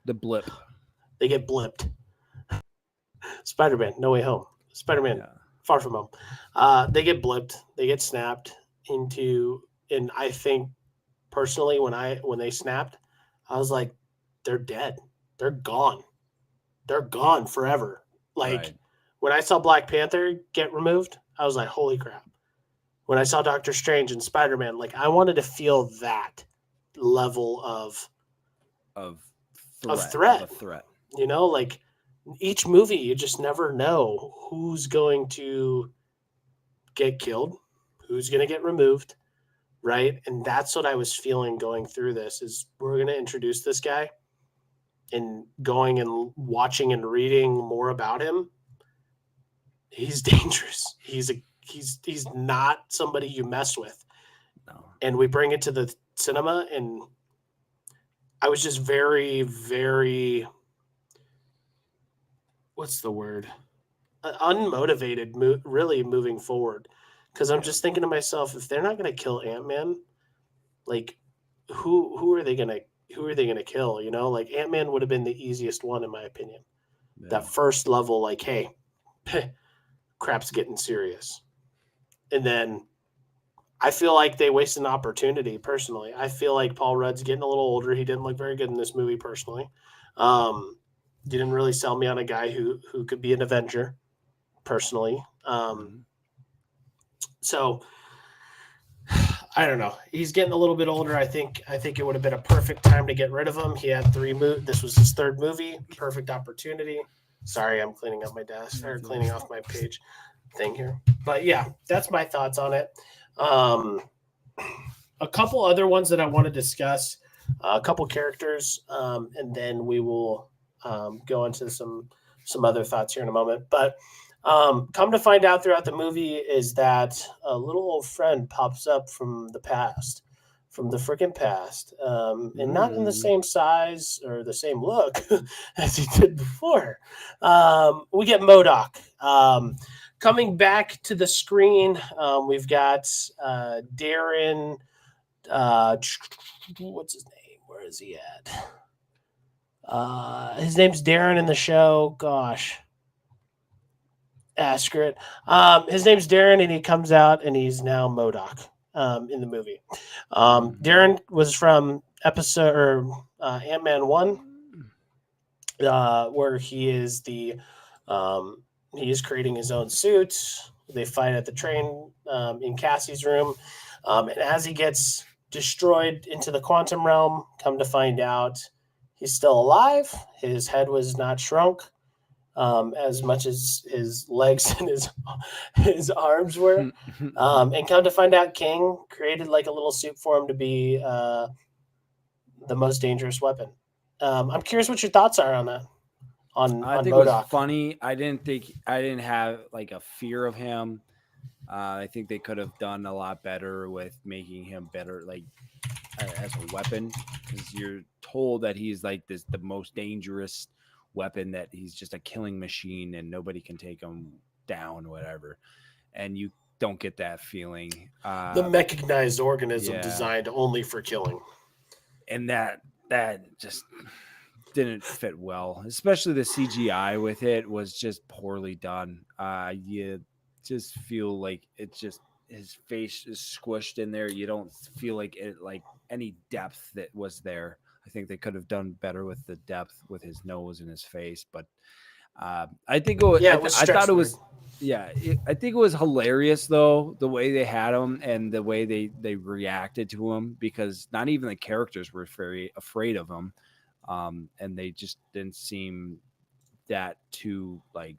The blip. They get blipped. Spider-Man, No Way Home. Spider-Man, Far From Home. They get blipped. They get snapped into, and I think personally when they snapped, I was like, they're dead. they're gone. They're gone forever. Like Right. when I saw Black Panther get removed, I was like, holy crap. When I saw Doctor Strange and Spider-Man, like I wanted to feel that level Of of threat, of a threat. threat. Like each movie, you just never know who's going to get killed, who's going to get removed, right? And that's what I was feeling going through this is we're going to introduce this guy and going and watching and reading more about him. He's dangerous. He's not somebody you mess with. No. And we bring it to the cinema, and I was just very, very, what's the word? Unmotivated, really moving forward. Because I'm just thinking to myself, if they're not going to kill Ant-Man, like who are they going to kill? Like Ant-Man would have been the easiest one in my opinion. Yeah. That first level, like, hey, crap's getting serious, and then I feel like they wasted an opportunity. Personally, I feel like Paul Rudd's getting a little older. He didn't look very good in this movie. Personally, didn't really sell me on a guy who could be an Avenger. Personally, so I don't know. He's getting a little bit older. I think it would have been a perfect time to get rid of him. He had 3 movies. This was his 3rd movie. Perfect opportunity. Sorry, I'm cleaning up my desk or cleaning off my page thing here. But yeah, that's my thoughts on it. A couple other ones that I want to discuss, a couple characters, and then we will go into some other thoughts here in a moment. But come to find out throughout the movie is that a little old friend pops up from the past, from the freaking past, and not in the same size or the same look as he did before. We get MODOK. Coming back to the screen, we've got Darren. What's his name? Where is he at? His name's Darren in the show. Gosh. Screw it. His name's Darren, and he comes out, and he's now MODOK in the movie. Darren was from episode or Ant-Man 1, where he is he is creating his own suit. They fight at the train in Cassie's room, and as he gets destroyed into the quantum realm, come to find out he's still alive. His head was not shrunk as much as his legs and his arms were. And come to find out, King created like a little suit for him to be the most dangerous weapon. I'm curious what your thoughts are on that. I think MODOK. it was funny. I didn't have like a fear of him. I think they could have done a lot better with making him better, like as a weapon, because you're told that he's like the most dangerous weapon, that he's just a killing machine and nobody can take him down, whatever. And you don't get that feeling. The mechanized organism designed only for killing. And that just didn't fit well, especially the CGI with it was just poorly done. You just feel like it's just his face is squished in there. You don't feel like it, like any depth that was there. I think they could have done better with the depth with his nose and his face, but I think it was, I thought it was, I think it was hilarious though, the way they had him and the way they reacted to him, because not even the characters were very afraid of him. And they just didn't seem that too like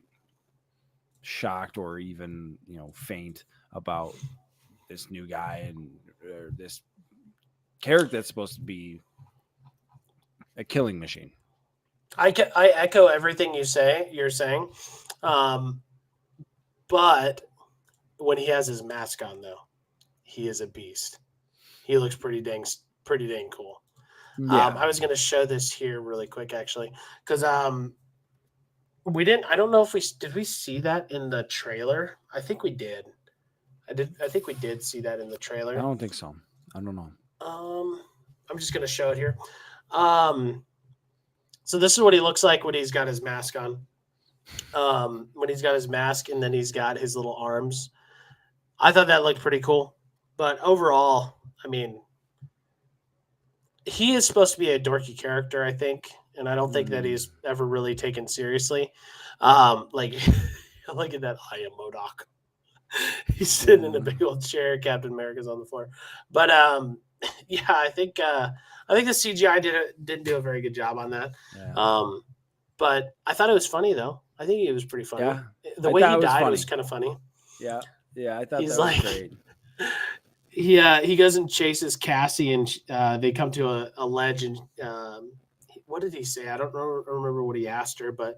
shocked or even, faint about this new guy and this character that's supposed to be a killing machine. I echo everything you're saying. But when he has his mask on, though, he is a beast. He looks pretty dang cool. Yeah. I was going to show this here really quick, actually, because we didn't. I don't know if did we see that in the trailer. I think we did. I think we did see that in the trailer. I don't think so. I don't know. I'm just going to show it here. So this is what he looks like when he's got his mask on. When he's got his mask and then he's got his little arms. I thought that looked pretty cool. But overall, I mean, he is supposed to be a dorky character, I think. and I don't think that he's ever really taken seriously. Like look at that, I am Modoc. He's sitting in a big old chair. Captain America's on the floor, but yeah, I think the CGI didn't do a very good job on that. Yeah. But I thought it was funny though. I think it was pretty funny. Yeah. The I way thought he it was died funny. was kind of funny. Yeah. Yeah. I thought He's that was like- great. He goes and chases Cassie, and they come to a ledge. And what did he say? I don't remember what he asked her, but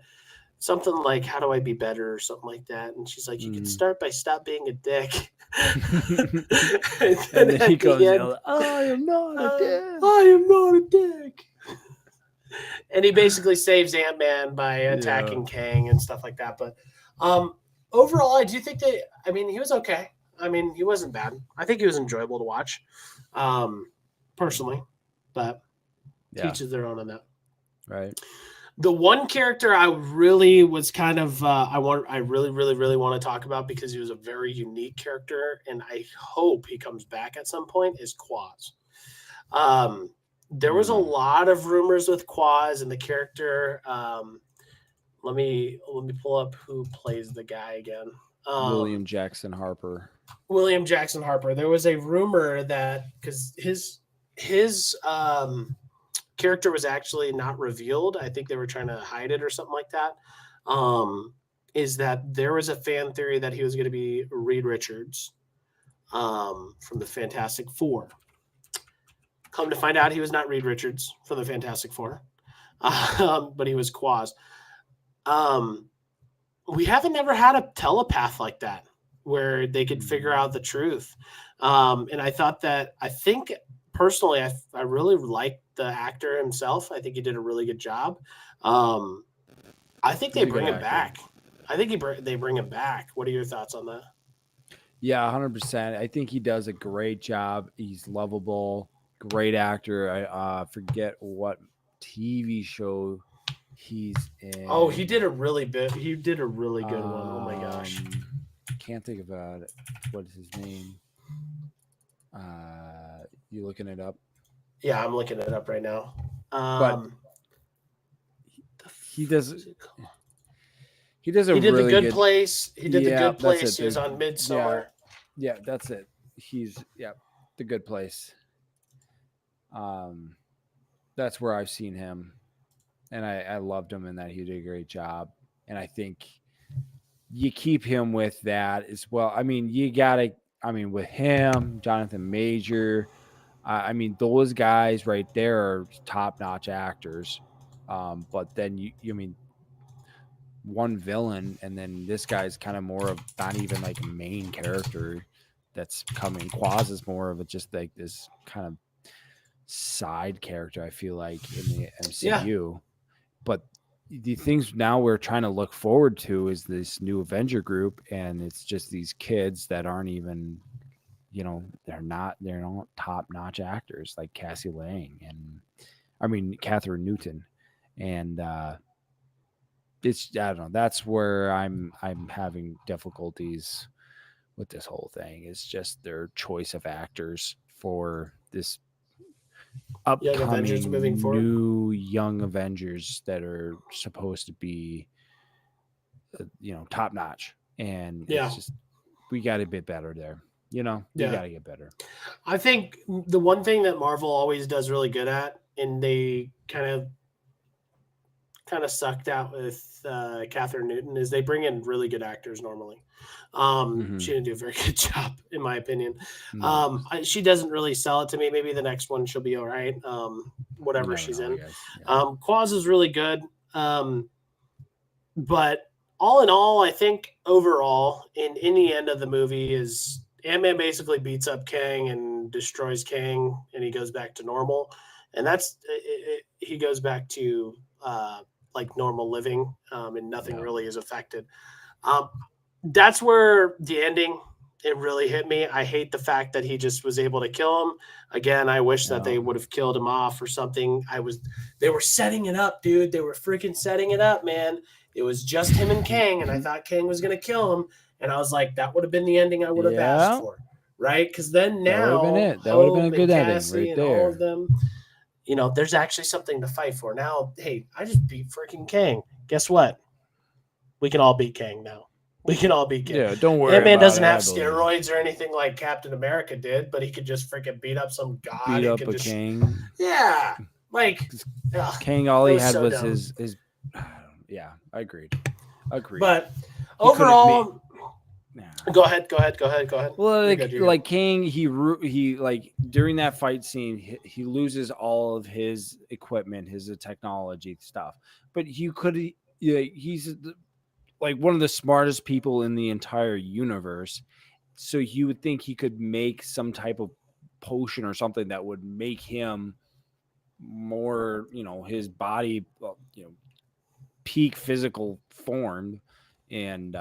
something like, "How do I be better?" or something like that. And she's like, "You can start by stop being a dick." And then he goes, "I am not a dick. I am not a dick." And he basically saves Ant-Man by attacking Kang and stuff like that. But overall, I do think that, I mean, he was okay. I mean, he wasn't bad. I think he was enjoyable to watch, personally. But teaches their own on that. Right. The one character I really was kind of I really want to talk about because he was a very unique character, and I hope he comes back at some point, is Quaz. There was a lot of rumors with Quaz and the character. Let me pull up who plays the guy again. William Jackson Harper. William Jackson Harper. There was a rumor that because his character was actually not revealed. I think they were trying to hide it or something like that. Is that there was a fan theory that he was going to be Reed Richards from the Fantastic Four. Come to find out, he was not Reed Richards from the Fantastic Four, but he was Quaz. We haven't ever had a telepath like that where they could figure out the truth. And I think personally, I really liked the actor himself. I think he did a really good job. I think they bring him back. I think they bring him back. What are your thoughts on that? Yeah, 100%. I think he does a great job. He's lovable, great actor. I forget what TV show he's in. Oh, he did a really good one. Oh my gosh. Can't think about it. What is his name? You looking it up? Yeah, I'm looking it up right now. But he does. He did The Good Place. He did The Good Place. He was on Midsommar. Yeah, that's it. He's The Good Place. That's where I've seen him, and I loved him in that. He did a great job, and I think you keep him with that as well. I mean, with him, Jonathan Major. I mean, those guys right there are top-notch actors. But then you mean one villain, and then this guy's kind of more of not even like a main character that's coming. Quaz is more of just like this kind of side character, I feel like, in the MCU. Yeah. But the things now we're trying to look forward to is this new Avenger group, and it's just these kids that aren't even, they're not top-notch actors like Cassie Lang and Catherine Newton. And it's, I don't know, that's where I'm having difficulties with this whole thing. It's just their choice of actors for this upcoming new young Avengers that are supposed to be top-notch. And it's just, we got to get better there. You got to get better. I think the one thing that Marvel always does really good at, and they kind of sucked out with Catherine Newton, is they bring in really good actors normally. She didn't do a very good job, in my opinion. She doesn't really sell it to me. Maybe the next one she'll be all right. Whatever she's in. Quaz is really good. But all in all, I think overall, in the end of the movie, is Ant-Man basically beats up Kang and destroys Kang, and he goes back to normal. And that's he goes back to like normal living, and nothing really is affected. That's where the ending, it really hit me. I hate the fact that he just was able to kill him. Again, I wish that they would have killed him off or something. They were setting it up, dude. They were freaking setting it up, man. It was just him and Kang, and I thought Kang was going to kill him. And I was like, that would have been the ending I would have asked for, right? Because then now, that would have been a good ending Cassie right there. All of them, there's actually something to fight for. Now, hey, I just beat freaking Kang. Guess what? We can all beat Kang now. We can all beat Kang. Yeah, don't worry Ant-Man about doesn't it. have I believe. steroids or anything like Captain America did, but he could just freaking beat up some god. Beat He up could a just, king. yeah, like Kang, all that he was had so was dumb. his. Yeah, I agreed. But He couldn't overall, Yeah. go ahead. Well, You're like, good, you're good. King, he like during that fight scene, he loses all of his equipment, his technology stuff. But he's like one of the smartest people in the entire universe. So you would think he could make some type of potion or something that would make him more, his body, peak physical form, and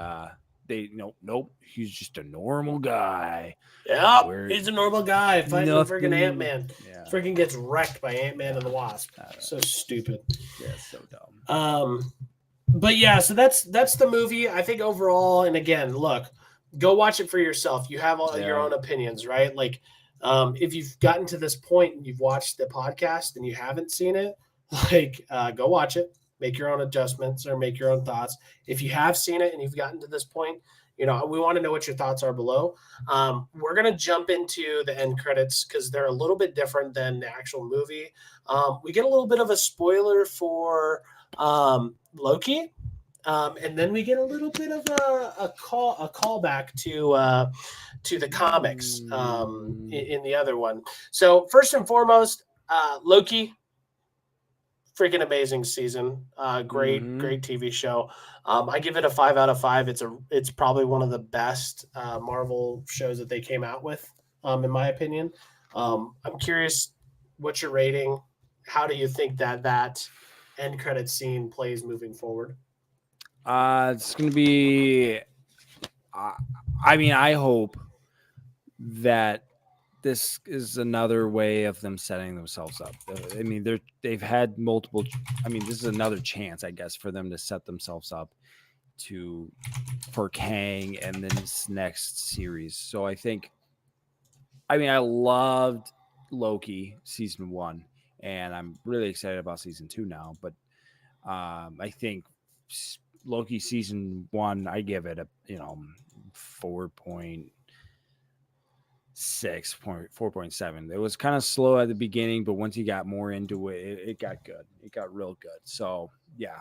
they nope, he's just a normal guy. Yep, he's a normal guy fighting the freaking Ant-Man. Yeah, Freaking gets wrecked by Ant-Man and the Wasp. So stupid. Yeah, so dumb. But yeah, so that's the movie. I think overall, and again, look, go watch it for yourself. You have all your own opinions, right? Like, if you've gotten to this point and you've watched the podcast and you haven't seen it, like, go watch it, make your own adjustments or make your own thoughts. If you have seen it and you've gotten to this point, we want to know what your thoughts are below. We're going to jump into the end credits because they're a little bit different than the actual movie. We get a little bit of a spoiler for Loki. And then we get a little bit of a callback to the comics in the other one. So first and foremost, Loki, freaking amazing season. Great TV show. I give it a 5 out of 5. It's probably one of the best Marvel shows that they came out with, in my opinion. I'm curious, what's your rating? How do you think that end credit scene plays moving forward? It's going to be, I hope that this is another way of them setting themselves up. They've had multiple. This is another chance, I guess, for them to set themselves up for Kang and then this next series. So I think, I loved Loki season 1, and I'm really excited about season 2 now. But I think Loki season 1, I give it a 4.6, 4.7. It was kind of slow at the beginning, but once you got more into it, it got good. It got real good. So yeah,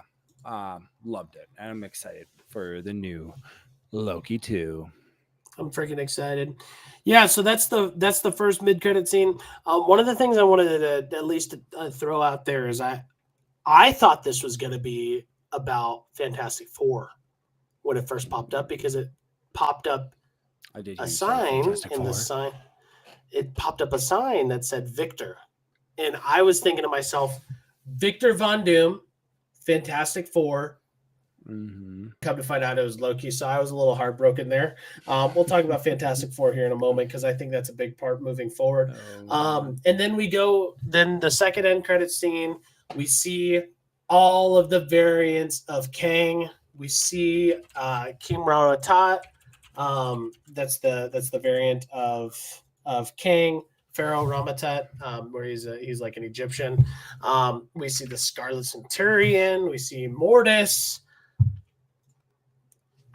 loved it, and I'm excited for the new Loki 2. I'm freaking excited. Yeah, so that's the first mid-credit scene. One of the things I wanted to at least throw out there is I thought this was going to be about Fantastic Four when it first popped up, because it popped up a sign in the sign. It popped up a sign that said Victor, and I was thinking to myself, Victor Von Doom, Fantastic Four. Come to find out it was Loki, so I was a little heartbroken there. We'll talk about Fantastic Four here in a moment because I think that's a big part moving forward. And then then the second end credit scene, we see all of the variants of Kang. We see Kimra Tat. That's the variant of Kang. Pharaoh Ramatat, where he's like an Egyptian. We see the Scarlet Centurion. We see Mortis.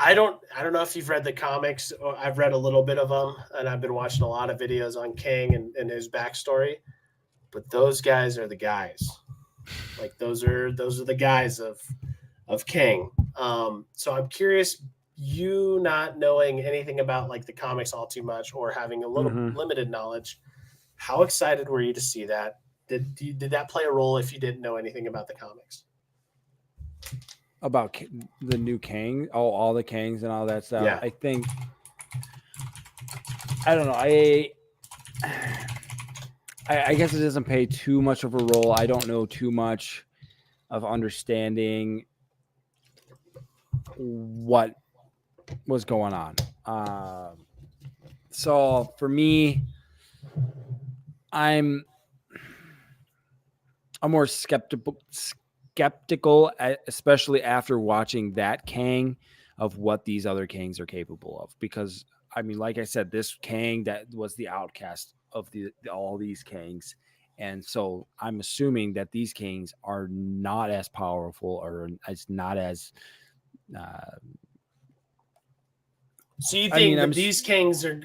I don't know if you've read the comics. I've read a little bit of them, and I've been watching a lot of videos on Kang and his backstory. But those guys are the guys. Like those are the guys of Kang. So I'm curious, you not knowing anything about like the comics all too much or having a little limited knowledge, how excited were you to see that? Did that play a role if you didn't know anything about the comics? About the new Kang, all the Kangs and all that stuff. Yeah. I think, I don't know. I guess it doesn't play too much of a role. I don't know too much of understanding what was going on. So for me, I'm more skeptical, especially after watching that Kang, of what these other Kangs are capable of. Because like I said, this Kang that was the outcast of all these Kangs, And so I'm assuming that these kings are not as powerful or as not as uh, So you I mean think that these kings are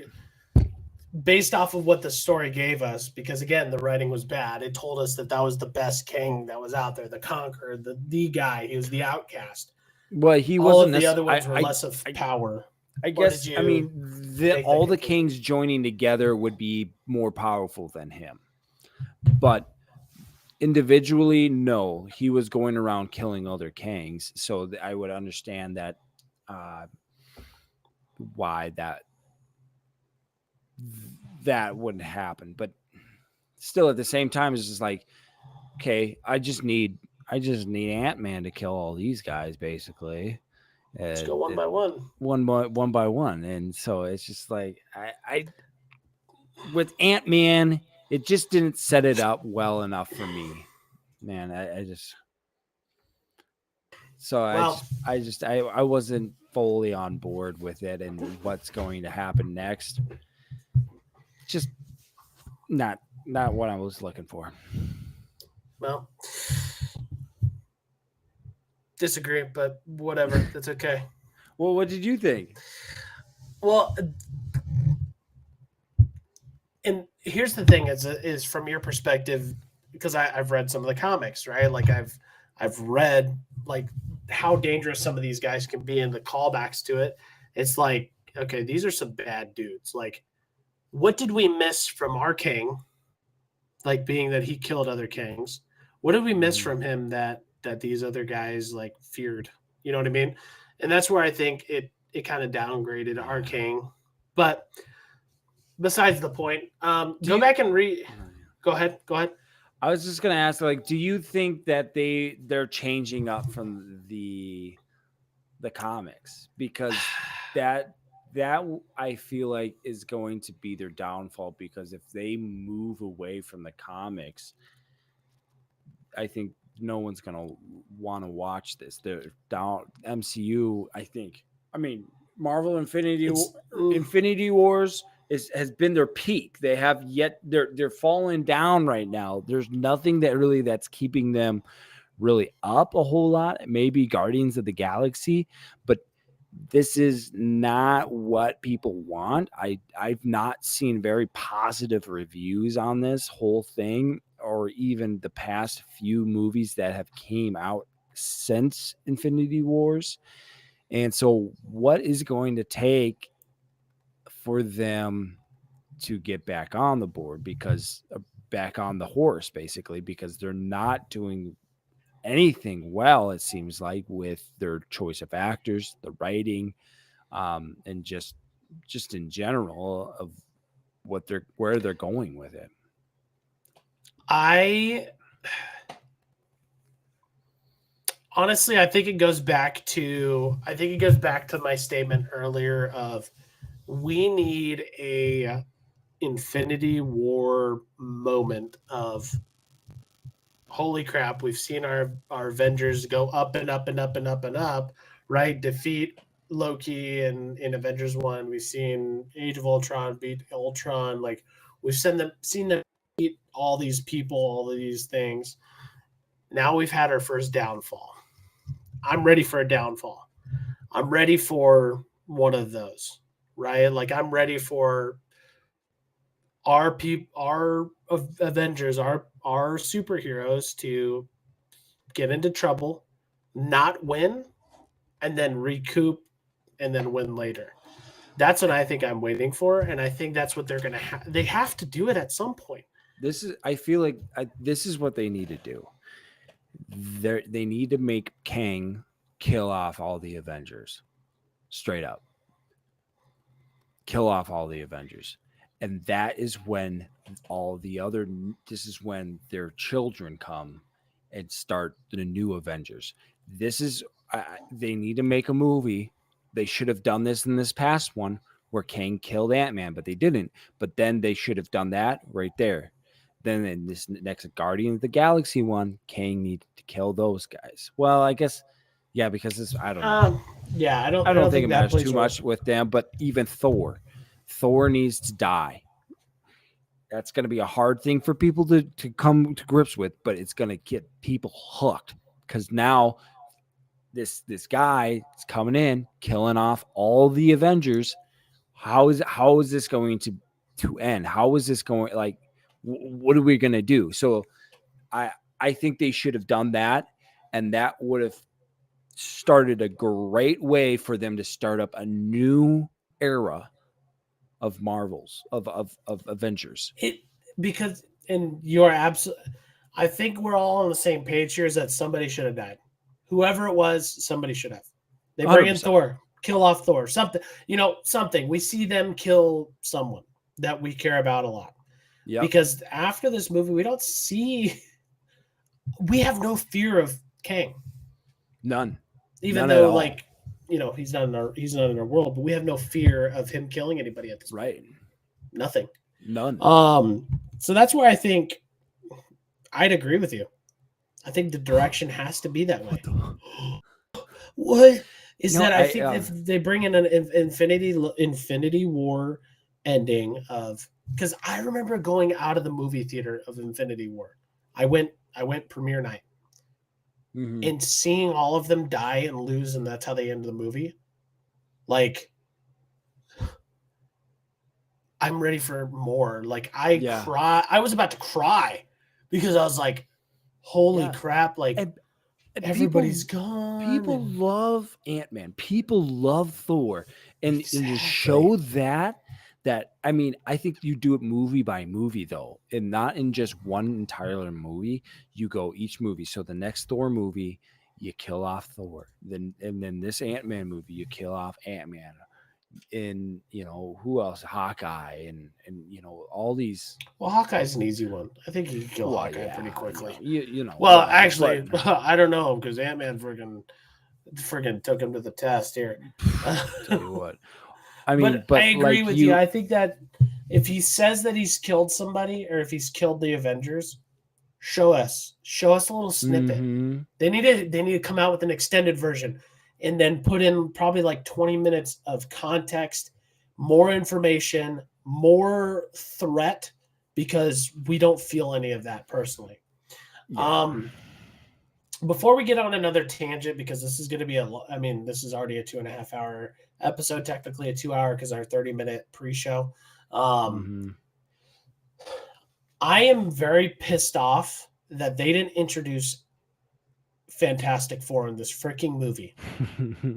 based off of what the story gave us, because again, the writing was bad. It told us that that was the best king that was out there, the conqueror, the guy. He was the outcast. well, he All wasn't of the other necessarily ones were less of power. I Or did guess I you mean make that all the conclusion? kings joining together would be more powerful than him. But individually, no, he was going around killing other kings. So I would understand that uh, why that wouldn't happen. But still, at the same time, it's just like, okay, I just need Ant-Man to kill all these guys, basically. Let's go one by one. One by one, and so it's just like I with Ant-Man, it just didn't set it up well enough for me, man. I just so Well, I wasn't fully on board with it and what's going to happen next. Just not what I was looking for. well, disagree, but whatever. That's okay. Well, what did you think? Well, and here's the thing: is from your perspective, because I've read some of the comics, right? Like I've read like how dangerous some of these guys can be, and the callbacks to it. It's like, okay, these are some bad dudes. Like, what did we miss from our king? Like being that he killed other kings. What did we miss Mhm. from him that these other guys like feared? You know what I mean? And that's where I think it kind of downgraded our king. But besides the point, Do go you? back and read. Go ahead. Go ahead. I was just gonna ask, like, do you think that they're changing up from the comics because that I feel like is going to be their downfall because if they move away from the comics, I think no one's gonna want to watch this. They're down MCU. I think. I mean, Marvel It's Infinity Wars has been their peak. They have yet they're falling down right now. There's nothing that really that's keeping them really up a whole lot. Maybe Guardians of the Galaxy, but this is not what people want. I've not seen very positive reviews on this whole thing or even the past few movies that have came out since Infinity Wars. And so what is going to take for them to get back on the board because back on the horse basically because they're not doing anything well it seems like with their choice of actors, the writing, and just in general of what they're where they're going with it. I honestly, I think it goes back to my statement earlier of we need a Infinity War moment of holy crap, we've seen our Avengers go up and up and up and up and up, right? Defeat Loki and in Avengers 1. We've seen Age of Ultron beat Ultron. Like we've seen them beat all these people, all of these things. Now we've had our first downfall. I'm ready for a downfall. I'm ready for one of those, right? Like I'm ready for our Avengers, our superheroes to get into trouble, not win, and then recoup and then win later. That's what I think I'm waiting for, and I think that's what they're gonna have. They have to do it at some point. This is I feel like this is what they need to do. They need to make Kang kill off all the Avengers straight up. Kill off all the Avengers. And that is when all the other this is when their children come and start the new Avengers. This is they need to make a movie. They should have done this in this past one where Kang killed Ant-Man, but they didn't. But then they should have done that right there. Then in this next Guardian of the Galaxy one, Kang needed to kill those guys. Well, I guess yeah, because this I don't know. Yeah, I I don't don't think think it that matters plays too a role. much with them, but even Thor needs to die. That's going to be a hard thing for people to come to grips with, but it's going to get people hooked because now this guy is coming in, killing off all the Avengers. How is this going to end? How is this going? Like, what are we going to do? So I think they should have done that, and that would have started a great way for them to start up a new era of Marvels of Avengers. Because you're absolutely. I think we're all on the same page here. Is that somebody should have died? Whoever it was, somebody should have. They bring in 100%. Thor, kill off Thor, something. Something. We see them kill someone that we care about a lot. Yeah. Because after this movie, we don't see. We have no fear of Kang. None. Even None at though, all. like, he's not in our world, but we have no fear of him killing anybody at this point. Right. Nothing. None. So that's where I think I'd agree with you. I think the direction has to be that way. What is that? I think if they bring in an Infinity War ending of, because I remember going out of the movie theater of Infinity War. I went premiere night. Mm-hmm. And seeing all of them die and lose, and that's how they end the movie. Like, I'm ready for more. Like, cry. I was about to cry because I was like, holy crap. Like, and everybody's gone. People love Ant-Man. People love Thor. And to show that, I mean, I think you do it movie by movie, though, and not in just one entire movie. You go each movie. So the next Thor movie, you kill off Thor. And then this Ant-Man movie, you kill off Ant-Man. And, who else? Hawkeye and all these. Well, Hawkeye's an easy one. I think you can kill Hawkeye pretty quickly. Well, actually, I don't know, because Ant-Man friggin' took him to the test here. Tell you what. I mean, but I agree with you. I think that if he says that he's killed somebody, or if he's killed the Avengers, show us a little snippet. Mm-hmm. They need to come out with an extended version, and then put in probably like 20 minutes of context, more information, more threat, because we don't feel any of that personally. Yeah. Before we get on another tangent, because this is going to be this is already a 2.5 hour episode, technically a 2 hour because our 30-minute pre-show. I am very pissed off that they didn't introduce Fantastic Four in this freaking movie.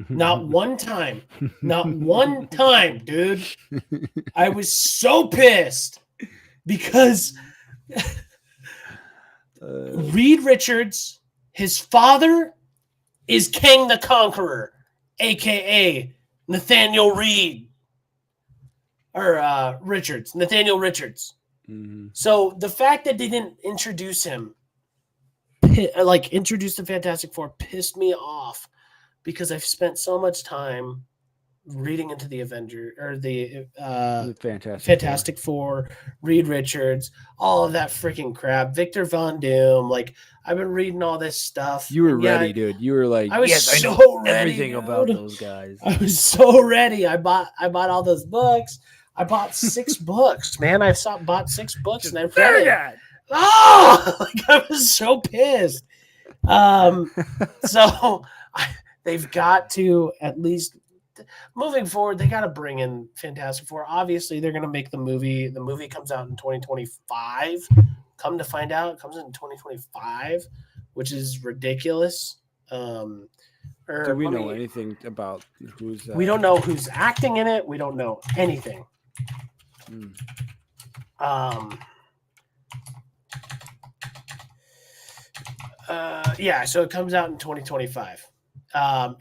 Not one time, dude. I was so pissed because Reed Richards, his father, is Kang the Conqueror, aka Nathaniel Reed, or Nathaniel Richards. Mm-hmm. So the fact that they didn't introduce him, introduce the Fantastic Four, pissed me off, because I've spent so much time reading into the Avenger or the Fantastic Four, Reed Richards, all of that freaking crap, Victor Von Doom. Like, I've been reading all this stuff. You were ready, dude. You were like, I was I know ready, everything dude. about those guys. I was so ready. I bought all those books. I bought 6 books, man. I bought 6 books and I read it. Oh, like, I was so pissed. They've got to, at least moving forward, they got to bring in Fantastic Four. Obviously, they're going to make the movie. The movie comes out in 2025. Come to find out, it comes in 2025, which is ridiculous. Do we know anything about who's? We don't know who's acting in it. We don't know anything. So it comes out in 2025.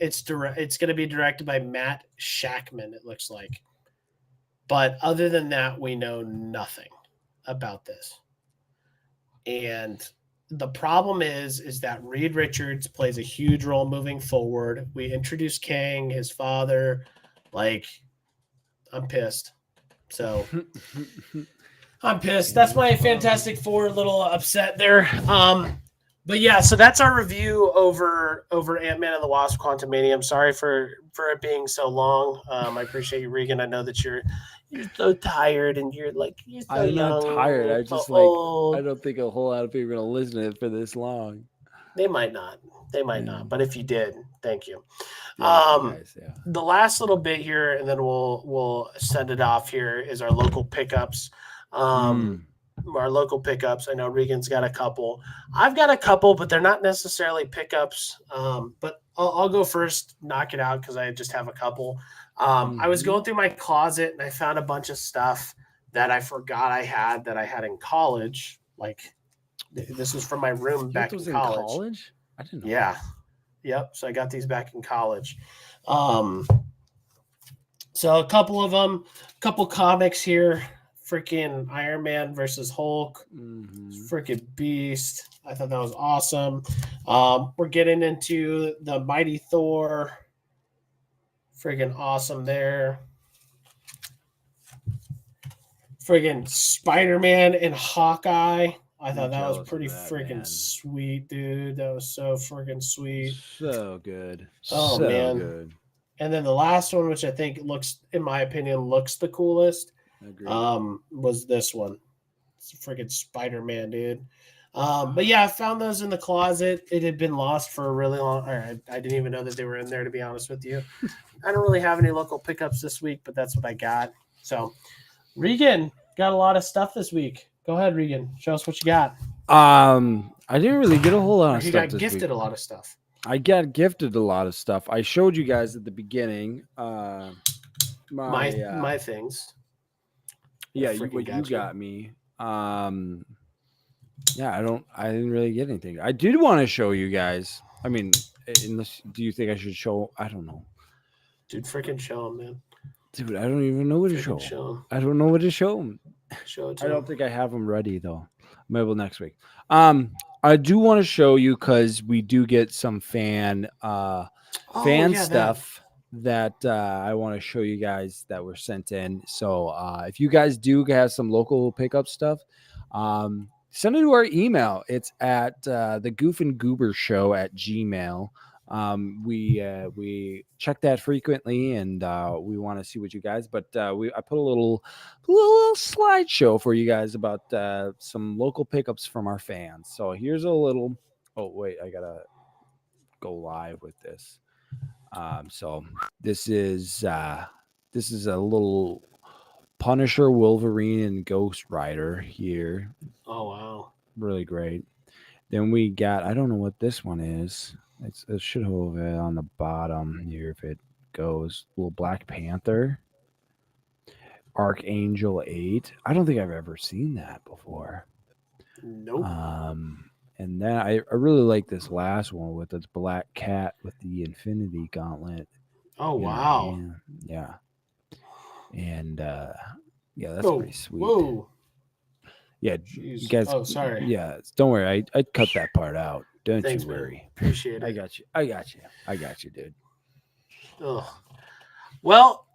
It's going to be directed by Matt Shackman, it looks like. But other than that, we know nothing about this. And the problem is that Reed Richards plays a huge role moving forward. We introduced Kang, his father. Like, I'm pissed. So I'm pissed. That's my Fantastic Four little upset there. But yeah, so that's our review over Ant-Man and the Wasp: Quantumania. I'm sorry for it being so long. I appreciate you, Regan. I know that you're You're so tired, and you're so I'm not young, tired. you're I so just I old. don't think a whole lot of people are gonna listen to it for this long. They might not. They might Yeah. not. But if you did, thank you. Thank you guys. Yeah. The last little bit here, and then we'll send it off. Here is our local pickups. Our local pickups. I know Regan's got a couple. I've got a couple, but they're not necessarily pickups. But I'll go first, knock it out because I just have a couple. I was going through my closet and I found a bunch of stuff that I forgot I had in college. Like this was from my room back in college. I didn't know. Yeah. Yep. So I got these back in college. So a couple of them, a couple comics here. Freaking Iron Man versus Hulk. Freaking beast. I thought that was awesome. We're getting into the Mighty Thor. Freaking awesome there. Friggin' Spider-Man and Hawkeye. I thought that was pretty freaking sweet, dude. That was so freaking sweet. So good. Oh, so man. good. And then the last one, which I think looks, in my opinion, looks the coolest, was this one. It's a freaking Spider-Man, dude. But yeah, I found those in the closet. It had been lost for a really long. I didn't even know that they were in there, to be honest with you. I don't really have any local pickups this week, but that's what I got. So, Regan got a lot of stuff this week. Go ahead, Regan. Show us what you got. I didn't really get a whole lot of stuff. You got gifted a lot of stuff. I got gifted a lot of stuff. I showed you guys at the beginning. My things. Yeah, what you got me. Yeah, I didn't really get anything. I did want to show you guys. I mean, unless, do you think I should show? I don't know. Dude, freaking show him, man. Dude, I don't even know what to show. I don't know what to show him. Show it to I don't think I have them ready though. Maybe next week. I do want to show you because we do get some fan stuff that I want to show you guys that were sent in. So if you guys do have some local pickup stuff, send it to our email. It's at the Goof and Goober Show at Gmail. We check that frequently, and we want to see what you guys. But I put a little slideshow for you guys about some local pickups from our fans. So here's a little. Oh wait, I gotta go live with this. So this is a little Punisher, Wolverine, and Ghost Rider here. Oh wow, really great. Then we got, I don't know what this one is. It should have it on the bottom here if it goes. Little Black Panther, Archangel 8. I don't think I've ever seen that before. Nope. And then I really like this last one with this Black Cat with the Infinity Gauntlet. Oh wow. Yeah. And yeah, that's pretty sweet. Whoa. Yeah, jeez. You guys. Oh, sorry. Yeah, don't worry. I cut that part out. Thanks, you worry. Man. Appreciate it. I got you, dude. Ugh. Well,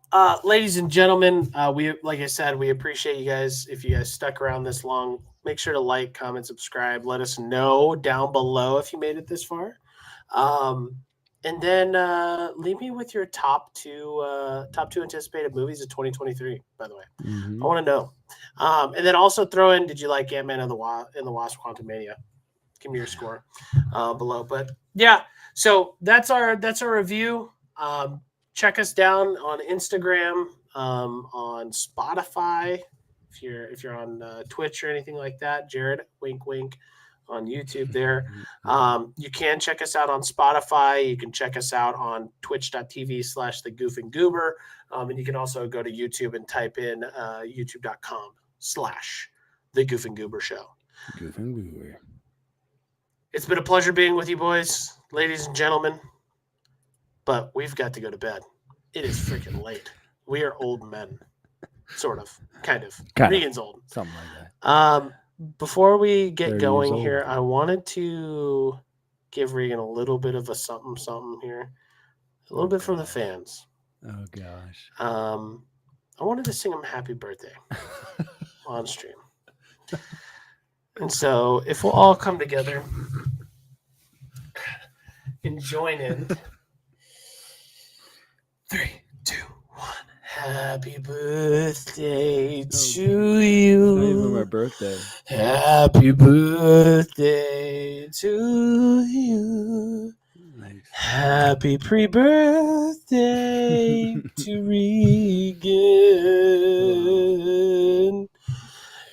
ladies and gentlemen, we, like I said, we appreciate you guys. If you guys stuck around this long, make sure to like, comment, subscribe. Let us know down below if you made it this far. And then leave me with your top two anticipated movies of 2023. By the way, I want to know. And then also throw in, did you like Ant-Man and the Wasp: Quantumania? Give me your score below. But yeah, so that's our review. Check us down on Instagram, on Spotify. If you're on Twitch or anything like that, Jared, wink, wink. On YouTube there. You can check us out on Spotify. You can check us out on twitch.tv/the Goof and Goober. And you can also go to YouTube and type in youtube.com/the Goof and Goober Show. Goof and Goober. It's been a pleasure being with you boys, ladies and gentlemen. But we've got to go to bed. It is freaking late. We are old men. Sort of. Kind of. Regan's old. Something like that. Before we get going here, I wanted to give Regan a little bit of a something here, a little bit from the fans. Oh gosh. I wanted to sing him happy birthday on stream. And so if we'll all come together and join in. 3, 2, 1. Happy birthday to It's not even my you. birthday. Happy birthday to you. Nice. Happy pre-birthday to Regan.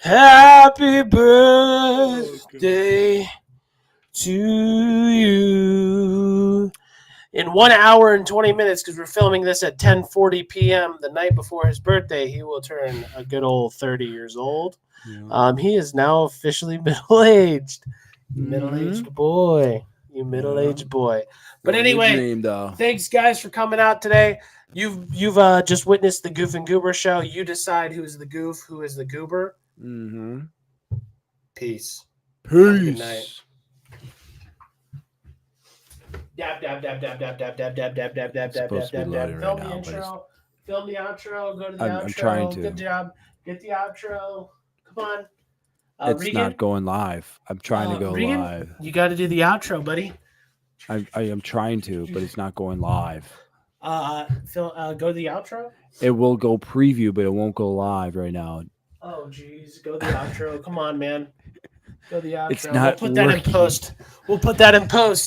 Happy birthday to you. In 1 hour and 20 minutes, because we're filming this at 10:40 p.m. the night before his birthday, he will turn a good old 30 years old. Yeah. He is now officially middle-aged. You Mhm. middle-aged boy. You middle-aged boy. But Got a good anyway, name, though. thanks guys for coming out today. You've just witnessed the Goof and Goober show. You decide who's the goof, who is the goober. Mm-hmm. Peace. Have a good night. Peace. Dab dab dab dab dab dab dab dab dab dab dab dab Supposed to be dab dab. loading Film right the now, but intro. Film the outro. Go to the outro. I'm trying to. Good job. Get the outro. Come on. It's Regan? not going live. I'm trying to go Regan, live. you got to do the outro, buddy. I am trying to, but it's not going live. Phil, go to the outro. It will go preview, but it won't go live right now. Oh, geez. Go the outro. Come on, man. Go the outro. It's not We'll put that in working. post. We'll put that in post.